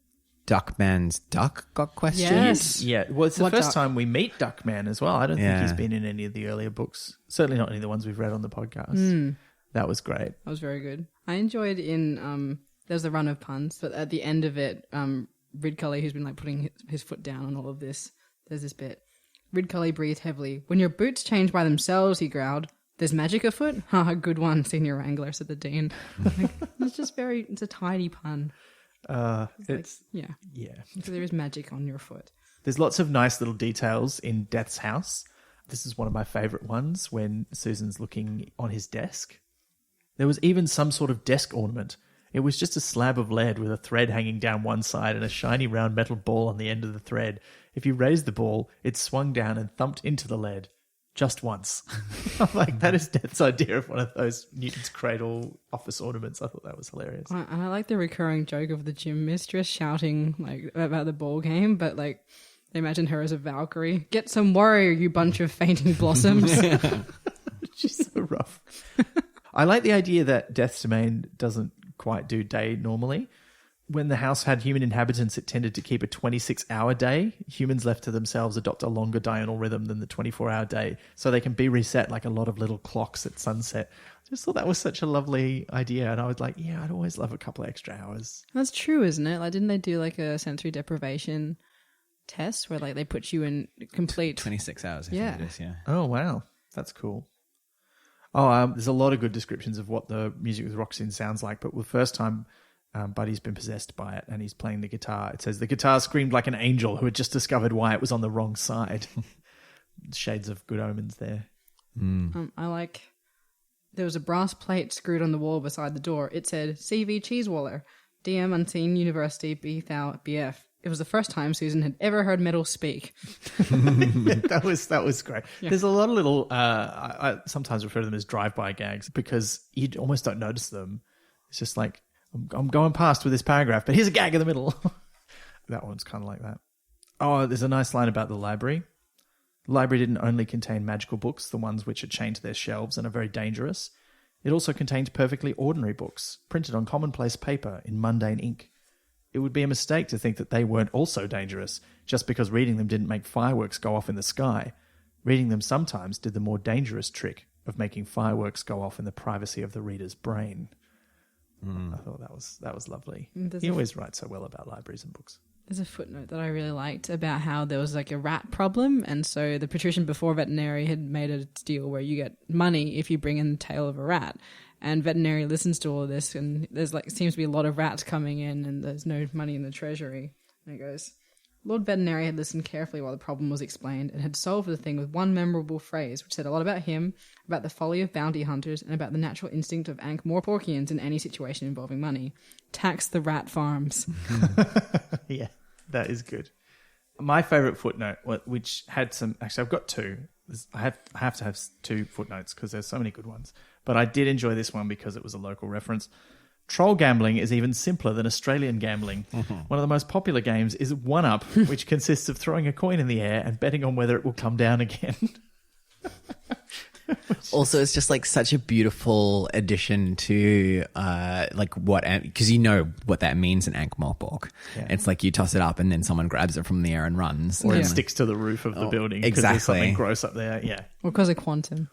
C: Duckman's duck got questioned.
A: Yes.
B: Yeah. Well, it's the first time we meet Duckman as well. I don't think he's been in any of the earlier books. Certainly not any of the ones we've read on the podcast. That was great.
A: That was very good. I enjoyed there's a run of puns, but at the end of it, Ridcully, who's been like putting his foot down on all of this, there's this bit. Ridcully breathed heavily. When your boots change by themselves, he growled. There's magic afoot? Ha, good one, Senior Wrangler, said the Dean. It's just it's a tidy pun. So there is magic on your foot.
B: There's lots of nice little details in Death's house. This is one of my favourite ones when Susan's looking on his desk. There was even some sort of desk ornament. It was just a slab of lead with a thread hanging down one side and a shiny round metal ball on the end of the thread. If you raised the ball, it swung down and thumped into the lead. Just once. I'm like, that is Death's idea of one of those Newton's Cradle office ornaments. I thought that was hilarious.
A: And I like the recurring joke of the gym mistress shouting like about the ball game, but like they imagine her as a Valkyrie. Get some warrior, you bunch of fainting blossoms.
B: She's so rough. I like the idea that Death's Domain doesn't quite do day normally. When the house had human inhabitants, it tended to keep a 26-hour day. Humans left to themselves adopt a longer diurnal rhythm than the 24-hour day, so they can be reset like a lot of little clocks at sunset. I just thought that was such a lovely idea, and I was like, yeah, I'd always love a couple of extra hours.
A: That's true, isn't it? Like, didn't they do like a sensory deprivation test where like they put you in complete
C: 26 hours? I think it is, yeah.
B: Oh wow, that's cool. Oh, there's a lot of good descriptions of what the music with Roxanne sounds like, but the first time Buddy's been possessed by it and he's playing the guitar. It says the guitar screamed like an angel who had just discovered why it was on the wrong side. Shades of Good Omens there.
A: I like there was a brass plate screwed on the wall beside the door. It said CV Cheesewaller, DM Unseen University B Thou BF. It was the first time Susan had ever heard metal speak.
B: That was great. Yeah. There's a lot of little, I sometimes refer to them as drive-by gags because you almost don't notice them. It's just like, I'm going past with this paragraph, but here's a gag in the middle. That one's kind of like that. Oh, there's a nice line about the library. The library didn't only contain magical books, the ones which are chained to their shelves and are very dangerous. It also contained perfectly ordinary books, printed on commonplace paper in mundane ink. It would be a mistake to think that they weren't also dangerous, just because reading them didn't make fireworks go off in the sky. Reading them sometimes did the more dangerous trick of making fireworks go off in the privacy of the reader's brain. I thought that was lovely. He always writes so well about libraries and books.
A: There's a footnote that I really liked about how there was like a rat problem, and so the patrician before veterinary had made a deal where you get money if you bring in the tail of a rat. And veterinary listens to all of this, and there's like seems to be a lot of rats coming in, and there's no money in the treasury. And it goes, Lord Veterinary had listened carefully while the problem was explained and had solved the thing with one memorable phrase, which said a lot about him, about the folly of bounty hunters, and about the natural instinct of Ankh-Morporkians in any situation involving money. Tax the rat farms.
B: Yeah, that is good. My favourite footnote, which had some... Actually, I've got two. I have to have two footnotes because there's so many good ones. But I did enjoy this one because it was a local reference. Troll gambling is even simpler than Australian gambling. One of the most popular games is One Up, which consists of throwing a coin in the air and betting on whether it will come down again.
C: Also, it's just like such a beautiful addition to like what, because you know what that means in Ankh-Morpork. Yeah. It's like you toss it up and then someone grabs it from the air and runs.
B: Or it sticks to the roof of the building.
C: Exactly.
B: There's something gross up there. Yeah.
A: Or because of quantum.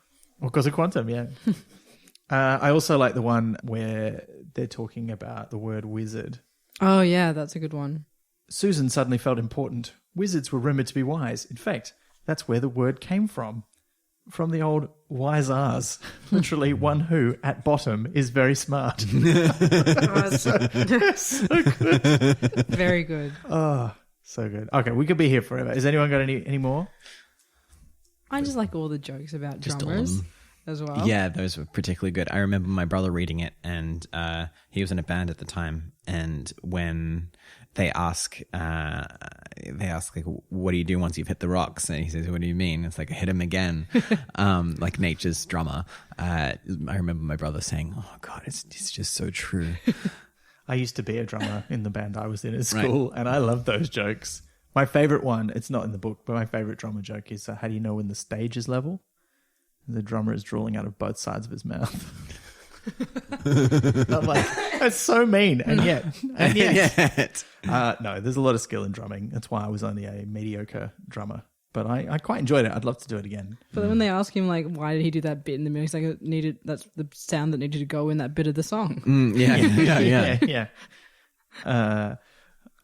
B: Yeah. I also like the one where they're talking about the word wizard.
A: Oh, yeah, that's a good one.
B: Susan suddenly felt important. Wizards were rumoured to be wise. In fact, that's where the word came from. from the old wise R's. Literally, one who at bottom is very smart. So good.
A: Very good.
B: Oh, so good. Okay, we could be here forever. Has anyone got any more?
A: I just like all the jokes about drummers as well.
C: Yeah, those were particularly good. I remember my brother reading it, and he was in a band at the time. And when they ask like, what do you do once you've hit the rocks? And he says, what do you mean? It's like, hit him again. Like Nature's drummer. I remember my brother saying, oh God, it's just so true.
B: I used to be a drummer in the band I was in at school, and I love those jokes. My favorite one, it's not in the book, but my favorite drummer joke is, how do you know when the stage is level? The drummer is drooling out of both sides of his mouth. I'm like, that's so mean. And yet. No, there's a lot of skill in drumming. That's why I was only a mediocre drummer. But I quite enjoyed it. I'd love to do it again.
A: But then when they ask him, like, why did he do that bit in the music, like, that's the sound that needed to go in that bit of the song.
B: Yeah.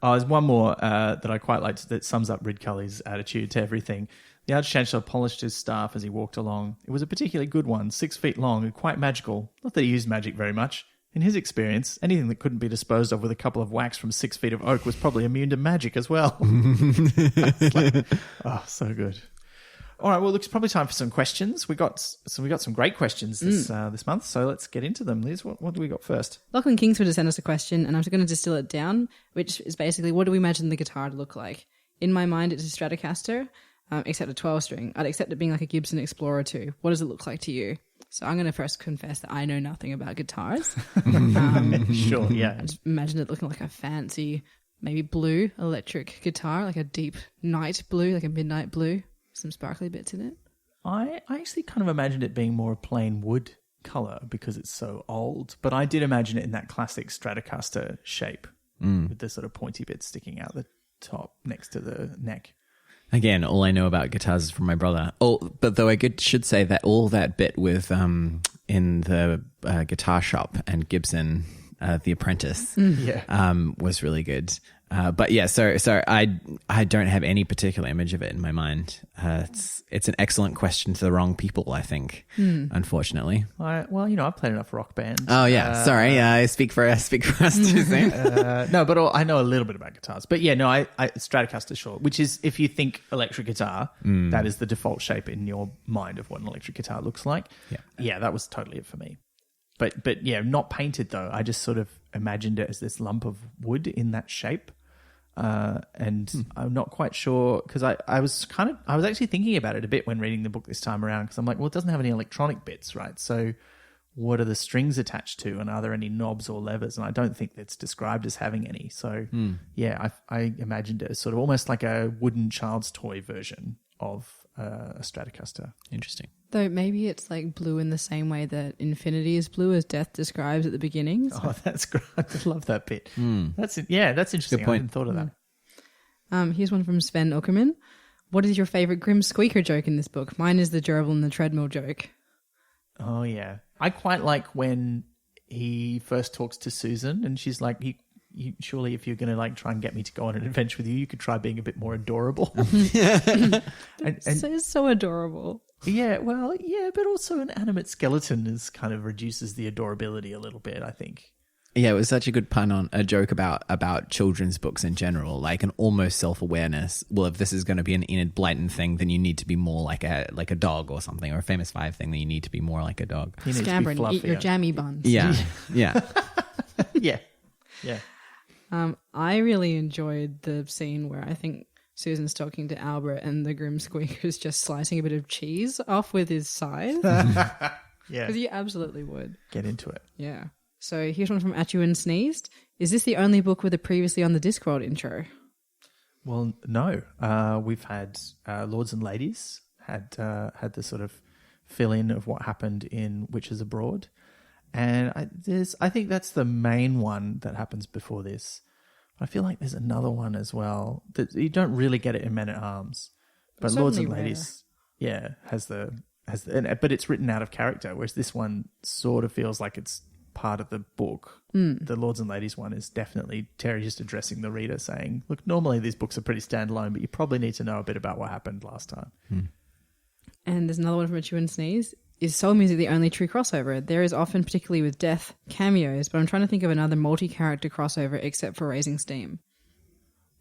B: There's one more that I quite liked that sums up Rid Cully's attitude to everything. The Arch-Chancellor polished his staff as he walked along. It was a particularly good one, 6 feet long and quite magical. Not that he used magic very much. In his experience, anything that couldn't be disposed of with a couple of whacks from 6 feet of oak was probably immune to magic as well. So good. All right, well, it's probably time for some questions. We got some great questions this month, so let's get into them. Liz, what do we got first?
A: Lachlan Kingsford has sent us a question, and I'm going to distill it down, which is basically, what do we imagine the guitar to look like? In my mind, it's a Stratocaster, except a 12-string. I'd accept it being like a Gibson Explorer too. What does it look like to you? So I'm going to first confess that I know nothing about guitars.
B: Sure, yeah.
A: I just imagine it looking like a fancy, maybe blue electric guitar, like a deep night blue, like a midnight blue. Some sparkly bits in it.
B: I actually kind of imagined it being more a plain wood colour because it's so old, but I did imagine it in that classic Stratocaster shape with the sort of pointy bits sticking out the top next to the neck.
C: Again, all I know about guitars is from my brother. But though should say that all that bit with in the guitar shop and Gibson, The Apprentice, was really good. But yeah, so I don't have any particular image of it in my mind. It's an excellent question to the wrong people, I think. Unfortunately.
B: I've played enough rock bands.
C: Oh yeah, sorry. I speak for us too soon.
B: No, but I know a little bit about guitars. But yeah, no, I Stratocaster, sure. Which is, if you think electric guitar, that is the default shape in your mind of what an electric guitar looks like. Yeah, that was totally it for me. But yeah, not painted though. I just sort of imagined it as this lump of wood in that shape. And I'm not quite sure because I was actually thinking about it a bit when reading the book this time around, because I'm like, well, it doesn't have any electronic bits, right? So what are the strings attached to, and are there any knobs or levers? And I don't think that's described as having any. So yeah, I imagined it as sort of almost like a wooden child's toy version of a Stratocaster.
C: Interesting.
A: Though maybe it's like blue in the same way that infinity is blue, as Death describes at the beginning. So.
B: Oh, that's great. I love that bit. That's interesting.
C: Good point.
B: I hadn't thought of that.
A: Here's one from Sven Uckerman. What is your favorite Grim Squeaker joke in this book? Mine is the gerbil and the treadmill joke.
B: Oh, yeah. I quite like when he first talks to Susan and she's like, surely if you're going to like try and get me to go on an adventure with you, you could try being a bit more adorable.
A: It's so adorable.
B: Yeah, well, yeah, but also an animate skeleton is kind of reduces the adorability a little bit, I think.
C: Yeah, it was such a good pun on a joke about children's books in general, like an almost self-awareness. Well, if this is going to be an Enid Blyton thing, then you need to be more like a dog or something, or a Famous Five thing, then you need to be more like a dog.
A: Scabbering, eat your jammy buns.
C: Yeah.
B: Yeah.
A: I really enjoyed the scene where I think Susan's talking to Albert and the Grim Squeaker's just slicing a bit of cheese off with his scythe.
B: Yeah.
A: Because you absolutely would.
B: Get into it.
A: Yeah. So here's one from At You and Sneezed. Is this the only book with a previously on the Discworld intro?
B: Well, no. We've had Lords and Ladies had the sort of fill-in of what happened in Witches Abroad. And I think that's the main one that happens before this. I feel like there's another one as well that you don't really get it in Men at Arms, but Lords and Ladies, has but it's written out of character, whereas this one sort of feels like it's part of the book. The Lords and Ladies one is definitely Terry just addressing the reader, saying, "Look, normally these books are pretty standalone, but you probably need to know a bit about what happened last time."
A: And there's another one from a Chew and Sneeze. Is soul music the only true crossover? There is often, particularly with death, cameos, but I'm trying to think of another multi-character crossover except for Raising Steam.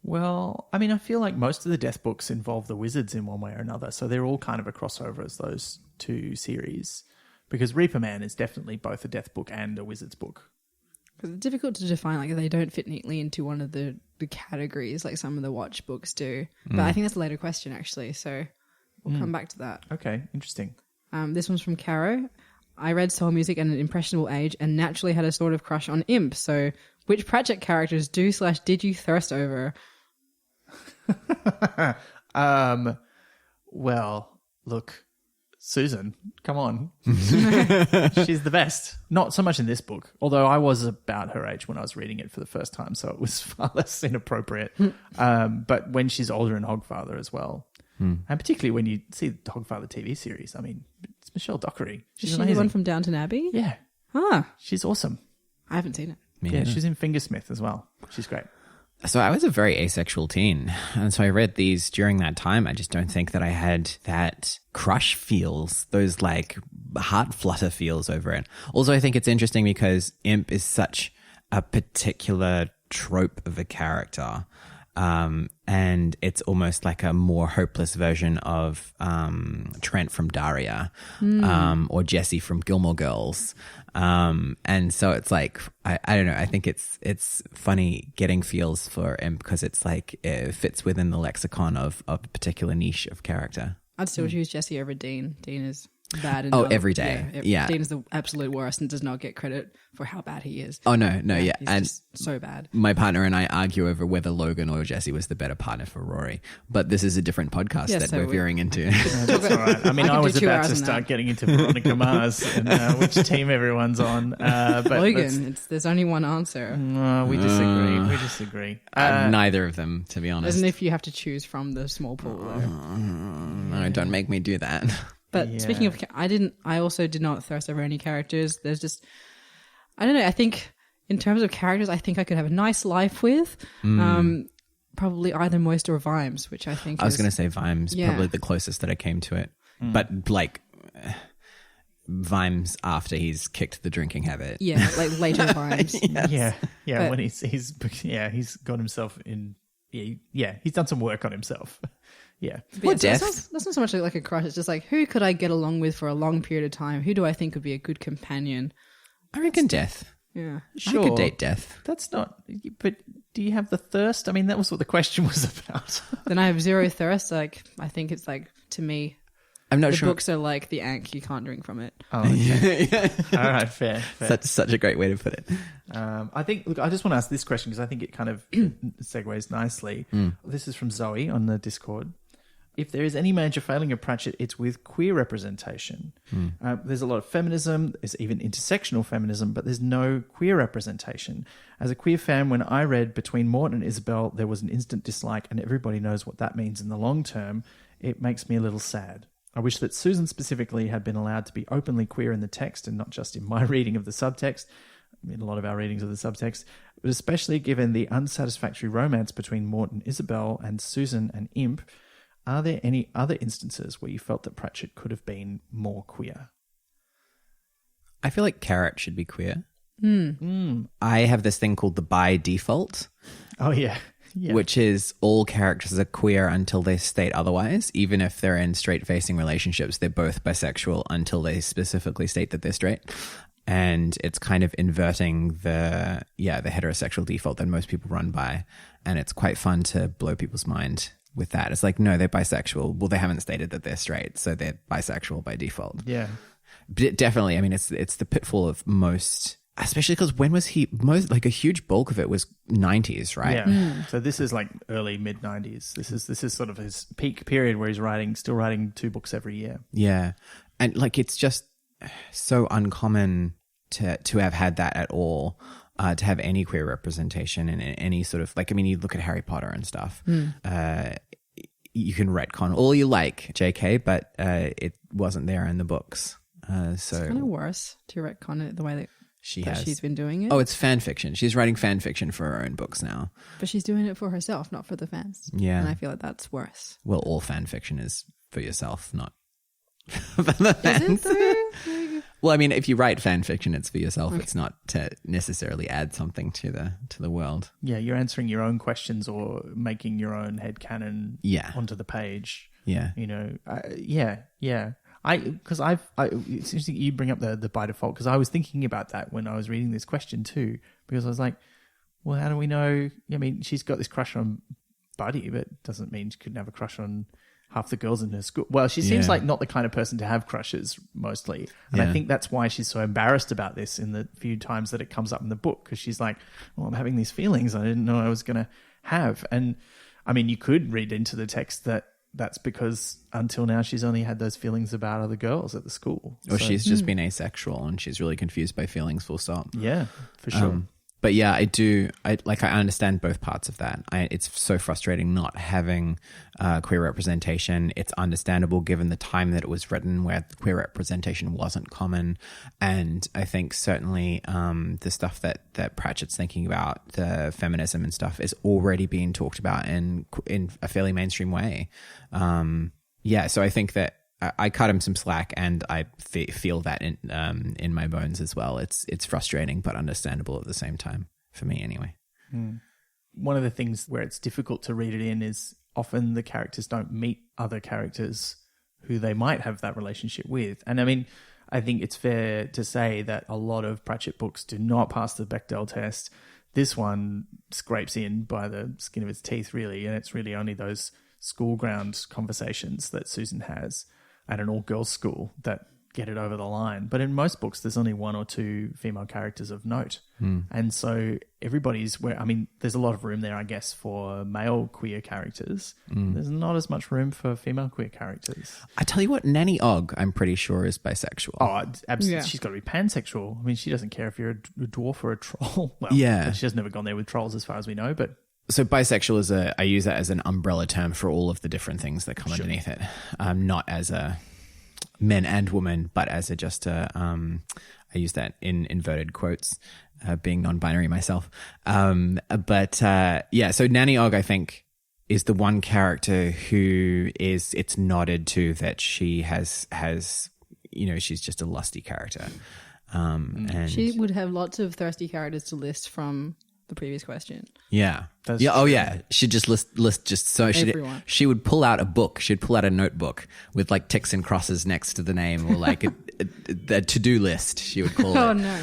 B: Well, I mean, I feel like most of the death books involve the wizards in one way or another, so they're all kind of a crossover as those two series. Because Reaper Man is definitely both a death book and a wizard's book.
A: Because it's difficult to define, like they don't fit neatly into one of the categories like some of the Watch books do. But I think that's a later question, actually, so we'll come back to that.
B: Okay, interesting.
A: This one's from Caro. I read soul music at an impressionable age and naturally had a sort of crush on Imp. So which Pratchett characters did you thirst over?
B: Well, look, Susan, come on. She's the best. Not so much in this book, although I was about her age when I was reading it for the first time, so it was far less inappropriate. But when she's older in Hogfather as well. And particularly when you see the Hogfather TV series, I mean, it's Michelle Dockery. She's amazing.
A: The one from Downton Abbey?
B: Yeah.
A: Ah.
B: She's awesome.
A: I haven't seen it.
B: Yeah, she's in Fingersmith as well. She's great.
C: So I was a very asexual teen. And so I read these during that time. I just don't think that I had that crush feels, those like heart flutter feels over it. Also, I think it's interesting because Imp is such a particular trope of a character. And it's almost like a more hopeless version of Trent from Daria, or Jessie from Gilmore Girls. And so it's like I don't know. I think it's funny getting feels for him because it's like it fits within the lexicon of a particular niche of character.
A: I'd still choose Jessie over Dean. Dean is bad.
C: Every day. Yeah.
A: Dean is the absolute worst and does not get credit for how bad he is.
C: Oh, no. Yeah.
A: He's
C: and
A: just so bad.
C: My partner and I argue over whether Logan or Jessie was the better partner for Rory. But this is a different podcast that we're veering into.
B: That's all right. I mean, I was about to start getting into Veronica Mars and which team everyone's on. But
A: Logan, there's only one answer.
B: We disagree.
C: Neither of them, to be honest.
A: Isn't if you have to choose from the small pool.
C: No, don't make me do that.
A: But speaking of, I also did not thirst over any characters. There's just, I don't know. I think in terms of characters, I think I could have a nice life with, probably either Moist or Vimes, which I think
C: I was going to say Vimes, probably the closest that I came to it. But like Vimes after he's kicked the drinking habit.
A: Yeah, like later Vimes.
B: Yes. Yeah. But, when he's got himself in. Yeah, he's done some work on himself. Yeah.
C: What death?
A: That's not so much like a crush. It's just like, who could I get along with for a long period of time? Who do I think would be a good companion?
C: I reckon Death.
A: Yeah.
B: Sure.
C: I could date Death.
B: That's not... But do you have the thirst? I mean, that was what the question was about.
A: Then I have zero thirst. Like, I think it's like, to me...
C: I'm not sure.
A: The books are like the Ankh. You can't drink from it.
B: Oh, okay. All right, fair.
C: Such a great way to put it.
B: I think. Look, I just want to ask this question because I think it kind of segues nicely. This is from Zoe on the Discord. If there is any major failing of Pratchett, it's with queer representation. There's a lot of feminism, there's even intersectional feminism, but there's no queer representation. As a queer fan, when I read Between Morton and Isabel, there was an instant dislike, and everybody knows what that means in the long term. It makes me a little sad. I wish that Susan specifically had been allowed to be openly queer in the text and not just in my reading of the subtext, in a lot of our readings of the subtext, but especially given the unsatisfactory romance between Morton, Isabel, and Susan and Imp. Are there any other instances where you felt that Pratchett could have been more queer?
C: I feel like Carrot should be queer. I have this thing called the by default.
B: Oh, yeah. Yeah.
C: Which is all characters are queer until they state otherwise. Even if they're in straight-facing relationships, they're both bisexual until they specifically state that they're straight. And it's kind of inverting the heterosexual default that most people run by. And it's quite fun to blow people's mind with that. It's like, no, they're bisexual. Well, they haven't stated that they're straight, so they're bisexual by default.
B: Yeah.
C: But definitely, I mean, it's the pitfall of most... Especially because when was he a huge bulk of it was 90s, right?
B: Yeah. So this is like early mid 90s. This is sort of his peak period where he's still writing 2 books every year.
C: Yeah. And like it's just so uncommon to have had that at all, to have any queer representation in any sort of like, I mean, you look at Harry Potter and stuff. You can retcon all you like, JK, but it wasn't there in the books. So
A: it's kind of worse to retcon it the way that she's been doing it.
C: Oh, it's fan fiction. She's writing fan fiction for her own books now.
A: But she's doing it for herself, not for the fans.
C: Yeah.
A: And I feel like that's worse.
C: Well, all fan fiction is for yourself, not for the fans. Is it though? Well, I mean, if you write fan fiction, it's for yourself. Okay. It's not to necessarily add something to the world.
B: Yeah, you're answering your own questions or making your own headcanon onto the page.
C: Yeah.
B: You know, yeah. Because it's interesting you bring up the by default, because I was thinking about that when I was reading this question too, because I was like, well, how do we know? I mean, she's got this crush on Buddy, but doesn't mean she couldn't have a crush on half the girls in her school. Well, she seems like not the kind of person to have crushes mostly. And I think that's why she's so embarrassed about this in the few times that it comes up in the book, because she's like, well, I'm having these feelings I didn't know I was going to have. And I mean, you could read into the text that that's because until now she's only had those feelings about other girls at the school.
C: Or she's just been asexual and she's really confused by feelings, full stop.
B: Yeah, for sure.
C: But yeah, I understand both parts of that. It's so frustrating not having queer representation. It's understandable given the time that it was written, where queer representation wasn't common. And I think certainly the stuff that Pratchett's thinking about, the feminism and stuff, is already being talked about in a fairly mainstream way. So I think that I cut him some slack, and I feel that in my bones as well. It's frustrating but understandable at the same time, for me anyway.
B: One of the things where it's difficult to read it in is often the characters don't meet other characters who they might have that relationship with. And I mean, I think it's fair to say that a lot of Pratchett books do not pass the Bechdel test. This one scrapes in by the skin of its teeth, really, and it's really only those school ground conversations that Susan has at an all-girls school that get it over the line. But in most books, there's only one or two female characters of note. And so there's a lot of room there, I guess, for male queer characters. There's not as much room for female queer characters.
C: I tell you what, Nanny Ogg, I'm pretty sure, is bisexual.
B: Oh, absolutely. Yeah. She's got to be pansexual. I mean, she doesn't care if you're a dwarf or a troll. Well, she has never gone there with trolls as far as we know, but...
C: So bisexual I use that as an umbrella term for all of the different things that come underneath it. Not as a men and women, but as I use that in inverted quotes, being non-binary myself. So Nanny Ogg, I think, is the one character who it's nodded to that she has, she's just a lusty character. And
A: she would have lots of thirsty characters to list from the previous question.
C: Yeah. She'd just list just so she would pull out a book. She'd pull out a notebook with like ticks and crosses next to the name, or like a to-do list, she would call it.
A: Oh no.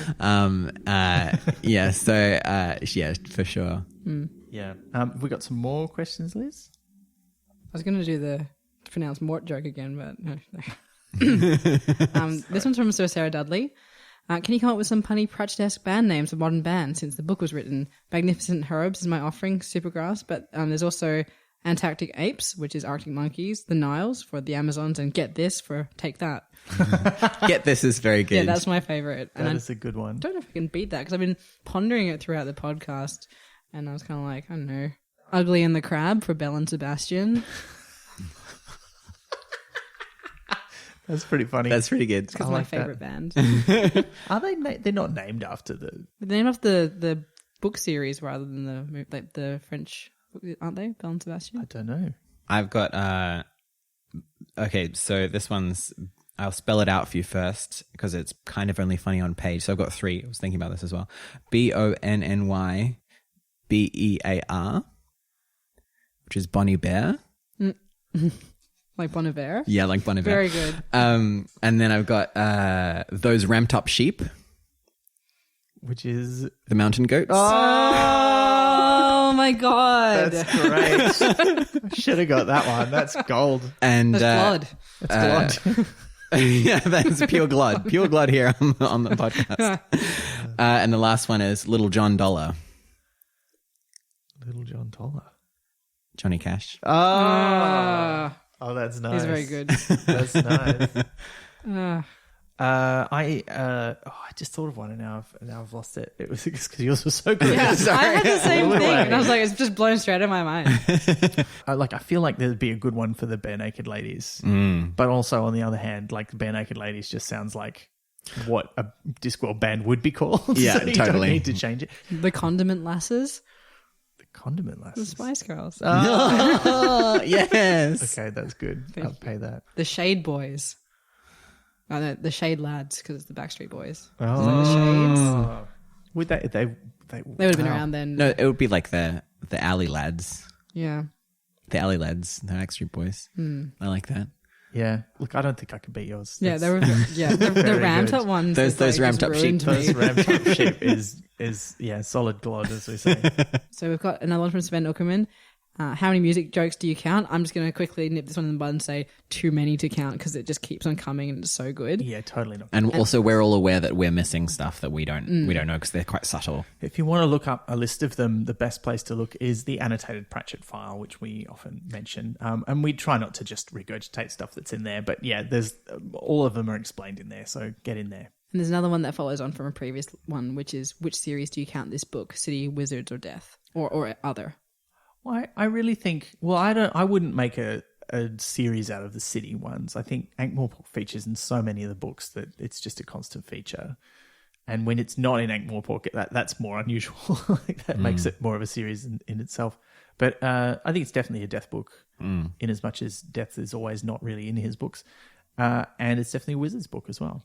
C: For sure.
B: Yeah. Have we got some more questions, Liz?
A: I was going to do the pronounced Mort joke again, but no. This one's from Sir Sarah Dudley. Can you come up with some punny Pratchett-esque band names of modern bands since the book was written? Magnificent Herbs is my offering, Supergrass, but there's also Antarctic Apes, which is Arctic Monkeys, the Niles for the Amazons, and Get This for Take That.
C: Get This is very good.
A: Yeah, that's my favorite.
B: That is a good one.
A: I don't know if I can beat that, because I've been pondering it throughout the podcast, and I was kind of like, I don't know. Ugly and the Crab for Belle and Sebastian.
B: That's pretty funny.
C: That's pretty good.
A: It's my favorite band.
B: Are they? They're not named after the.
A: They're named after the book series rather than the French, aren't they? Belle and Sebastian.
B: I don't know.
C: I've got. Okay, so this one's. I'll spell it out for you first because it's kind of only funny on page. So I've got three. I was thinking about this as well. BONNYBEAR, which is Bonnie Bear.
A: Like Bon Iver?
C: Yeah, like Bon Iver.
A: Very good.
C: And then I've got Those Ramped Up Sheep.
B: Which is?
C: The Mountain Goats.
A: Oh my God.
B: That's great. I should have got that one. That's gold.
C: And
A: that's blood.
B: That's blood.
C: Yeah, that's pure blood. Pure blood here on the podcast. And the last one is Little John Dollar.
B: Little John Dollar.
C: Johnny Cash.
B: Oh, that's nice.
A: He's very good.
B: That's nice. I just thought of one and now I've lost it. It was because yours was so good.
A: Yeah, I had the same thing, and I was like, it's just blown straight out of my mind.
B: I feel like there'd be a good one for the Bare Naked Ladies, but also on the other hand, like the Bare Naked Ladies just sounds like what a Discworld band would be called.
C: Yeah,
B: so you
C: totally.
B: don't need to change it.
A: The Condiment Lasses.
B: Condiment Lasses.
A: The Spice Girls.
C: Oh, yes.
B: Okay, that's good. I'll pay that.
A: The Shade Boys. The Shade Lads, because it's the Backstreet Boys.
B: Oh.
A: Like the Shades.
B: Would they
A: would have been around then.
C: No, it would be like the Alley Lads.
A: Yeah.
C: The Alley Lads, the Backstreet Boys. I like that.
B: Yeah. Look, I don't think I could beat yours.
A: Yeah, they were. Yeah, the ramped up ones.
C: Those ramped up sheep.
B: Those ramped up sheep is solid glod, as we say.
A: So we've got another one from Sven Uckerman. How many music jokes do you count? I'm just going to quickly nip this one in the bud and say too many to count because it just keeps on coming and it's so good.
B: Yeah, totally not.
C: And also, we're all aware that we're missing stuff that we don't know because they're quite subtle.
B: If you want to look up a list of them, the best place to look is the annotated Pratchett file, which we often mention. And we try not to just regurgitate stuff that's in there, but yeah, there's all of them are explained in there, so get in there.
A: And there's another one that follows on from a previous one, which is which series do you count this book? City, Wizards, or Death, or other?
B: Well, I really think. Well, I wouldn't make a series out of the city ones. I think Ankh-Morpork features in so many of the books that it's just a constant feature. And when it's not in Ankh-Morpork, that's more unusual. That makes it more of a series in itself. But I think it's definitely a Death book, in as much as Death is always not really in his books. And it's definitely a Wizards book as well.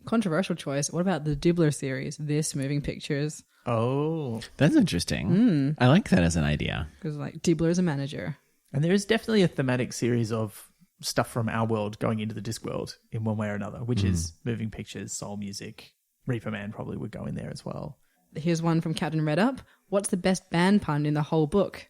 A: Controversial choice. What about the Dibbler series? This Moving Pictures.
B: Oh,
C: that's interesting. I like that as an idea.
A: Because like Dibbler is a manager.
B: And there is definitely a thematic series of stuff from our world going into the Discworld in one way or another, which is Moving Pictures, Soul Music. Reaper Man probably would go in there as well.
A: Here's one from Captain Redup. What's the best band pun in the whole book?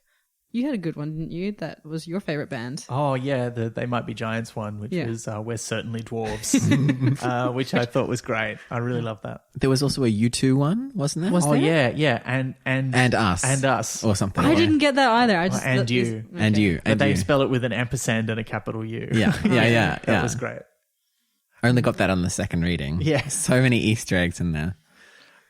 A: You had a good one, didn't you? That was your favourite band.
B: Oh, yeah, the They Might Be Giants one, which was We're Certainly Dwarves, which I thought was great. I really love that.
C: There was also a U2 one, wasn't there?
A: Was there?
B: Yeah. And
C: Us.
B: And Us.
C: Or something.
A: I didn't get that either. I just
B: and you.
A: Okay.
C: And you.
B: But they spell it with an ampersand and a capital U.
C: Yeah.
B: That was great.
C: I only got that on the second reading.
B: Yeah.
C: So many Easter eggs in there.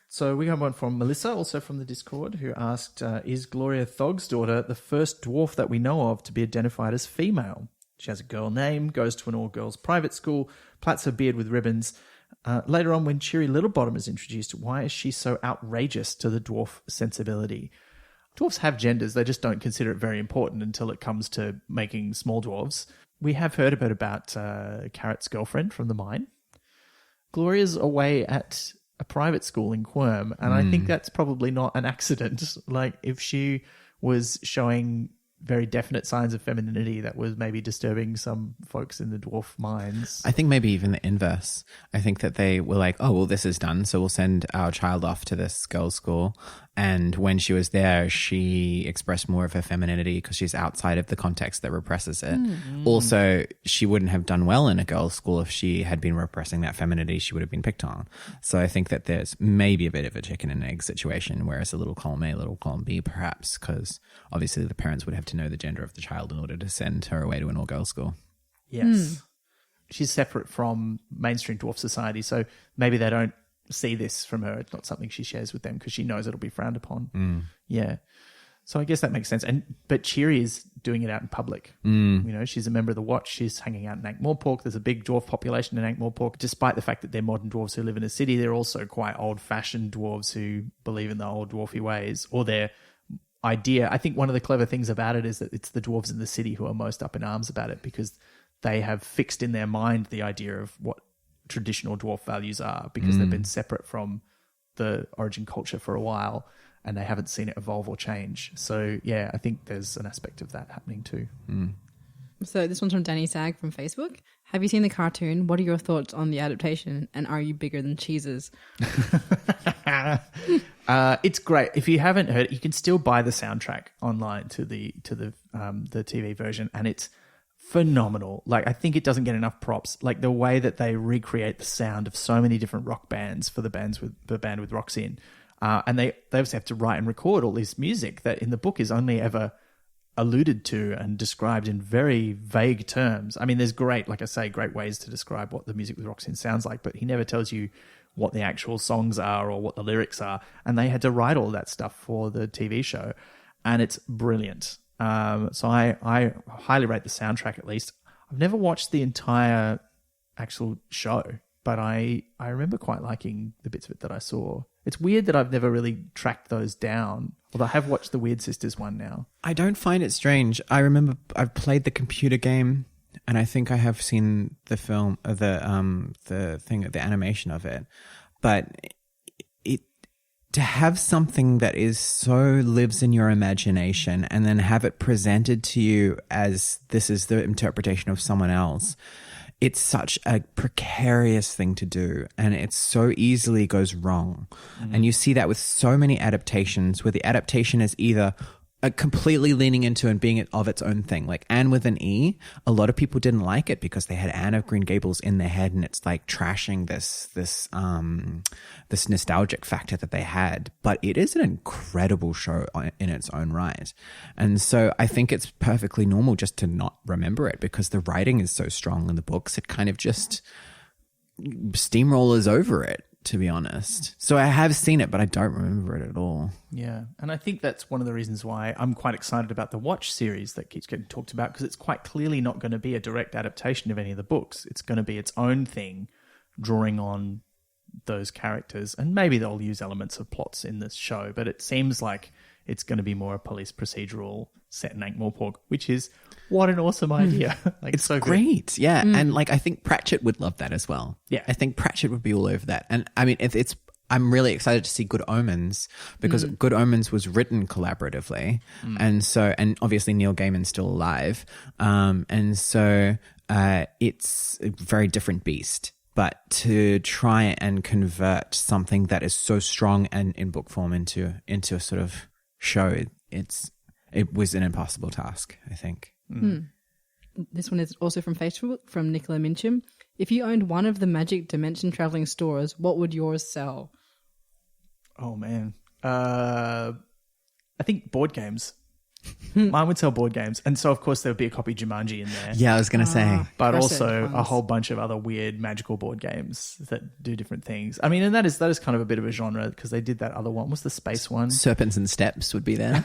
B: So we have one from Melissa, also from the Discord, who asked, is Gloria Thog's daughter the first dwarf that we know of to be identified as female? She has a girl name, goes to an all-girls private school, plaits her beard with ribbons. Later on, when Cheery Littlebottom is introduced, why is she so outrageous to the dwarf sensibility? Dwarfs have genders, they just don't consider it very important until it comes to making small dwarves. We have heard a bit about Carrot's girlfriend from the mine. Gloria's away at a private school in Quirm, and I think that's probably not an accident. Like, if she was showing very definite signs of femininity that was maybe disturbing some folks in the dwarf mines.
C: I think maybe even the inverse. I think that they were like, oh, well, this is done, so we'll send our child off to this girls' school. And when she was there, she expressed more of her femininity because she's outside of the context that represses it. Also, she wouldn't have done well in a girls' school if she had been repressing that femininity. She would have been picked on. So I think that there's maybe a bit of a chicken and egg situation, whereas a little column A, little column B, perhaps, because obviously the parents would have to know the gender of the child in order to send her away to an all-girls school.
B: Yes. She's separate from mainstream dwarf society, so maybe they don't see this from her. It's not something she shares with them because she knows it'll be frowned upon. Yeah. So I guess that makes sense. But Cheery is doing it out in public. You know, she's a member of the Watch. She's hanging out in Ankh-Morpork. There's a big dwarf population in Ankh-Morpork. Despite the fact that they're modern dwarves who live in a city, they're also quite old-fashioned dwarves who believe in the old dwarfy ways, or their idea. I think one of the clever things about it is that it's the dwarves in the city who are most up in arms about it because they have fixed in their mind the idea of what traditional dwarf values are, because they've been separate from the origin culture for a while and they haven't seen it evolve or change. So yeah, I think there's an aspect of that happening too.
A: So this one's from Danny Sag from Facebook. Have you seen the cartoon? What are your thoughts on the adaptation? And are you bigger than cheeses?
B: It's great. If you haven't heard it, you can still buy the soundtrack online to the TV version, and it's phenomenal. Like, I think it doesn't get enough props. Like, the way that they recreate the sound of so many different rock bands for the band with rocks in, and they obviously have to write and record all this music that in the book is only ever alluded to and described in very vague terms. I mean, there's great ways to describe what the music with rocks in sounds like, but he never tells you what the actual songs are or what the lyrics are. And they had to write all that stuff for the TV show, and it's brilliant. So I highly rate the soundtrack, at least. I've never watched the entire actual show, but I remember quite liking the bits of it that I saw. It's weird that I've never really tracked those down, although I have watched the Weird Sisters one now.
C: I don't find it strange. I remember I've played the computer game and I think I have seen the film, the animation of it, but to have something that is so lives in your imagination and then have it presented to you as this is the interpretation of someone else, it's such a precarious thing to do, and it so easily goes wrong. And you see that with so many adaptations where the adaptation is either completely leaning into and being of its own thing. Like Anne with an E, a lot of people didn't like it because they had Anne of Green Gables in their head, and it's like trashing this nostalgic factor that they had. But it is an incredible show in its own right. And so I think it's perfectly normal just to not remember it because the writing is so strong in the books. It kind of just steamrollers over it, to be honest. So I have seen it, but I don't remember it at all.
B: Yeah. And I think that's one of the reasons why I'm quite excited about the Watch series that keeps getting talked about, because it's quite clearly not going to be a direct adaptation of any of the books. It's going to be its own thing, drawing on those characters. And maybe they'll use elements of plots in this show, but it seems like it's going to be more a police procedural set in Ankh-Morpork, which is what an awesome idea. Like,
C: it's
B: so
C: great.
B: Good.
C: Yeah. And like, I think Pratchett would love that as well.
B: Yeah.
C: I think Pratchett would be all over that. And I mean, I'm really excited to see Good Omens because Good Omens was written collaboratively. And obviously Neil Gaiman's still alive. And so it's a very different beast. But to try and convert something that is so strong and in book form into a sort of show, it was an impossible task, I think.
A: This one is also from Facebook, from Nicola Mincham. If you owned one of the Magic Dimension traveling stores, what would yours sell?
B: Oh, man. I think board games. Mine would sell board games. And so, of course, there would be a copy of Jumanji in there.
C: Yeah, I was going to say.
B: But also a whole bunch of other weird magical board games that do different things. I mean, and that is kind of a bit of a genre because they did that other one. What's the space one?
C: Serpents and Steps would be there.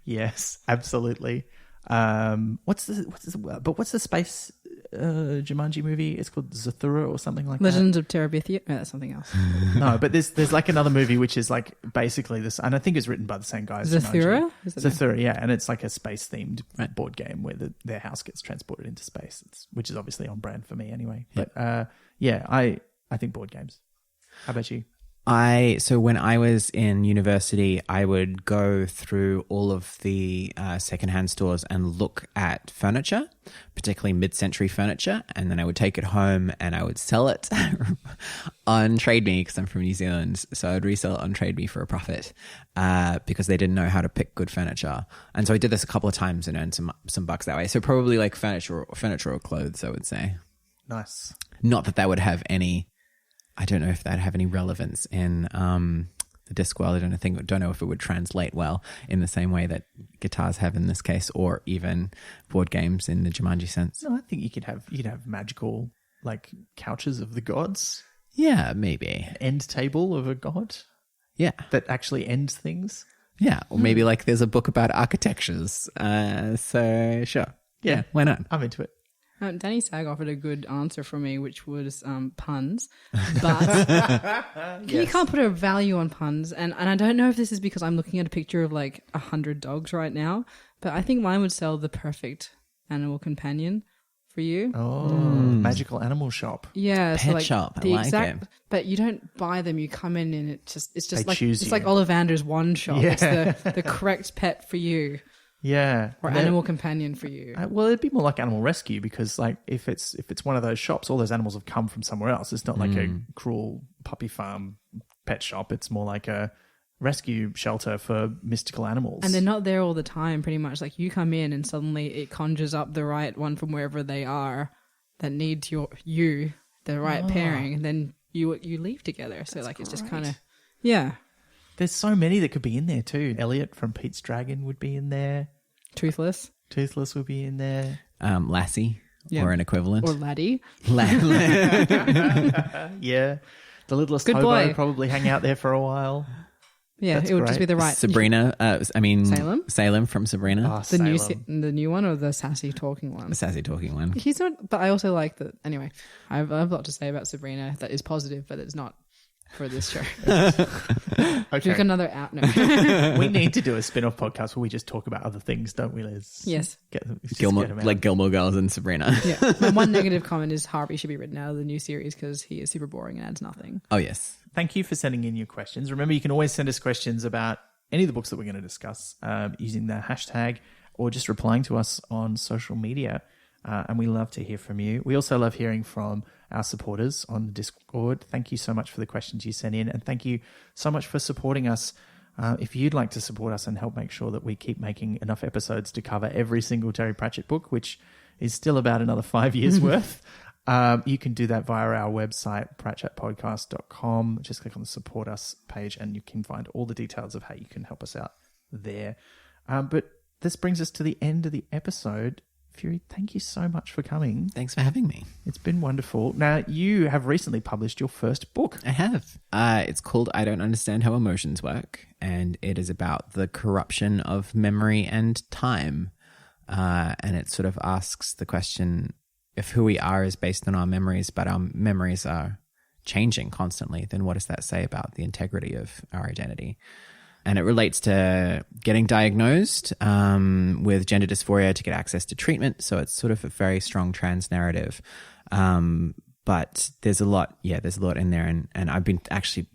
B: Yes, absolutely. What's the space Jumanji movie? It's called Zathura or something like
A: Legends of Terabithia. No, that's something else.
B: No, but there's like another movie which is like basically this, and I think it's written by the same guys.
A: Zathura?
B: Zathura, yeah, and it's like a space themed board game where their house gets transported into space, which is obviously on brand for me anyway. But I think board games. How about you?
C: So when I was in university, I would go through all of the secondhand stores and look at furniture, particularly mid-century furniture, and then I would take it home and I would sell it on Trade Me because I'm from New Zealand. So I would resell it on Trade Me for a profit because they didn't know how to pick good furniture. And so I did this a couple of times and earned some bucks that way. So probably like furniture or clothes, I would say.
B: Nice.
C: Not that would have any... I don't know if that'd have any relevance in the Discworld. I don't know if it would translate well in the same way that guitars have in this case, or even board games in the Jumanji sense.
B: No, I think you could have magical like couches of the gods.
C: Yeah, maybe
B: an end table of a god.
C: Yeah, that
B: actually ends things.
C: Yeah, or maybe like there's a book about architectures. So sure, yeah, why not?
B: I'm into it.
A: Danny Sag offered a good answer for me, which was puns, but you can't put a value on puns. And I don't know if this is because I'm looking at a picture of like 100 dogs right now, but I think mine would sell the perfect animal companion for you.
B: Oh, magical animal shop.
A: Yeah.
C: Pet shop. I like it.
A: But you don't buy them. You come in and it's just
B: they
A: like,
B: choose
A: it's
B: you.
A: like Ollivander's one shop. Yeah. It's the correct pet for you.
B: Yeah,
A: or animal companion for you.
B: Well, it'd be more like animal rescue because, like, if it's one of those shops, all those animals have come from somewhere else. It's not like a cruel puppy farm pet shop. It's more like a rescue shelter for mystical animals.
A: And they're not there all the time. Pretty much, like you come in and suddenly it conjures up the right one from wherever they are that needs the right pairing, and then you leave together. So like, it's just kind of
B: There's so many that could be in there too. Elliot from Pete's Dragon would be in there.
A: Toothless
B: would be in there.
C: Lassie or an equivalent.
A: Or Laddie.
B: Yeah. The littlest
A: Good
B: hobo
A: boy.
B: would probably hang out there for a while.
A: Yeah,
B: That's
A: it would
B: great.
A: just be the right.
C: Sabrina,
A: Salem?
C: Salem from Sabrina.
B: Oh,
A: the new one or the sassy talking one?
C: The sassy talking one.
A: He's not, but I also like that. Anyway, I have a lot to say about Sabrina that is positive, but it's not for this show.
B: Okay.
A: Look another out now.
B: We need to do a spin-off podcast where we just talk about other things, don't we, Liz?
A: Yes.
C: Gilmore Girls and Sabrina.
A: Yeah. My one negative comment is Harvey should be written out of the new series because he is super boring and adds nothing.
C: Oh, yes.
B: Thank you for sending in your questions. Remember, you can always send us questions about any of the books that we're going to discuss using the hashtag or just replying to us on social media. And we love to hear from you. We also love hearing from our supporters on the Discord. Thank you so much for the questions you sent in. And thank you so much for supporting us. If you'd like to support us and help make sure that we keep making enough episodes to cover every single Terry Pratchett book, which is still about another 5 years worth, you can do that via our website, pratchettpodcast.com. Just click on the support us page and you can find all the details of how you can help us out there. But this brings us to the end of the episode. Fury, thank you so much for coming.
C: Thanks for having me.
B: It's been wonderful. Now, you have recently published your first book.
C: I have. It's called I Don't Understand How Emotions Work, and it is about the corruption of memory and time. And it sort of asks the question, if who we are is based on our memories, but our memories are changing constantly, then what does that say about the integrity of our identity? And it relates to getting diagnosed with gender dysphoria to get access to treatment. So it's sort of a very strong trans narrative. But there's a lot in there. And I've been actually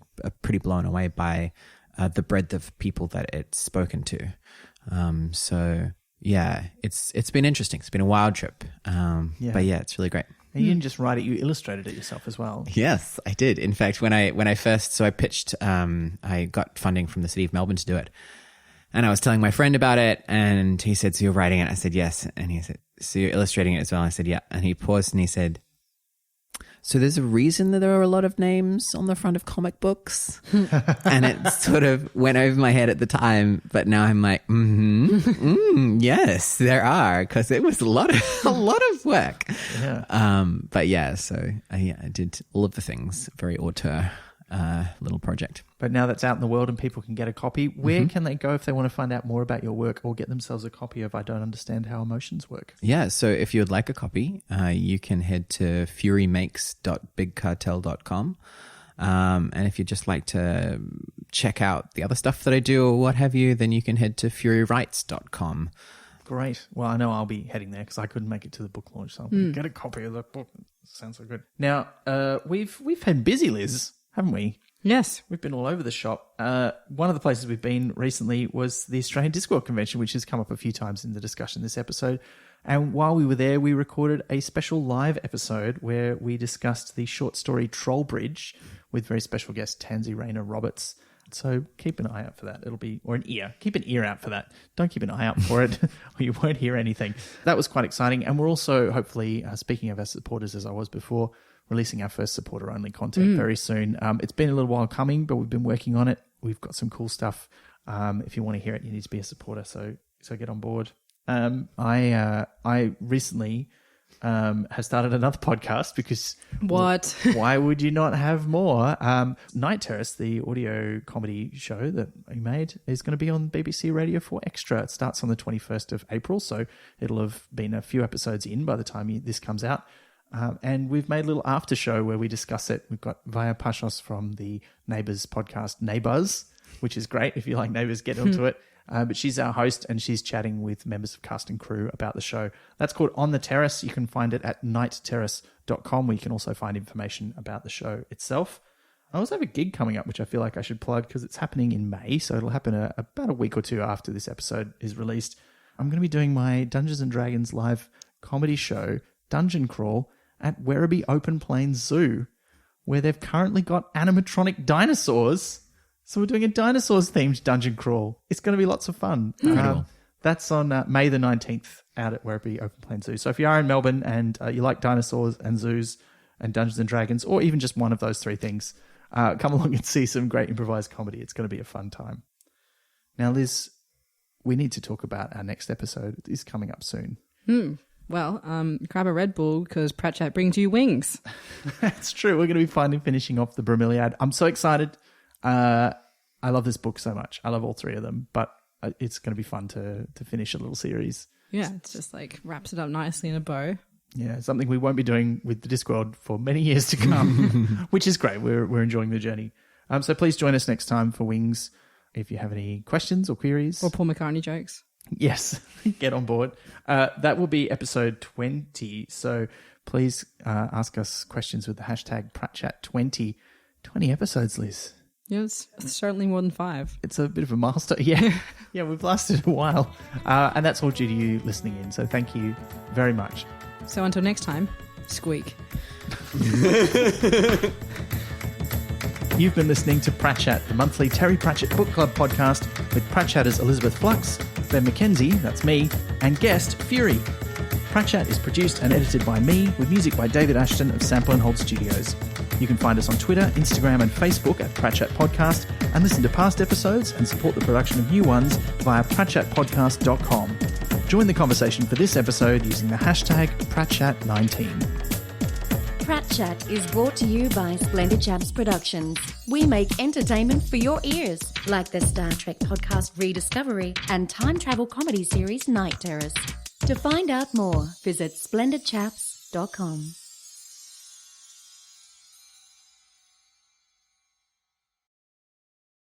C: pretty blown away by the breadth of people that it's spoken to. So yeah, it's been interesting. It's been a wild trip. But yeah, it's really great.
B: And you didn't just write it, you illustrated it yourself as well.
C: Yes, I did. In fact, when I first, I pitched, I got funding from the city of Melbourne to do it. And I was telling my friend about it and he said, so you're writing it? I said, yes. And he said, so you're illustrating it as well? I said, yeah. And he paused and he said, so there's a reason that there are a lot of names on the front of comic books. And it sort of went over my head at the time, but now I'm like, yes, there are, because it was a lot of work.
B: Yeah.
C: But yeah, so I did all of the things, very auteur little project.
B: But now that's out in the world and people can get a copy, where can they go if they want to find out more about your work or get themselves a copy of I Don't Understand How Emotions Work?
C: Yeah, so if you would like a copy, you can head to furymakes.bigcartel.com. And if you'd just like to check out the other stuff that I do or what have you, then you can head to furywrites.com.
B: Great. Well, I know I'll be heading there because I couldn't make it to the book launch, so I'll get a copy of the book. Sounds so good. Now, we've been busy, Liz, haven't we?
A: Yes.
B: We've been all over the shop. One of the places we've been recently was the Australian Discworld Convention, which has come up a few times in the discussion this episode. And while we were there, we recorded a special live episode where we discussed the short story Troll Bridge with very special guest Tansy Rayner Roberts. So keep an eye out for that. It'll be, or an ear. Keep an ear out for that. Don't keep an eye out for it or you won't hear anything. That was quite exciting. And we're also, hopefully, speaking of our supporters as I was before, releasing our first supporter-only content very soon. It's been a little while coming, but we've been working on it. We've got some cool stuff. If you want to hear it, you need to be a supporter, so get on board. I recently have started another podcast because...
A: What?
B: Why would you not have more? Night Terrace, the audio comedy show that we made, is going to be on BBC Radio 4 Extra. It starts on the 21st of April, so it'll have been a few episodes in by the time this comes out. And we've made a little after show where we discuss it. We've got Vaya Pashos from the Neighbours podcast, Neighbours, which is great. If you like Neighbours, get onto it. But she's our host and she's chatting with members of cast and crew about the show. That's called On the Terrace. You can find it at nightterrace.com where you can also find information about the show itself. I also have a gig coming up, which I feel like I should plug because it's happening in May. So it'll happen about a week or two after this episode is released. I'm going to be doing my Dungeons and Dragons live comedy show, Dungeon Crawl, at Werribee Open Plains Zoo, where they've currently got animatronic dinosaurs. So we're doing a dinosaurs-themed dungeon crawl. It's going to be lots of fun. That's on May the 19th out at Werribee Open Plains Zoo. So if you are in Melbourne and you like dinosaurs and zoos and Dungeons and Dragons, or even just one of those three things, come along and see some great improvised comedy. It's going to be a fun time. Now, Liz, we need to talk about our next episode. It is coming up soon.
A: Well, grab a Red Bull because Pratchett brings you wings.
B: That's true. We're going to be finishing off the Bromeliad. I'm so excited. I love this book so much. I love all three of them, but it's going to be fun to finish a little series.
A: Yeah, it's just like wraps it up nicely in a bow.
B: Yeah, something we won't be doing with the Discworld for many years to come, which is great. We're enjoying the journey. So please join us next time for Wings. If you have any questions or queries.
A: Or Paul McCartney jokes.
B: Yes, get on board. That will be episode 20. So please ask us questions with the hashtag PratChat20. 20 episodes, Liz.
A: Yes, certainly more than 5.
B: It's a bit of a milestone. Yeah, yeah, we've lasted a while. And that's all due to you listening in. So thank you very much.
A: So until next time, squeak.
B: You've been listening to Pratchat, the monthly Terry Pratchett Book Club podcast with Pratchatters Elizabeth Flux, Ben McKenzie, that's me, and guest Fury. Pratchat is produced and edited by me, with music by David Ashton of Sample and Hold Studios. You can find us on Twitter, Instagram and Facebook at Pratchat Podcast, and listen to past episodes and support the production of new ones via pratchatpodcast.com. Join the conversation for this episode using the hashtag Pratchat19.
D: Pratchat is brought to you by Splendid Chaps Productions. We make entertainment for your ears, like the Star Trek podcast Rediscovery and time travel comedy series Night Terrace. To find out more, visit splendidchaps.com.